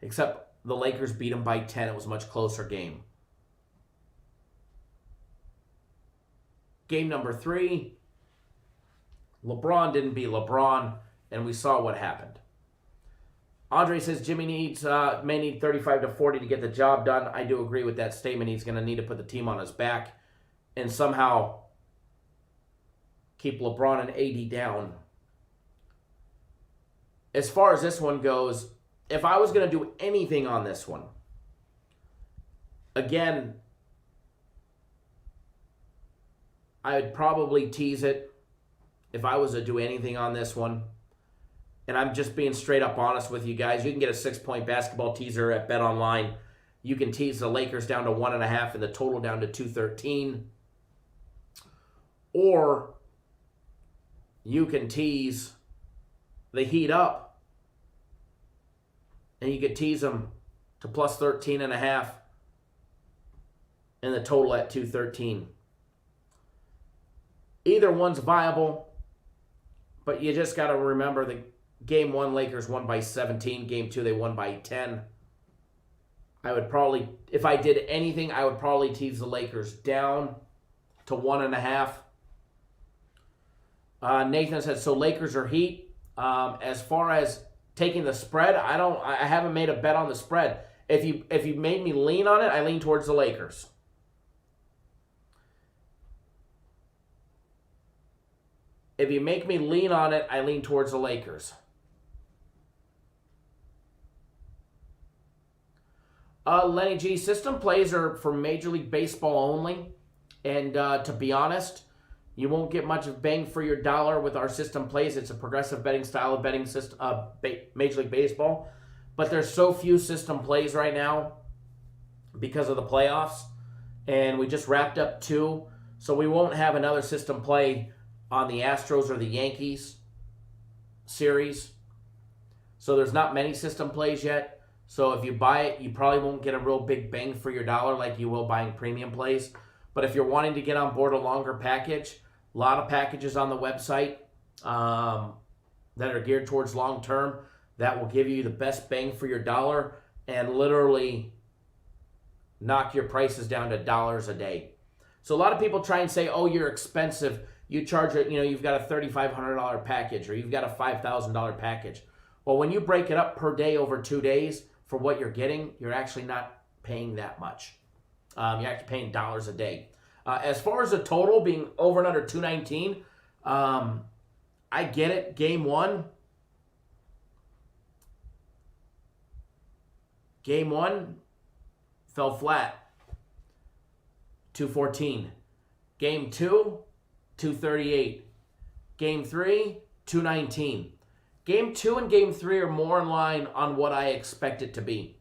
except the Lakers beat them by 10. It was a much closer game. Game number 3, LeBron didn't beat LeBron, and we saw what happened. Andre says Jimmy may need 35 to 40 to get the job done. I do agree with that statement. He's going to need to put the team on his back and somehow keep LeBron and AD down. As far as this one goes, if I was going to do anything on this one, again, I would probably tease it if I was to do anything on this one. And I'm just being straight up honest with you guys. You can get a 6-point basketball teaser at BetOnline. You can tease the Lakers down to 1.5 and the total down to 213. Or you can tease the Heat up, and you could tease them to plus 13.5 and the total at 213. Either one's viable, but you just got to remember that Game 1, Lakers won by 17. Game 2, they won by 10. I would probably, if I did anything, I would probably tease the Lakers down to 1.5. Nathan said, so Lakers or Heat? As far as taking the spread, I haven't made a bet on the spread. If you made me lean on it, I lean towards the Lakers. If you make me lean on it, I lean towards the Lakers. Lenny G, system plays are for Major League Baseball only. And to be honest, you won't get much of bang for your dollar with our system plays. It's a progressive betting style of betting system, Major League Baseball. But there's so few system plays right now because of the playoffs. And we just wrapped up 2. So we won't have another system play on the Astros or the Yankees series. So there's not many system plays yet. So if you buy it, you probably won't get a real big bang for your dollar like you will buying premium plays. But if you're wanting to get on board a longer package, a lot of packages on the website that are geared towards long term that will give you the best bang for your dollar and literally knock your prices down to dollars a day. So a lot of people try and say, oh, you're expensive. You charge it, you've got a $3,500 package or you've got a $5,000 package. Well, when you break it up per day over 2 days for what you're getting, you're actually not paying that much. You're actually paying dollars a day. As far as the total being over and under 219, I get it. Game 1 fell flat, 214. Game 2, 238. Game 3, 219. Game 2 and Game 3 are more in line on what I expect it to be.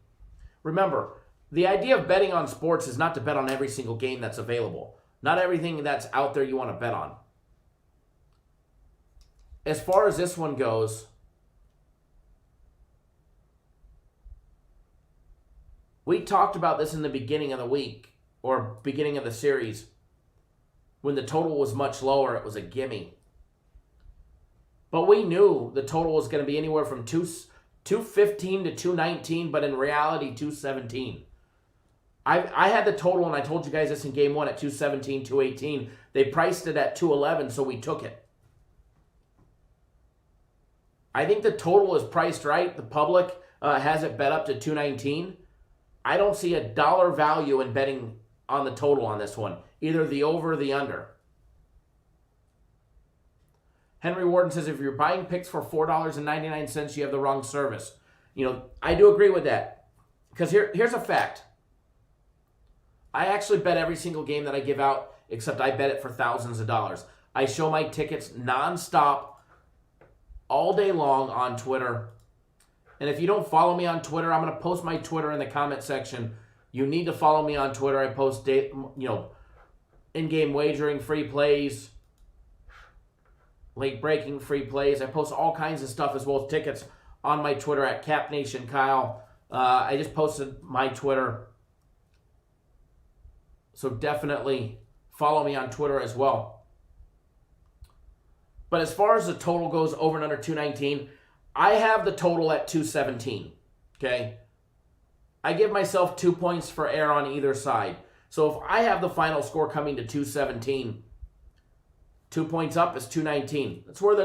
Remember, the idea of betting on sports is not to bet on every single game that's available. Not everything that's out there you want to bet on. As far as this one goes, we talked about this in the beginning of the week or beginning of the series. When the total was much lower, it was a gimme. But we knew the total was going to be anywhere from 215 to 219, but in reality, 217. I had the total, and I told you guys this in Game 1 at 217, 218. They priced it at 211, so we took it. I think the total is priced right. The public has it bet up to 219. I don't see a dollar value in betting on the total on this one. Either the over or the under. Henry Warden says, if you're buying picks for $4.99, you have the wrong service. I do agree with that. Because here's a fact. I actually bet every single game that I give out, except I bet it for thousands of dollars. I show my tickets nonstop, all day long on Twitter. And if you don't follow me on Twitter, I'm going to post my Twitter in the comment section. You need to follow me on Twitter. I post, in-game wagering, free plays, late breaking free plays. I post all kinds of stuff as well as tickets on my Twitter at CapNationKyle. I just posted my Twitter, so definitely follow me on Twitter as well. But as far as the total goes, over and under 219, I have the total at 217, okay? I give myself 2 points for error on either side. So if I have the final score coming to 217, 2 points up is 219. That's where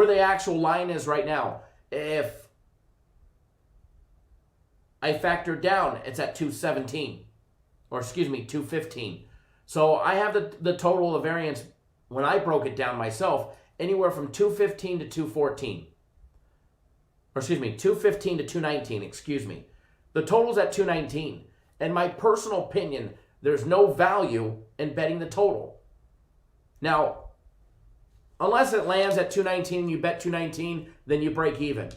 the actual line is right now. If I factor down, it's at 217. Or excuse me, 215. So I have the total of variance, when I broke it down myself, anywhere from 215 to 214. Or excuse me, 215 to 219, excuse me. The total's at 219. In my personal opinion, there's no value in betting the total. Now, unless it lands at 219 and you bet 219, then you break even.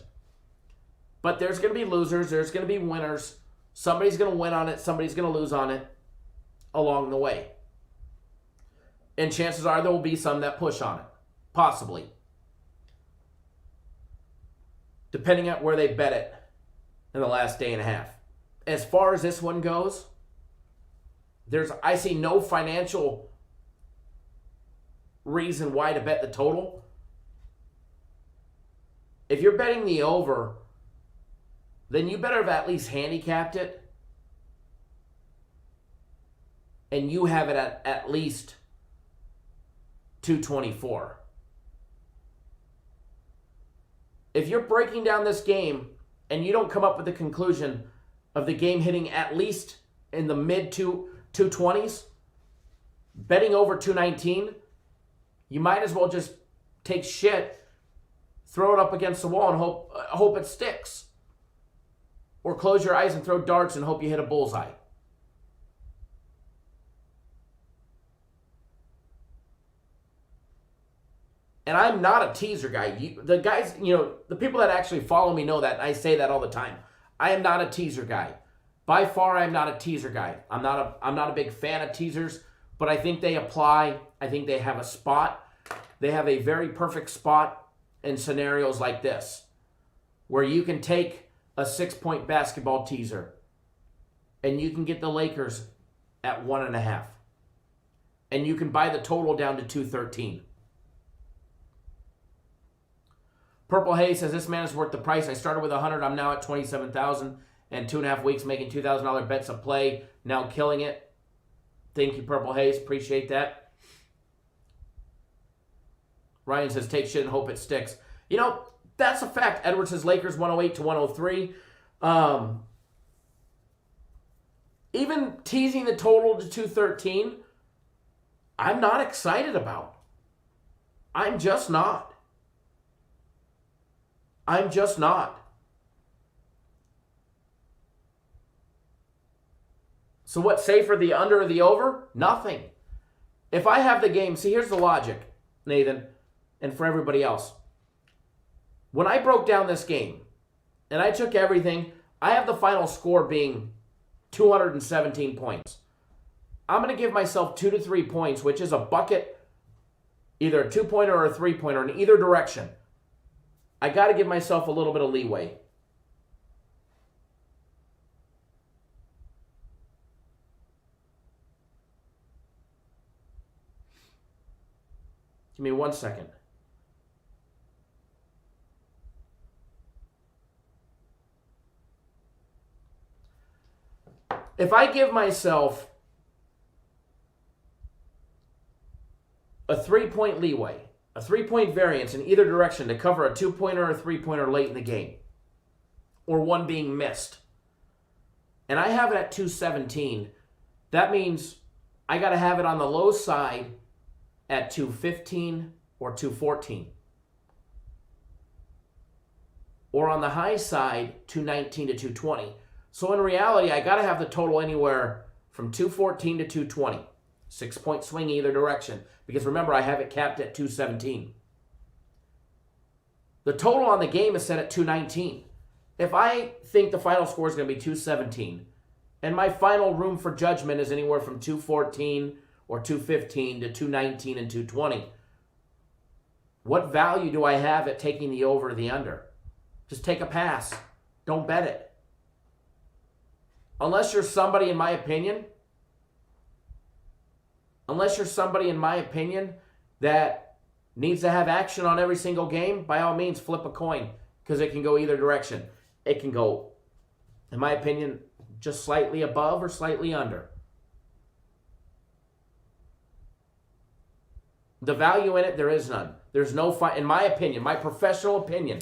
But there's going to be losers, there's going to be winners. Somebody's going to win on it, somebody's going to lose on it along the way. And chances are there will be some that push on it. Possibly. Depending on where they bet it in the last day and a half. As far as this one goes, I see no financial reason why to bet the total. If you're betting the over, then you better have at least handicapped it. And you have it at least 224. If you're breaking down this game and you don't come up with the conclusion of the game hitting at least in the mid 220s, betting over 219, you might as well just take shit, throw it up against the wall and hope it sticks. Or close your eyes and throw darts and hope you hit a bullseye. And I'm not a teaser guy. The guys, the people that actually follow me know that. I say that all the time. I am not a teaser guy. By far, I'm not a teaser guy. I'm not a big fan of teasers, but I think they apply. I think they have a spot. They have a very perfect spot in scenarios like this, where you can take a 6-point basketball teaser and you can get the Lakers at 1.5. And you can buy the total down to 213. Purple Hay says, this man is worth the price. I started with 100. I'm now at 27,000 and 2.5 weeks making $2,000 bets a play. Now killing it. Thank you, Purple Haze. Appreciate that. Ryan says, take shit and hope it sticks. That's a fact. Edwards says Lakers 108 to 103. Even teasing the total to 213, I'm not excited about. I'm just not. So what's safer, the under or the over? Nothing. If I have the game, see, here's the logic, Nathan, and for everybody else. When I broke down this game, and I took everything, I have the final score being 217 points. I'm going to give myself 2 to 3 points, which is a bucket, either a 2-pointer or a 3-pointer in either direction. I got to give myself a little bit of leeway. Give me 1 second. If I give myself a 3-point leeway, a 3-point variance in either direction to cover a 2-pointer or a 3-pointer late in the game, or one being missed, and I have it at 217, that means I got to have it on the low side at 215 or 214. Or on the high side, 219 to 220. So in reality, I got to have the total anywhere from 214 to 220. 6-point swing either direction. Because remember, I have it capped at 217. The total on the game is set at 219. If I think the final score is going to be 217, and my final room for judgment is anywhere from 214 or 215 to 219 and 220, what value do I have at taking the over or the under? Just take a pass. Don't bet it. unless you're somebody in my opinion that needs to have action on every single game, by all means, flip a coin, because it can go either direction. It can go, in my opinion, just slightly above or slightly under. The value in it, there is none. There's no in my opinion, my professional opinion.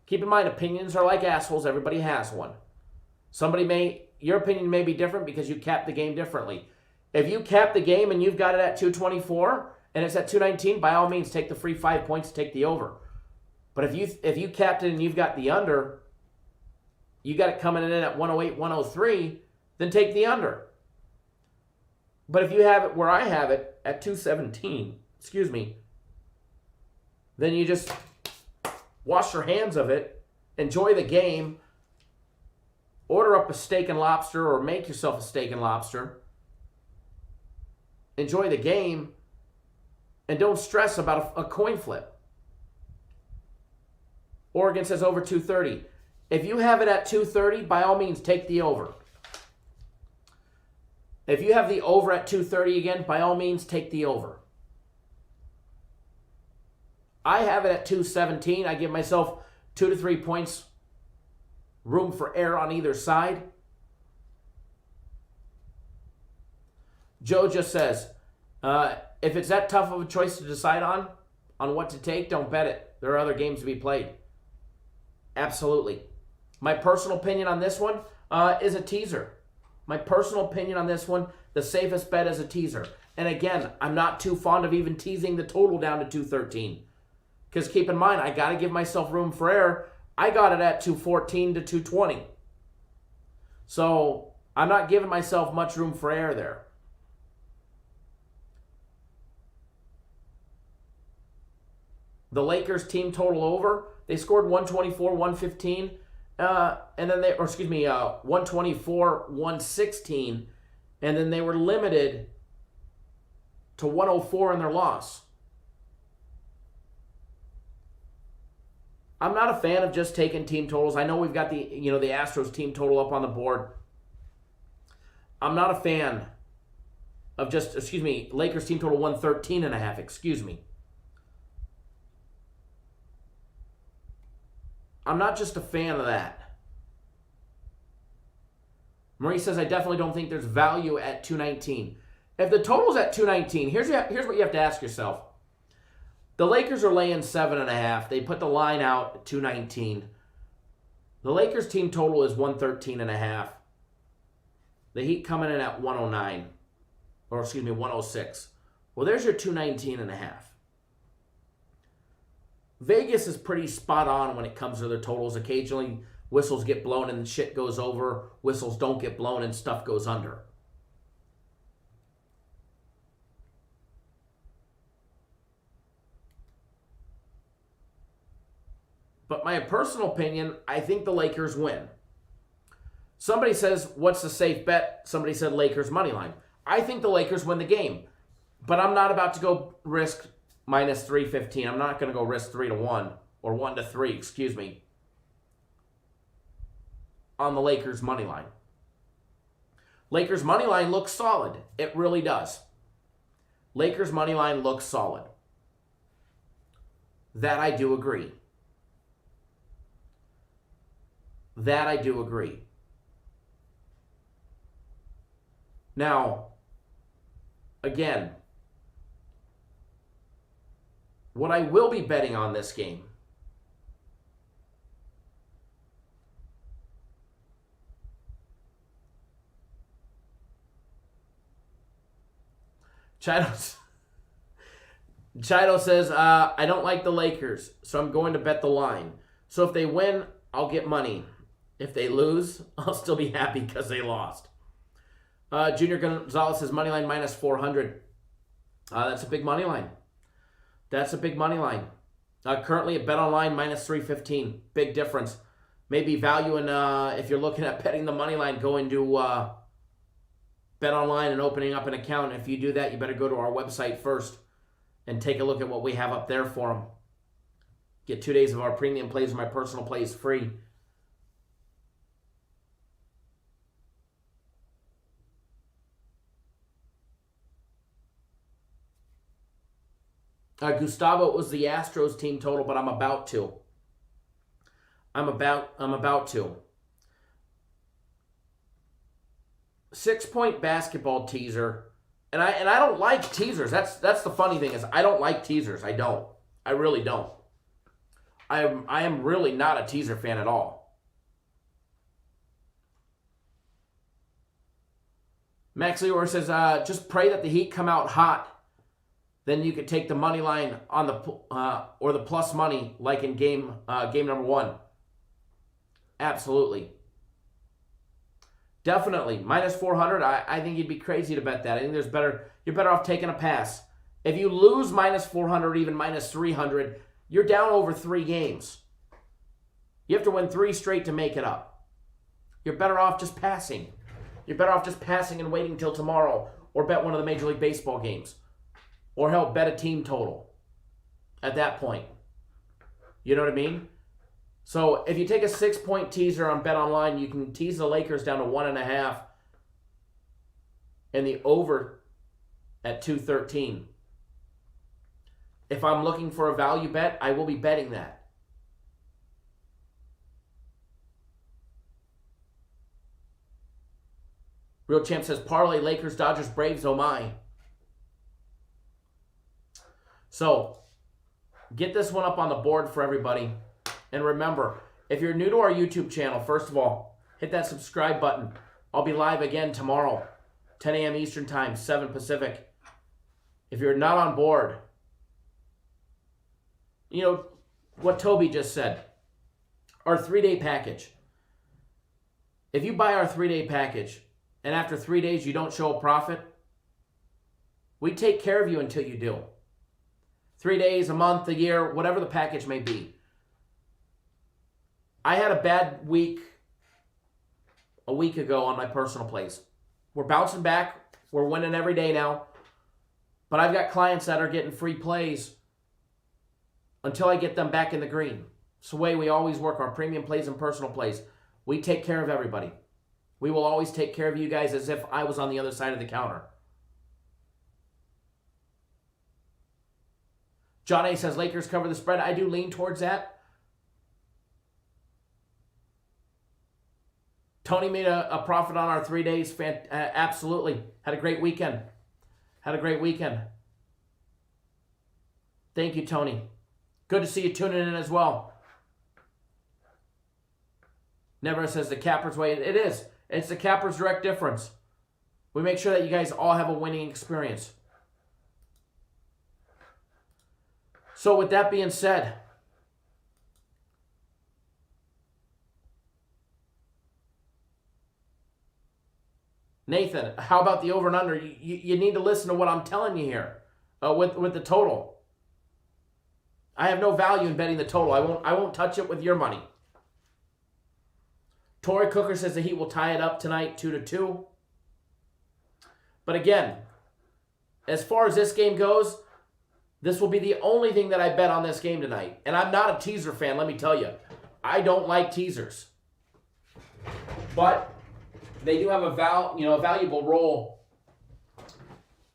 Keep in mind, opinions are like assholes. Everybody has one. Your opinion may be different because you capped the game differently. If you cap the game and you've got it at 224 and it's at 219, by all means, take the free 5 points, take the over. But if you capped it and you've got the under, you got it coming in at 108, 103, then take the under. But if you have it where I have it at 217, then you just wash your hands of it, enjoy the game, order up a steak and lobster or make yourself a steak and lobster, enjoy the game, and don't stress about a coin flip. Oregon says over 230. If you have it at 230, by all means, take the over. If you have the over at 230 again, by all means, take the over. I have it at 217. I give myself 2 to 3 points room for error on either side. Joe just says, if it's that tough of a choice to decide on what to take, don't bet it. There are other games to be played. Absolutely. My personal opinion on this one is a teaser. My personal opinion on this one, the safest bet is a teaser. And again, I'm not too fond of even teasing the total down to 213. Because keep in mind, I got to give myself room for error. I got it at 214 to 220. So I'm not giving myself much room for error there. The Lakers team total over, they scored 124, 115. And then 124, 116, and then they were limited to 104 in their loss. I'm not a fan of just taking team totals. I know we've got the Astros team total up on the board. I'm not a fan of Lakers team total 113.5, I'm not just a fan of that. Marie says, I definitely don't think there's value at 219. If the total's at 219, here's what you have to ask yourself. The Lakers are laying 7.5. They put the line out at 219. The Lakers team total is 113.5. The Heat coming in at 109. 106. Well, there's your 219.5. Vegas is pretty spot on when it comes to their totals. Occasionally, whistles get blown and shit goes over. Whistles don't get blown and stuff goes under. But my personal opinion, I think the Lakers win. Somebody says, what's the safe bet? Somebody said Lakers money line. I think the Lakers win the game. But I'm not about to go risk minus 315. I'm not going to go risk 3-1 or 1-3, on the Lakers money line. Lakers money line looks solid. It really does. Lakers money line looks solid. That I do agree. Now, again, what I will be betting on this game Chido says, I don't like the Lakers, so I'm going to bet the line. So if they win, I'll get money. If they lose, I'll still be happy because they lost. Junior Gonzalez says, money line minus 400. That's a big money line. Currently at BetOnline minus 315. Big difference. Maybe value in, if you're looking at betting the money line, going to BetOnline and opening up an account. If you do that, you better go to our website first and take a look at what we have up there for them. Get 2 days of our premium plays and my personal plays free. Gustavo, it was the Astros team total, but I'm about to. I'm about to. 6-point basketball teaser. And I don't like teasers. That's the funny thing is I don't like teasers. I don't. I really don't. I am really not a teaser fan at all. Max Leor says, just pray that the Heat come out hot. Then you could take the money line on the or the plus money like in game number 1. Absolutely. Definitely. Minus 400, I think you'd be crazy to bet that. I think you're better off taking a pass. If you lose minus 400, even minus 300, you're down over 3 games. You have to win 3 straight to make it up. You're better off just passing. You're better off just passing and waiting till tomorrow, or bet one of the Major League Baseball games. Or help bet a team total at that point. You know what I mean? So if you take a 6-point teaser on Bet Online, you can tease the Lakers down to 1.5 and the over at 213. If I'm looking for a value bet, I will be betting that. Real Champ says, parlay Lakers, Dodgers, Braves, oh my. So, get this one up on the board for everybody. And remember, if you're new to our YouTube channel, first of all, hit that subscribe button. I'll be live again tomorrow, 10 a.m. Eastern Time, 7 Pacific. If you're not on board, you know what Toby just said. Our 3-day package. If you buy our 3-day package, and after 3 days you don't show a profit, we take care of you until you do. 3 days, a month, a year, whatever the package may be. I had a bad week a week ago on my personal plays. We're bouncing back. We're winning every day now. But I've got clients that are getting free plays until I get them back in the green. It's the way we always work, our premium plays and personal plays. We take care of everybody. We will always take care of you guys as if I was on the other side of the counter. John A. says, Lakers cover the spread. I do lean towards that. Tony made a profit on our 3 days. Absolutely. Had a great weekend. Thank you, Tony. Good to see you tuning in as well. Never says the Capper's way. It is. It's the Capper's direct difference. We make sure that you guys all have a winning experience. So with that being said, Nathan, how about the over and under? You need to listen to what I'm telling you here with the total. I have no value in betting the total. I won't touch it with your money. Tori Cooker says the Heat will tie it up tonight, 2-2. But again, as far as this game goes, this will be the only thing that I bet on this game tonight. And I'm not a teaser fan, let me tell you. I don't like teasers. But they do have a valuable role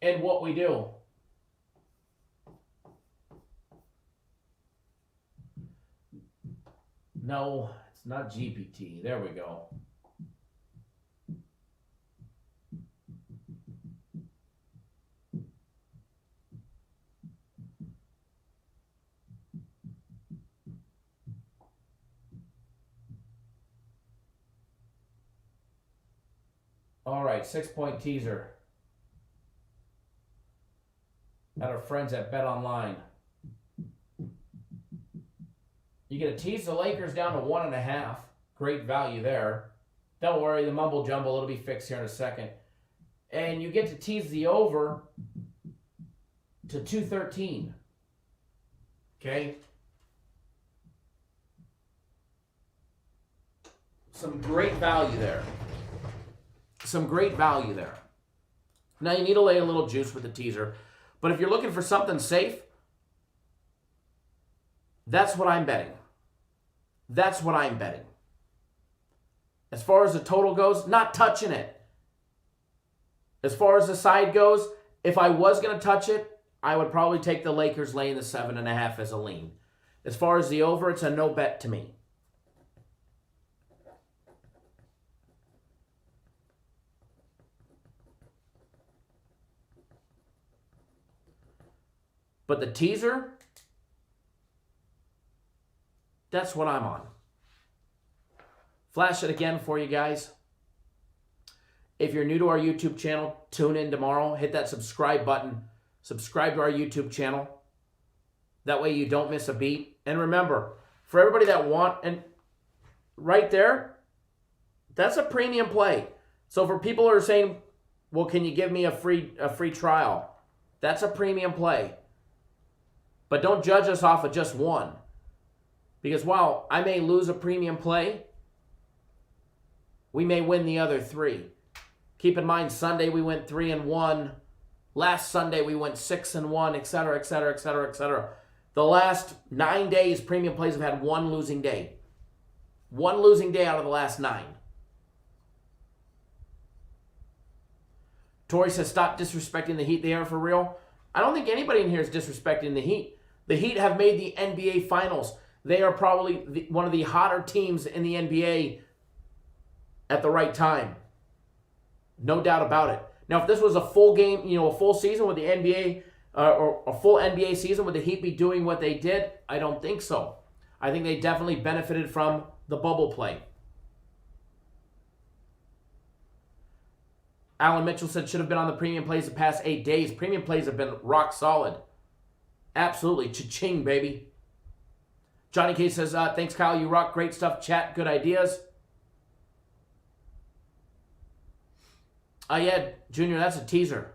in what we do. No, it's not GPT. There we go. All right, 6-point teaser at our friends at Bet Online. You get to tease the Lakers down to 1.5. Great value there. Don't worry, the mumble jumble, it'll be fixed here in a second. And you get to tease the over to 213. Okay? Some great value there. Now you need to lay a little juice with the teaser. But if you're looking for something safe, that's what I'm betting. As far as the total goes, not touching it. As far as the side goes, if I was going to touch it, I would probably take the Lakers laying the 7.5 as a lean. As far as the over, it's a no bet to me. But the teaser, that's what I'm on. Flash it again for you guys. If you're new to our YouTube channel, tune in tomorrow. Hit that subscribe button. Subscribe to our YouTube channel. That way you don't miss a beat. And remember, for everybody that and right there, that's a premium play. So for people who are saying, well, can you give me a free trial? That's a premium play. But don't judge us off of just one. Because while I may lose a premium play, we may win the other 3. Keep in mind, Sunday we went 3-1. Last Sunday we went 6-1, etc., etc., etc., etc. The last 9 days, premium plays have had 1 losing day. 1 losing day out of the last 9. Tori says, stop disrespecting the Heat. They are for real. I don't think anybody in here is disrespecting the Heat. The Heat have made the NBA Finals. They are probably one of the hotter teams in the NBA at the right time. No doubt about it. Now, if this was a full game, a full season with the NBA, or a full NBA season, would the Heat be doing what they did? I don't think so. I think they definitely benefited from the bubble play. Alan Mitchell said should have been on the premium plays the past 8 days. Premium plays have been rock solid. Absolutely. Cha-ching, baby. Johnny K says, thanks, Kyle. You rock. Great stuff. Chat. Good ideas. Yeah, Junior, that's a teaser.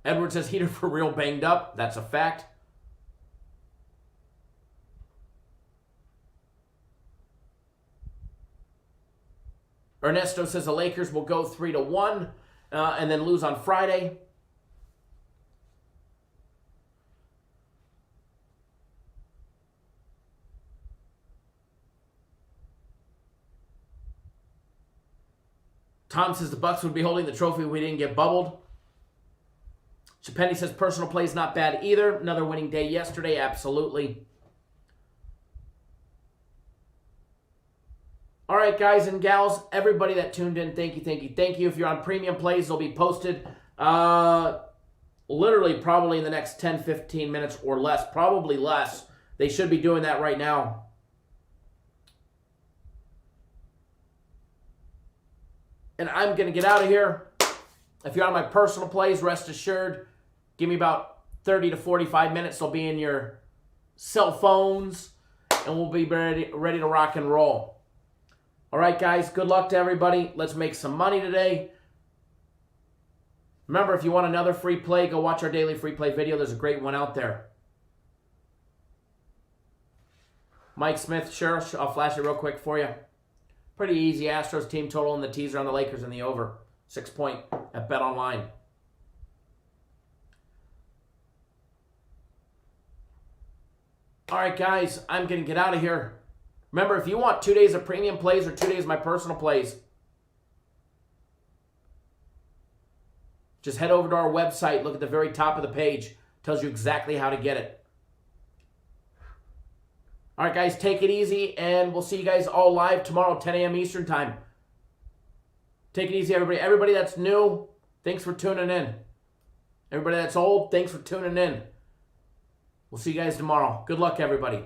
Edward says, Heater for real banged up. That's a fact. Ernesto says the Lakers will go 3-1 and then lose on Friday. Tom says the Bucks would be holding the trophy if we didn't get bubbled. Chapendi says personal play is not bad either. Another winning day yesterday, absolutely. All right, guys and gals, everybody that tuned in, thank you, thank you, thank you. If you're on premium plays, they'll be posted literally probably in the next 10, 15 minutes or less, probably less. They should be doing that right now. And I'm going to get out of here. If you're on my personal plays, rest assured, give me about 30 to 45 minutes. They'll be in your cell phones, and we'll be ready to rock and roll. All right, guys, good luck to everybody. Let's make some money today. Remember, if you want another free play, go watch our daily free play video. There's a great one out there. Mike Smith, sure, I'll flash it real quick for you. Pretty easy. Astros team total and the teaser on the Lakers and the over. 6 point at BetOnline. All right, guys, I'm going to get out of here. Remember, if you want 2 days of premium plays or 2 days of my personal plays, just head over to our website. Look at the very top of the page. Tells you exactly how to get it. All right, guys, take it easy, and we'll see you guys all live tomorrow, 10 a.m. Eastern Time. Take it easy, everybody. Everybody that's new, thanks for tuning in. Everybody that's old, thanks for tuning in. We'll see you guys tomorrow. Good luck, everybody.